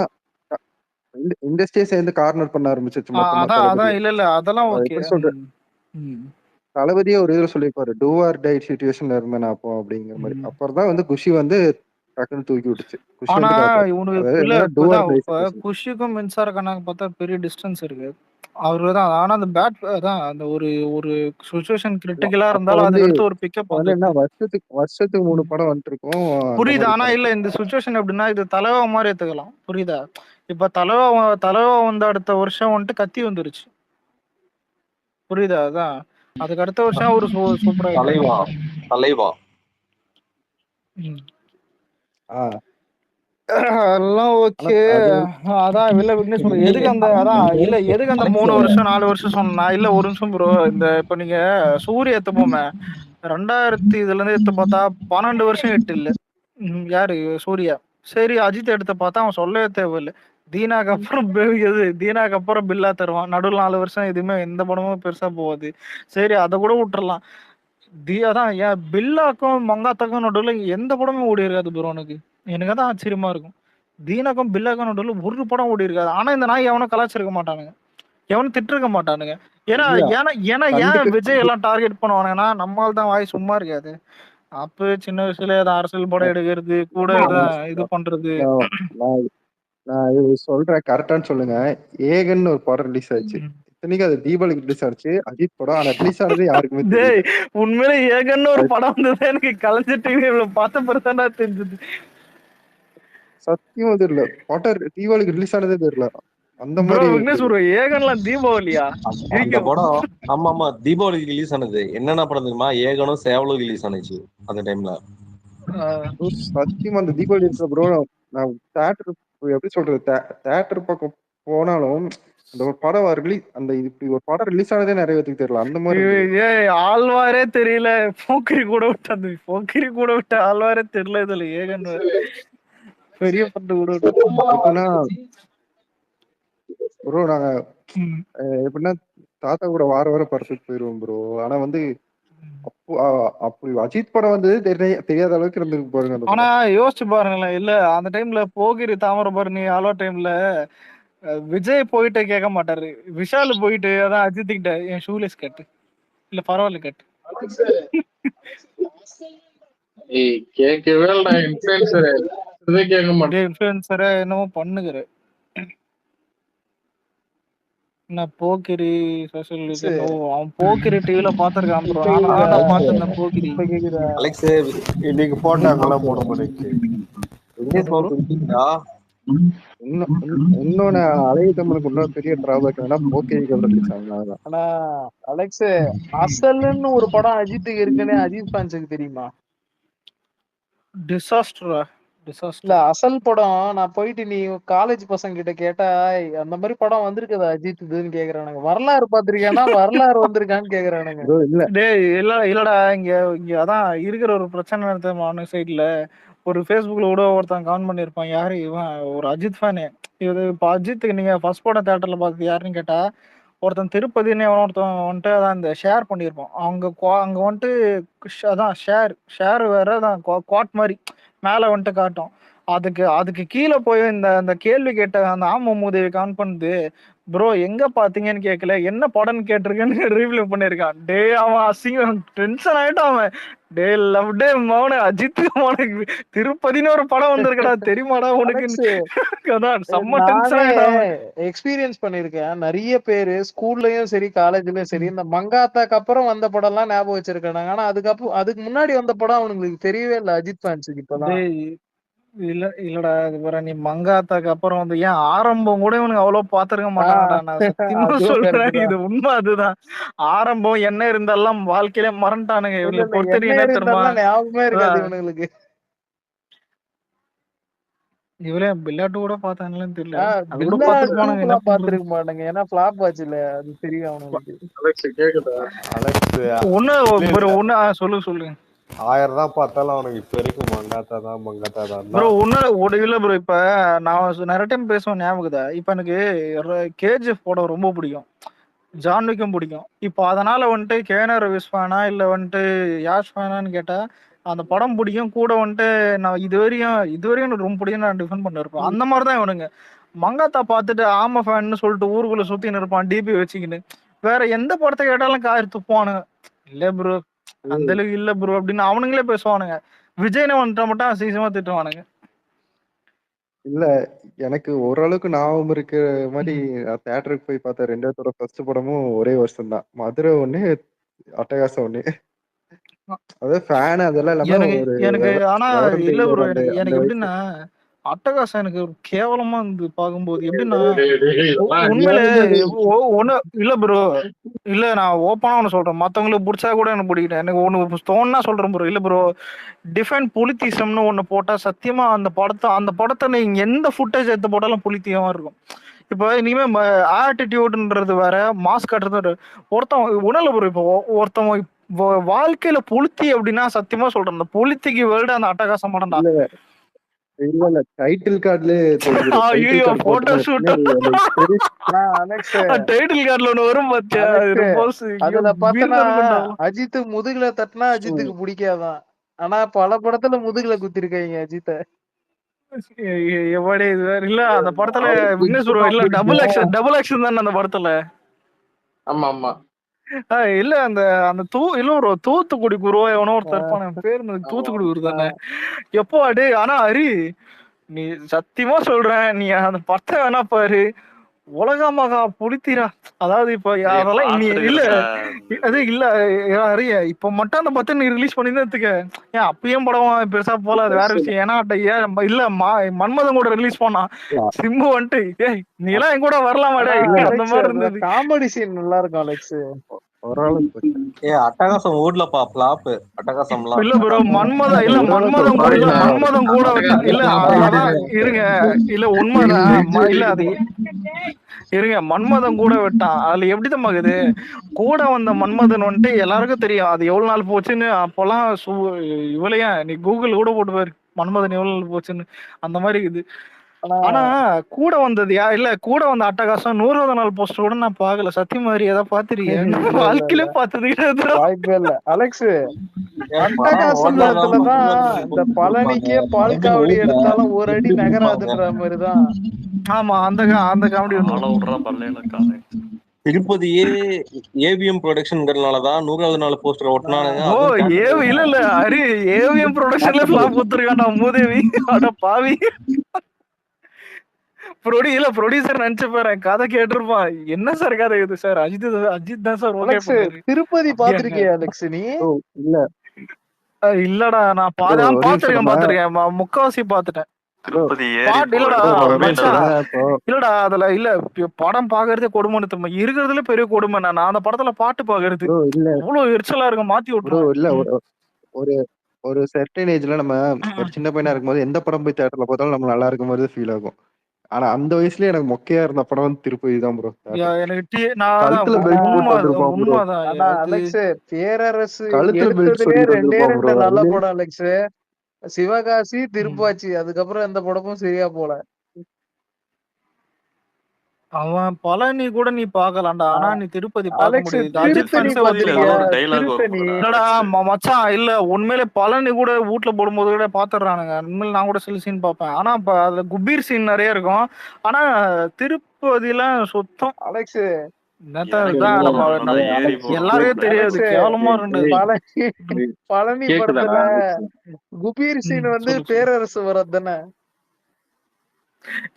இண்டஸ்ட்ரியே சேர்ந்து கார்னர் பண்ண ஆரம்பிச்சிச்சு மொத்தமா. அதான் இல்ல அதெல்லாம் ஓகே. எப்படி சொல்றேன், தளபதியே ஒரு இதுல சொல்லிருப்பாரு, டூ ஆர் டை சிச்சுவேஷன்ல இருந்தேன் அப்போ அப்படிங்கிற மாதிரி. அப்புறம் தான் வந்து குஷி வந்து டக்குன்னு தூக்கி விட்டுச்சு. ஆனா உனக்கு குஷிக்கும் மின்சார கண்ணாக்கு பார்த்தா பெரிய டிஸ்டன்ஸ் இருக்கு. அவருதான். ஆனா அந்த பேட் அதான் அந்த ஒரு சிச்சுவேஷன் கிரிட்டிக்கலா இருந்தாலும் அதுக்கு அடுத்து ஒரு பிக்கப் வந்து என்ன வருஷத்துக்கு 3 படம் வந்துட்டு இருக்கும். புரியுது. ஆனா இல்ல இந்த சிச்சுவேஷன் எப்படின்னா இது தலைவா மாதிரி எடுத்துக்கலாம், புரியுதா? இப்ப தலைவா வந்து அடுத்த வருஷம் வந்துட்டு கத்தி வந்துருச்சு, புரியுதா? அதான் அதுக்கு அடுத்த வருஷம் ஒரு சூப்பரா தலைவா எல்லாம் ஓகே. அதான் இல்ல விக்னேஷ் எதுக்கு அந்த எதுக்கு அந்த 3 வருஷம் 4 வருஷம் சொன்னா இல்ல. ஒரு நிமிஷம் ப்ரோ, இந்த இப்ப நீங்க சூரிய எடுத்துப்போமே, 2000 இதுல இருந்து எடுத்து பார்த்தா 12 வருஷம் ஹிட் இல்ல. யாரு சூர்யா. சரி அஜித் எடுத்து பார்த்தா அவன் சொல்லவே தேவையில்லை. தீனாக்கு அப்புறம் பில்லா தருவான். நடுவில் 4 வருஷம் எதுவுமே எந்த படமும் பெருசா போகாது. சரி அதை கூட விட்டுறலாம். அதான் ஏன் பில்லாக்கும் மங்காத்தாக்கும் நடுவில் எந்த படமும் ஓடி இருக்காது ப்ரோ. எனக்கு தான் ஆச்சரியமா இருக்கும். தீனாக்கும் பில்லாக்கும் நடுவில் ஒரு படம் ஓடி இருக்காது. ஆனா இந்த நாய் எவனும் கலாச்சிருக்க மாட்டானுங்க, எவனும் திட்டிருக்க மாட்டானுங்க. ஏன்னா ஏன் விஜய் எல்லாம் டார்கெட் பண்ணுவானுங்கன்னா நம்மளால தான் வாய் சும்மா இருக்காது. அப்ப சின்ன வயசுல ஏதாவது அரசியல் படம் எடுக்கிறது கூட இது பண்றது. நான் இது சொல்றேன் கரெக்டான்னு சொல்லுங்க. ஏகன் ஒரு படம் ரிலீஸ் ஆச்சு. இத்தனைக்கு அது தீபாவளிக்கு ரிலீஸ் ஆச்சு, அஜித் படம். ஆனா ரிலீஸ் ஆனது யாருக்குமே தெரியல. உண்மையில ஏகன்னு ஒரு படம் வந்தது எனக்கு கலைஞர் டிவில பார்த்த பிறகுதான் தெரிஞ்சது. சத்தியமா தெரியல, படம் தீபாவளிக்கு ரிலீஸ் ஆனதே தெரியல. அந்த மாதிரி ஏகன்லாம் தீபாவளியா அந்த படம்? ஆமா தீபாவளிக்கு ரிலீஸ் ஆனது. என்னென்ன படம் தெரியுமா? ஏகனும் சேவலும் ரிலீஸ் ஆனிச்சு அந்த டைம்ல. சத்தியமா அந்த தீபாவளி இருக்கிற ப்ரோ, நான் தியேட்டர் எப்படி சொல்றது, தியேட்டர் பக்கம் போனாலும் அந்த ஒரு படம் அந்த இப்படி ஒரு படம் ரிலீஸ் ஆனதே நிறைய பேருக்கு தெரியல. அந்த மாதிரி இருந்தது. ஏய் ஆழ்வாரே தெரியல, போக்கிரி கூட விட்டு அந்த போக்கிரி கூட விட்டு ஆழ்வாரே தெரியல. இதுல ஏகன் பெரிய பட்டு கூட விட்டு எப்படின்னா ப்ரோ நாங்க எப்படின்னா தாத்தா கூட வாரம் படத்துக்கு போயிருவோம் ப்ரோ. ஆனா வந்து அப்படி அஜித் படம் வந்து தெரியாத அளவுக்கு இருந்துருக்கு பாருங்க அந்த ஆனா படம். யோசிச்சு பாருங்களேன், இல்ல அந்த டைம்ல போகிரி தாமிரபரணி ஆலோ டைம்ல விஜய் போயிட்டு கேட்க மாட்டாரு, விஷால் போயிட்டு அதான் அஜித் கிட்ட என் ஷூலேஸ் கட்டு இல்ல பரவாயில்ல கட்டு. கேட்கவே இல்லை இன்ஃபுளுசர் கேட்க மாட்டேன். இன்ஃபுளுசரை என்னமோ பண்ணுகிற நான் போக்கிரி சோசியல் அவன் போக்கிரி டிவில பாத்துருக்கான் ப்ரோ. நான் பாத்திருந்தேன் போக்கிரி. அலெக்ஸ் இன்னைக்கு போட்டாங்கல்ல 3 மணிக்கு. இன்னொன்னு அழகிய தமிழுக்கு இன்னொரு பெரிய டிராபேக் என்னன்னா போக்கிரிக்கு ரிலீஸ் ஆனாங்க. ஆனா அலெக்ஸ் அசல்னு ஒரு படம் அஜித்துக்கு இருக்குன்னு அஜித் ஃபேன்ஸுக்கு தெரியுமா? டிசாஸ்டரா இல்ல அசல் படம். நான் போயிட்டு நீ காலேஜ் பசங்க கிட்ட கேட்டா அந்த மாதிரி படம் வந்திருக்குதா அஜித் இதுன்னு கேக்குறானுங்க. வரலாறு பாத்திருக்கேன்னா வரலாறு வந்திருக்கான்னு கேக்குறானுங்க. டேய் இல்லடா, இங்க அதான் இருக்கிற ஒரு பிரச்சனை அவனு சைட்ல ஒரு ஃபேஸ்புக்ல கூட ஒருத்தன் கமெண்ட் பண்ணிருப்பான். யாரு இவன் ஒரு அஜித் ஃபேனு. இது இப்ப அஜித்துக்கு நீங்க ஃபர்ஸ்ட் படம் தியேட்டர்ல பார்த்தது யாருன்னு கேட்டா ஒருத்தன் திருப்பதினே ஒருத்தன் வந்துட்டு அதான் இந்த ஷேர் பண்ணியிருப்பான். அங்க வந்துட்டு அதான் ஷேர் வேற தான் குவாட் மாதிரி மேல வந்துட்டு காட்டும். அதுக்கு கீழே போய் இந்த கேள்வி கேட்ட அந்த ஆம மூதேவி கான் பண்ணுது. ப்ரோ எங்க பாத்தீங்கன்னு கேட்கல, என்ன படம்னு கேட்டிருக்கேன்னு ரிவ்யூ பண்ணிருக்கான். டே அவன் அசிங்கம் டென்ஷன் ஆயிட்டான் அவன். டே லவ் டே மௌன அஜித் உனக்கு திருப்பதினு ஒரு படம் வந்திருக்கடா தெரியுமாடா உனக்கு? செம்ம டென்ஷன் ஆயிட்டான். எக்ஸ்பீரியன்ஸ் பண்ணிருக்கேன். நிறைய பேரு ஸ்கூல்லயும் சரி காலேஜ்லயும் சரி இந்த மங்காத்தாக்கு அப்புறம் வந்த படம் எல்லாம் ஞாபகம் வச்சிருக்காங்க. ஆனா அதுக்கு முன்னாடி வந்த படம் அவனுங்களுக்கு தெரியவே இல்லை அஜித் ஃபேன்ஸுக்கு. இப்பதான் இல்லடா இது பாரு, நீ மங்காத்தாக்கு அப்புறம் வந்து ஏன் ஆரம்பம் கூட இவனுக்கு அவ்வளவு பாத்துருக்க மாட்டாங்கடா. நான் சத்தியமா சொல்றேன், இது உண்மை. அதுதான் ஆரம்பம். என்ன இருந்தாலும் வாழ்க்கையில மறந்துட்டானுங்க. இவங்களுக்கு பொறுத்தவரைக்கும் என்ன தெரியுமா, ஞாபகமே இருக்காது இவனுங்களுக்கு. இவரே பில்லாட்டு கூட பார்த்தானுங்கன்னு தெரியல. அது கூட பாத்துருப்பானுங்க, என்ன பாத்துருக்க மாட்டாங்க. ஏன்னா ஃபிளாப் ஆச்சுல, அது தெரியும் அவனுக்கு. அலெக்ஸ் சொல்லு 1000 தான் பார்த்தாலும் அவனுக்கு இப்ப வரைக்கும் மங்காத்தா தான் ப்ரோ. இல்ல ப்ரோ, இப்ப நான் நிறைய டைம் பேசுவேன் ஞாபகதா. இப்ப எனக்கு கேஜிஎஃப் படம் ரொம்ப பிடிக்கும், ஜான்விக்கும் பிடிக்கும். இப்போ அதனால வந்துட்டு கேனர் ரவிஸ் ஃபேனா இல்ல வந்துட்டு யாஷ் ஃபேனான்னு கேட்டா அந்த படம் பிடிக்கும். கூட வந்துட்டு நான் இதுவரையும் எனக்கு ரொம்ப பிடிக்கும், நான் டிஃபெண்ட் பண்ணிருப்பேன். அந்த மாதிரிதான் இவனுங்க. மங்காத்தா பார்த்துட்டு ஆம ஃபேன்னு சொல்லிட்டு ஊருக்குள்ள சுத்தின்னு இருப்பான் டிபி வச்சுக்கின்னு. வேற எந்த படத்தை கேட்டாலும் கார் துப்பானுங்க. இல்ல ப்ரோ அந்த அளவுக்கு இல்ல ப்ரோ அப்படின்னு அவனுங்களே பேசுவானுங்க. விஜய்னு வந்துட்டா மட்டும் அசிங்கமா திட்டுவானுங்க. இல்ல எனக்கு ஓரளவுக்கு ஞாபகம் இருக்கிற மாதிரி தியேட்டருக்கு போய் பார்த்த 2 ஃபர்ஸ்ட் படமும் ஒரே வருஷம் தான். மதுரை ஒண்ணு, அட்டகாசம் ஒண்ணு. அதாவது ஃபேன் அதெல்லாம் இல்லாம எனக்கு ஆனா இல்ல ப்ரோ, எனக்கு எப்படின்னா அட்டகாசம் எனக்கு ஒரு கேவலமா இருந்து பாக்கும்போது எப்படின்னா உண்மையில ஒண்ணு இல்ல ப்ரோ. இல்ல நான் ஓப்பனா ஒண்ணு சொல்றேன், மத்தவங்களுக்கு பிடிச்சா கூட எனக்கு பிடிக்கிட்டேன். எனக்கு ஒண்ணு தோணுனா சொல்றேன் ப்ரோ. இல்ல ப்ரோ, டிஃபைன் பொலிட்டிசம்னு ஒண்ணு போட்டா சத்தியமா அந்த படத்தை நீங்க எந்த ஃபுட்டேஜ் எடுத்து போட்டாலும் பொலித்தியமா இருக்கும். இப்ப இனிமே ஆட்டிடியூடுன்றது வேற, மாஸ்க் கட்டுறது ஒருத்தன் உணர்ல ப்ரோ. இப்போ ஒருத்தவங்க வாழ்க்கையில பொலித்தி அப்படின்னா சத்தியமா சொல்றேன், அந்த பொலித்திக்கு வேர்ல்டு அந்த அட்டகாசம் படம்டா. இல்ல டைட்டில் கார்டுலயே ஐயோ போட்டோ ஷூட் டைட்டில் கார்டுல ஒண்ணு வரும் பாத்தியா, அதுல பார்த்தனா அஜித் முதுகுல தட்டினா அஜித்துக்கு பிடிக்காதான். ஆனா பல படத்துல முதுகுல குத்திருக்காங்க அஜித்த. எவ்வளவு இது வேற இல்ல அந்த படத்துல விக்னேஷ் ப்ரோ இல்ல டபுள் ஆக்ஷன் தானே அந்த படத்துல. ஆமா ஆமா இல்ல அந்த இல்ல ஒரு தூத்துக்குடி குருவா எவனோ ஒருத்தர் இருப்பான, பேர் தூத்துக்குடி குரு தானே. எப்போ அடே ஆனா ஹரி நீ சத்தியமா சொல்றேன், நீ அந்த படத்தை வேணா பாரு, உலகமாக புளித்தீரா. அதாவது இப்ப அதெல்லாம் இல்ல அது இல்ல ஹரி, இப்ப மட்டும் அந்த படத்தை நீ ரிலீஸ் பண்ணிருந்துக்க ஏன் அப்பயும் படம் பெருசா போல, அது வேற விஷயம். ஏன்னா இல்ல மன்மதன் கூட ரிலீஸ் பண்ணான் சிம்பு வந்துட்டு, ஏய் நீ எல்லாம் என் கூட வரலாமாடா, அந்த மாதிரி இருந்தது. காமெடி சீன் நல்லா இருக்கும் அலெக்ஸ். அட்டகாசம் ஓடலப்பா பிளாப். அட்டகாசம்லாம் இல்ல ப்ரோ, மன்மதன் கூட இல்ல அதான் இருங்க. இல்ல உண்மைதான் இல்ல அது இருங்க, மன்மதன் கூட விட்டான். அதுல எப்படி தம்மாக்குது, கூட வந்த மன்மதன் வந்துட்டு எல்லாருக்கும் தெரியும் அது எவ்வளவு நாள் போச்சுன்னு. அப்பெல்லாம் இவளையா நீ கூகுள் கூட போட்டு பாரு, மன்மதன் எவ்வளவு நாள் போச்சுன்னு. அந்த மாதிரி இருக்குது. ஆனா கூட வந்தது இல்ல, கூட வந்த அட்டகாசம் 100வது நாள் போஸ்டர் கூட நான் பாக்கல. சத்தியம் மாதிரி ஏதாவது பாத்துருக்கீங்க? வாழ்க்கையில பார்த்தது கிடையாது. வாய்ப்பே இல்ல அலெக்ஸ். படம் அட்டகாசம் ஓடுற நாள் படத்துலதான் மட்டும்தான் இந்த போஸ்ட் பழனிக்கே கொடுப்பாங்க. பால் தமிழ் காவடி ஊர்ல எடுத்தாலும் ஒரு அடி எப்படி கொடுப்பாங்க? நகராதுன்ற மாதிரிதான். ஆமா, அந்த காமெடி ஆள விடுறா பல்லையில காலை. திருப்பதியே ஏவிஎம் ப்ரொடக்ஷன்ங்கிறதுனாலதான் 100வது நாள் போஸ்டர் ஒட்டினானுங்க. ஓ அதுவும் cancel இல்ல இல்ல பண்ணிட்டாங்க. ஹரி, ஏவிஎம் ப்ரொடக்ஷன்ல ஃபிளாப் கொடுத்துருக்கான்டா மூதேவி. அட பாவி. ப்ரொடியூசர் நினைச்சு பாரு, கதை கேட்டிருப்பான். என்ன சார் கதை இது சார்? அஜித் தான் சார் ஓகே அலெக்ஸ் பண்ணாரு. திருப்பதி பாத்திருக்கியா அலெக்ஸ் நீ? இல்ல இல்லடா, நான் bro, ஒரு நிமிஷம் நம்ம பாத்துருக்கேன், முக்காவாசி பாத்துட்டேன். திருப்பதி ஏறி பாட்டு இல்லடா bro, மச்சான், இப்போ இல்லடா அதுல இல்ல படம் பாக்குறதே கொடுமைன்னு தெரியுமா? இருக்கிறதுல பெரிய கொடுமை நான் அந்த படத்துல பாட்டு பாக்குறது bro இல்ல அவ்வளவு எரிச்சலா இருக்கும், மாத்தி bro விட்டுருவேன். இல்ல ஒரு ஒரு செர்டைன் ஏஜ்ல நம்ம ஒரு சின்ன பையனா இருக்கும்போது எந்த படம் போய் தியேட்டர்ல பார்த்தாலும் நம்ம நல்லா இருக்கும் மாதிரி ஃபீல் ஆகும். ஆனா அந்த வயசுலயே எனக்கு மொக்கையா இருந்த படம் வந்து திருப்பதி தான் ப்ரோ. எனக்கு நான் கழுத்துல பெல்ட் போட்டு வந்திருப்பான் ப்ரோ. உண்மைதான் ஆனா அது. அலெக்ஸ் பேரரசு கழுத்துல பெல்ட் எடுத்ததுலயே சொல்லிட்டு 2 வந்திருப்பான் ப்ரோ. நல்ல படம் அலெக்ஸ். சிவகாசி, திருப்பாச்சி, அதுக்கப்புறம் எந்த படமும் சரியா போல. அவன் பழனி கூட நீ பாக்கலாம்டா, ஆனா நீ திருப்பதி பார்க்க அலெக்ஸ் முடியாது. அஜித் திருத்தணி ஃபேன்ஸே பாத்திருக்கியா? ஒரு டைலாக் திருத்தணி வரும் இல்லடா மச்சான், இல்ல உண்மையிலே பழனி கூட வீட்ல போடும்போது கூட பாத்துறானுங்க. உண்மையில நான் கூட சில சீன் பார்ப்பேன். ஆனா அதுல குபீர் சீன் நிறைய இருக்கும். ஆனா திருப்பதியில சுத்தம் அலெக்ஸ் என்னத்தான் நம்ம எல்லாருக்கும் தெரியாது, கேவலமா ரெண்டு. பழனி படத்துல குபீர் சீன் வந்து பேரரசு வரதுதானே?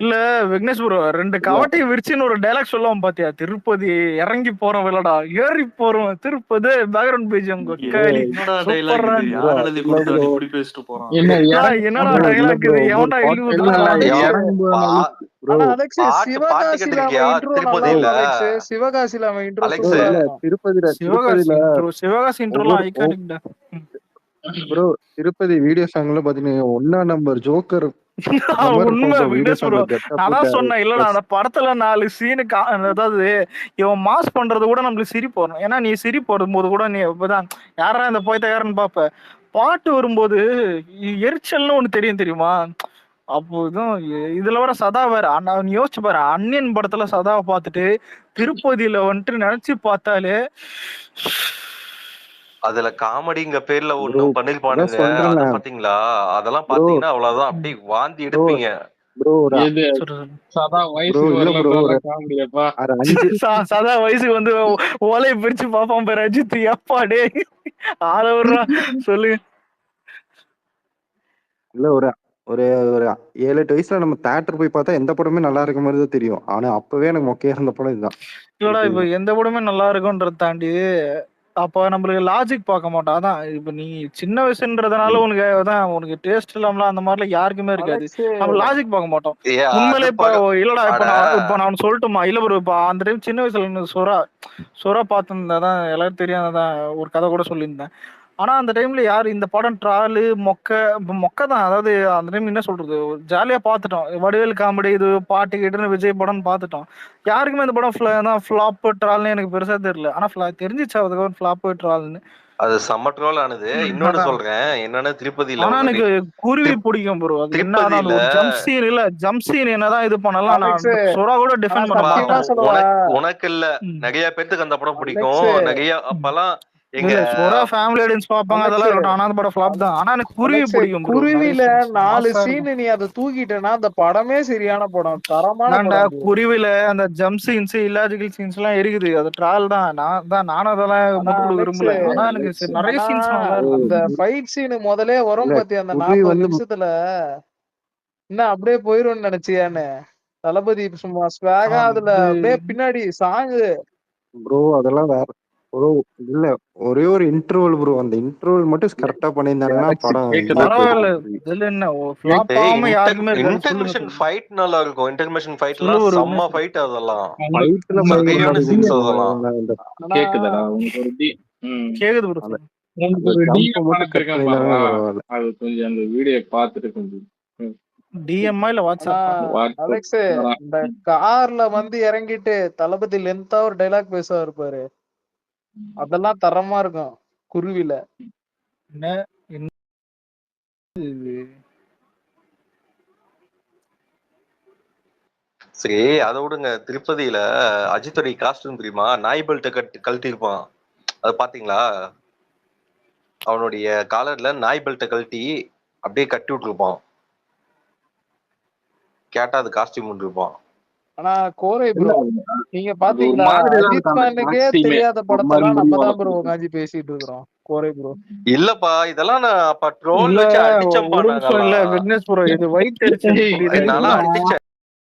இல்ல விக்னேஷ் ப்ரோ, 2 கவட்டையை விரிச்சுன்னு ஒரு டைலாக் சொல்லுவான் பாத்தியா? திருப்பதி இறங்கி போறோம் இல்லடா, ஏறி போறோம் திருப்பதி. பேக்ரவுண்ட் பேஜ் காலி என்னடா டைலாக் சூப்பரா. இது? யார் எழுதி கொடுத்தா இப்படி பேசிட்டு போறான்? என்னடா டைலாக் இது? எவன்டா எழுதி ஆனா அலெக்ஸ் சிவகாசில அவன் இன்ட்ரோ நல்லா இருக்கும் அலெக்ஸ். சிவகாசில அவன் இன்ட்ரோ சூப்பரா இருக்கும். சிவகாசி இன்ட்ரோலாம் ஐகானிக்டா ப்ரோ. திருப்பதி வீடியோ சாங்ல பாத்தீங்கன்னா 1 நம்பர் ஜோக்கர் உண்மை விக்னேஷ் ப்ரோ. நான் சொன்னேன் இல்லடா, அந்த படத்துல 4 சீனு அதாவது இவன் மாஸ் பண்றது கூட நம்மளுக்கு சிரிப்பு வரும். ஏன்னா நீ சிரிப்பு வரும்போது கூட நீ இப்பதான் யாரா இந்த போய்த்தகாரன்னு பாப்ப. பாட்டு வரும்போது எரிச்சல்னு ஒண்ணு தெரியுமா? அப்போ இதுல வர சதா வேற. நீ யோசிச்சு பாரு, அன்னியன் படத்துல சதாவை பார்த்துட்டு திருப்பதியில வந்துட்டு நினைச்சு பார்த்தாலே அதுல காமெடிங்க பேர்ல ஒண்ணு பண்ணிருப்பானுங்க. அத பாத்தீங்களா? அதெல்லாம் பாத்தீங்கன்னா அவ்வளவுதான், அப்படியே வாந்தி எடுப்பீங்க. சதா வயசுக்கு வந்து ஓலையை பிரிச்சு பாப்பான் பேர் அஜித். எப்பாடே ஆளவரா சொல்லு. இல்ல ஒரு 7-8 வயசுல நம்ம தியேட்டர் போய் பார்த்தா எந்த படமே நல்லா இருக்க மாதிரி தான் தெரியும். ஆனா அப்பவே எனக்கு மொக்கையா இருந்த படம் இதுதான். இல்லடா, இப்ப எந்த படமே நல்லா இருக்கும்ன்றத தாண்டி அப்ப நம்மளுக்கு லாஜிக் பார்க்க மாட்டோம். அதான் இப்ப நீ சின்ன வயசுன்றதுனால உனக்கு அதான் உனக்கு டேஸ்ட் இல்லாமலாம் அந்த மாதிரிலாம் யாருக்குமே இருக்காது. நம்ம லாஜிக் பார்க்க மாட்டோம் உண்மையிலே. இப்ப இல்லடா, இப்ப நான் சொல்லட்டுமா? இல்ல ப்ரோ, இப்ப அந்த டைம் சின்ன வயசுல சொரா பார்த்துருந்தாதான் எல்லாரும் தெரியாததான் ஒரு கதை கூட சொல்லியிருந்தேன். ஆனா அந்த டைம்ல யாரு இந்த படம் ட்ராலு மொக்க தான். அதாவது அந்த டைம் என்ன சொல்றது, ஜாலியா பாத்துட்டோம். வடிவேல் காமெடி, இது பாட்டு கேட்டுன்னு விஜய் படம் பாத்துட்டோம். யாருக்குமே இந்த படம் ஃபிளாப் ட்ரால்னு எனக்கு பெருசா தெரியல. ஆனா தெரிஞ்சிச்சு அதுக்கு ஃபிளாப் ட்ரால்னு. அது செம்ம ட்ரோல் ஆனது. இன்னொன்னு சொல்றேன் என்னன்னா, திருப்பதியில ஆனா எனக்கு குருவி பிடிக்கும் ப்ரோ. அது என்ன ஜம்ப் சீன் என்னதான் இது பண்ணலாம், நான் சொரா கூட டிஃபெண்ட் பண்ண. உனக்கு இல்ல நிறைய பேருக்கு அந்த படம் பிடிக்கும். நிறைய அப்பெல்லாம் எங்க சொரா ஃபேமிலி ஆடியன்ஸ் பாப்பாங்க, அதெல்லாம் இருக்கட்டும். ஆனா அந்த படம் ஃபிளாப் தான். ஆனா எனக்கு குருவி பிடிக்கும் ப்ரோ. குருவில 4 சீன் நீ அதை தூக்கிட்டேன்னா அந்த படமே சரியான படம், தரமான படம். குருவில அந்த ஜம்ப் சீன்ஸ், இல்லாஜிக்கல் சீன்ஸ் எல்லாம் இருக்குது. அது ட்ரால் தான். நானும் அதெல்லாம் முட்டு விரும்பல. ஆனா எனக்கு நிறைய சீன்ஸ் அந்த ஃபைட் சீன் முதலே வரும் பாத்தியா அந்த 40 நிமிஷத்துல. என்ன அப்படியே போயிரும்னு நினைச்சியான்னு தளபதி சும்மா ஸ்வாகா அதுல அப்படியே பின்னாடி சாங்கு ப்ரோ. அதெல்லாம் வேற ப்ரோ. இல்ல ஒரே ஒரு இன்டர்வல் ப்ரோ. அந்த இன்டர்வல் மட்டும் கரெக்டா பண்ணிருந்தாங்கன்னா படம் பரவாயில்ல. இதுல என்ன ஃபிளாப் ஆகாம யாருக்குமே இன்டர்மிஷன் ஃபைட் நல்லா இருக்கும். இன்டர்மிஷன் ஃபைட்லாம் செம்ம ஃபைட். அதெல்லாம் ஃபைட்ல சரியான சீன்ஸ். அதெல்லாம் கேக்குதுடா உங்களுக்கு ஒரு கேக்குது ப்ரோ. உங்களுக்கு ஒரு அது கொஞ்சம் அந்த வீடியோ பார்த்துட்டு கொஞ்சம் டிஎம்மா இல்ல ஆனா வாட்ஸ்அப்பா? அலெக்ஸ் இந்த கார்ல வந்து இறங்கிட்டு தளபதி லென்த்தா ஒரு டைலாக் பேசுவா இருப்பாரு, அதெல்லாம் தரமா இருக்கும் குருவில. என்ன என்ன இது? சரி அதை விடுங்க. திருப்பதியில அஜித்துடைய காஸ்டியூம் தெரியுமா? நாய் பெல்ட்டை கழட்டி இருப்பான். அது பாத்தீங்களா? அவனுடைய காலர்ல நாய் பெல்ட்டை கழட்டி அப்படியே கட்டி விட்டுருப்பான். கேட்டா அது காஸ்டியூம் இருப்பான். ஆனா கோரை இல்ல ப்ரோ, அது நீங்க அது ஒரு பாத்தீங்களா மாதிரி தான் அஜித் இருக்கும் அந்த ஃபேனுக்கே காஸ்டியூமே தெரியாத ஒரு மாதிரி படத்தெல்லாம் முடி நம்ம தான் ப்ரோ வளர்த்துருக்கு. உட்காந்து பேசிட்டு இருக்கிறோம். கோரை ப்ரோ இல்லப்பா, இதெல்லாம் நான் அப்ப ட்ரோல் இல்ல வச்சு அடிச்சம்பா ஒரு நிமிஷம் இல்ல நாங்கெல்லாம். விக்னேஷ் ப்ரோ, இது வயிற்று எரிச்சல் புரியுதா? நான்லாம் இதெல்லாம் அடிச்சேன்.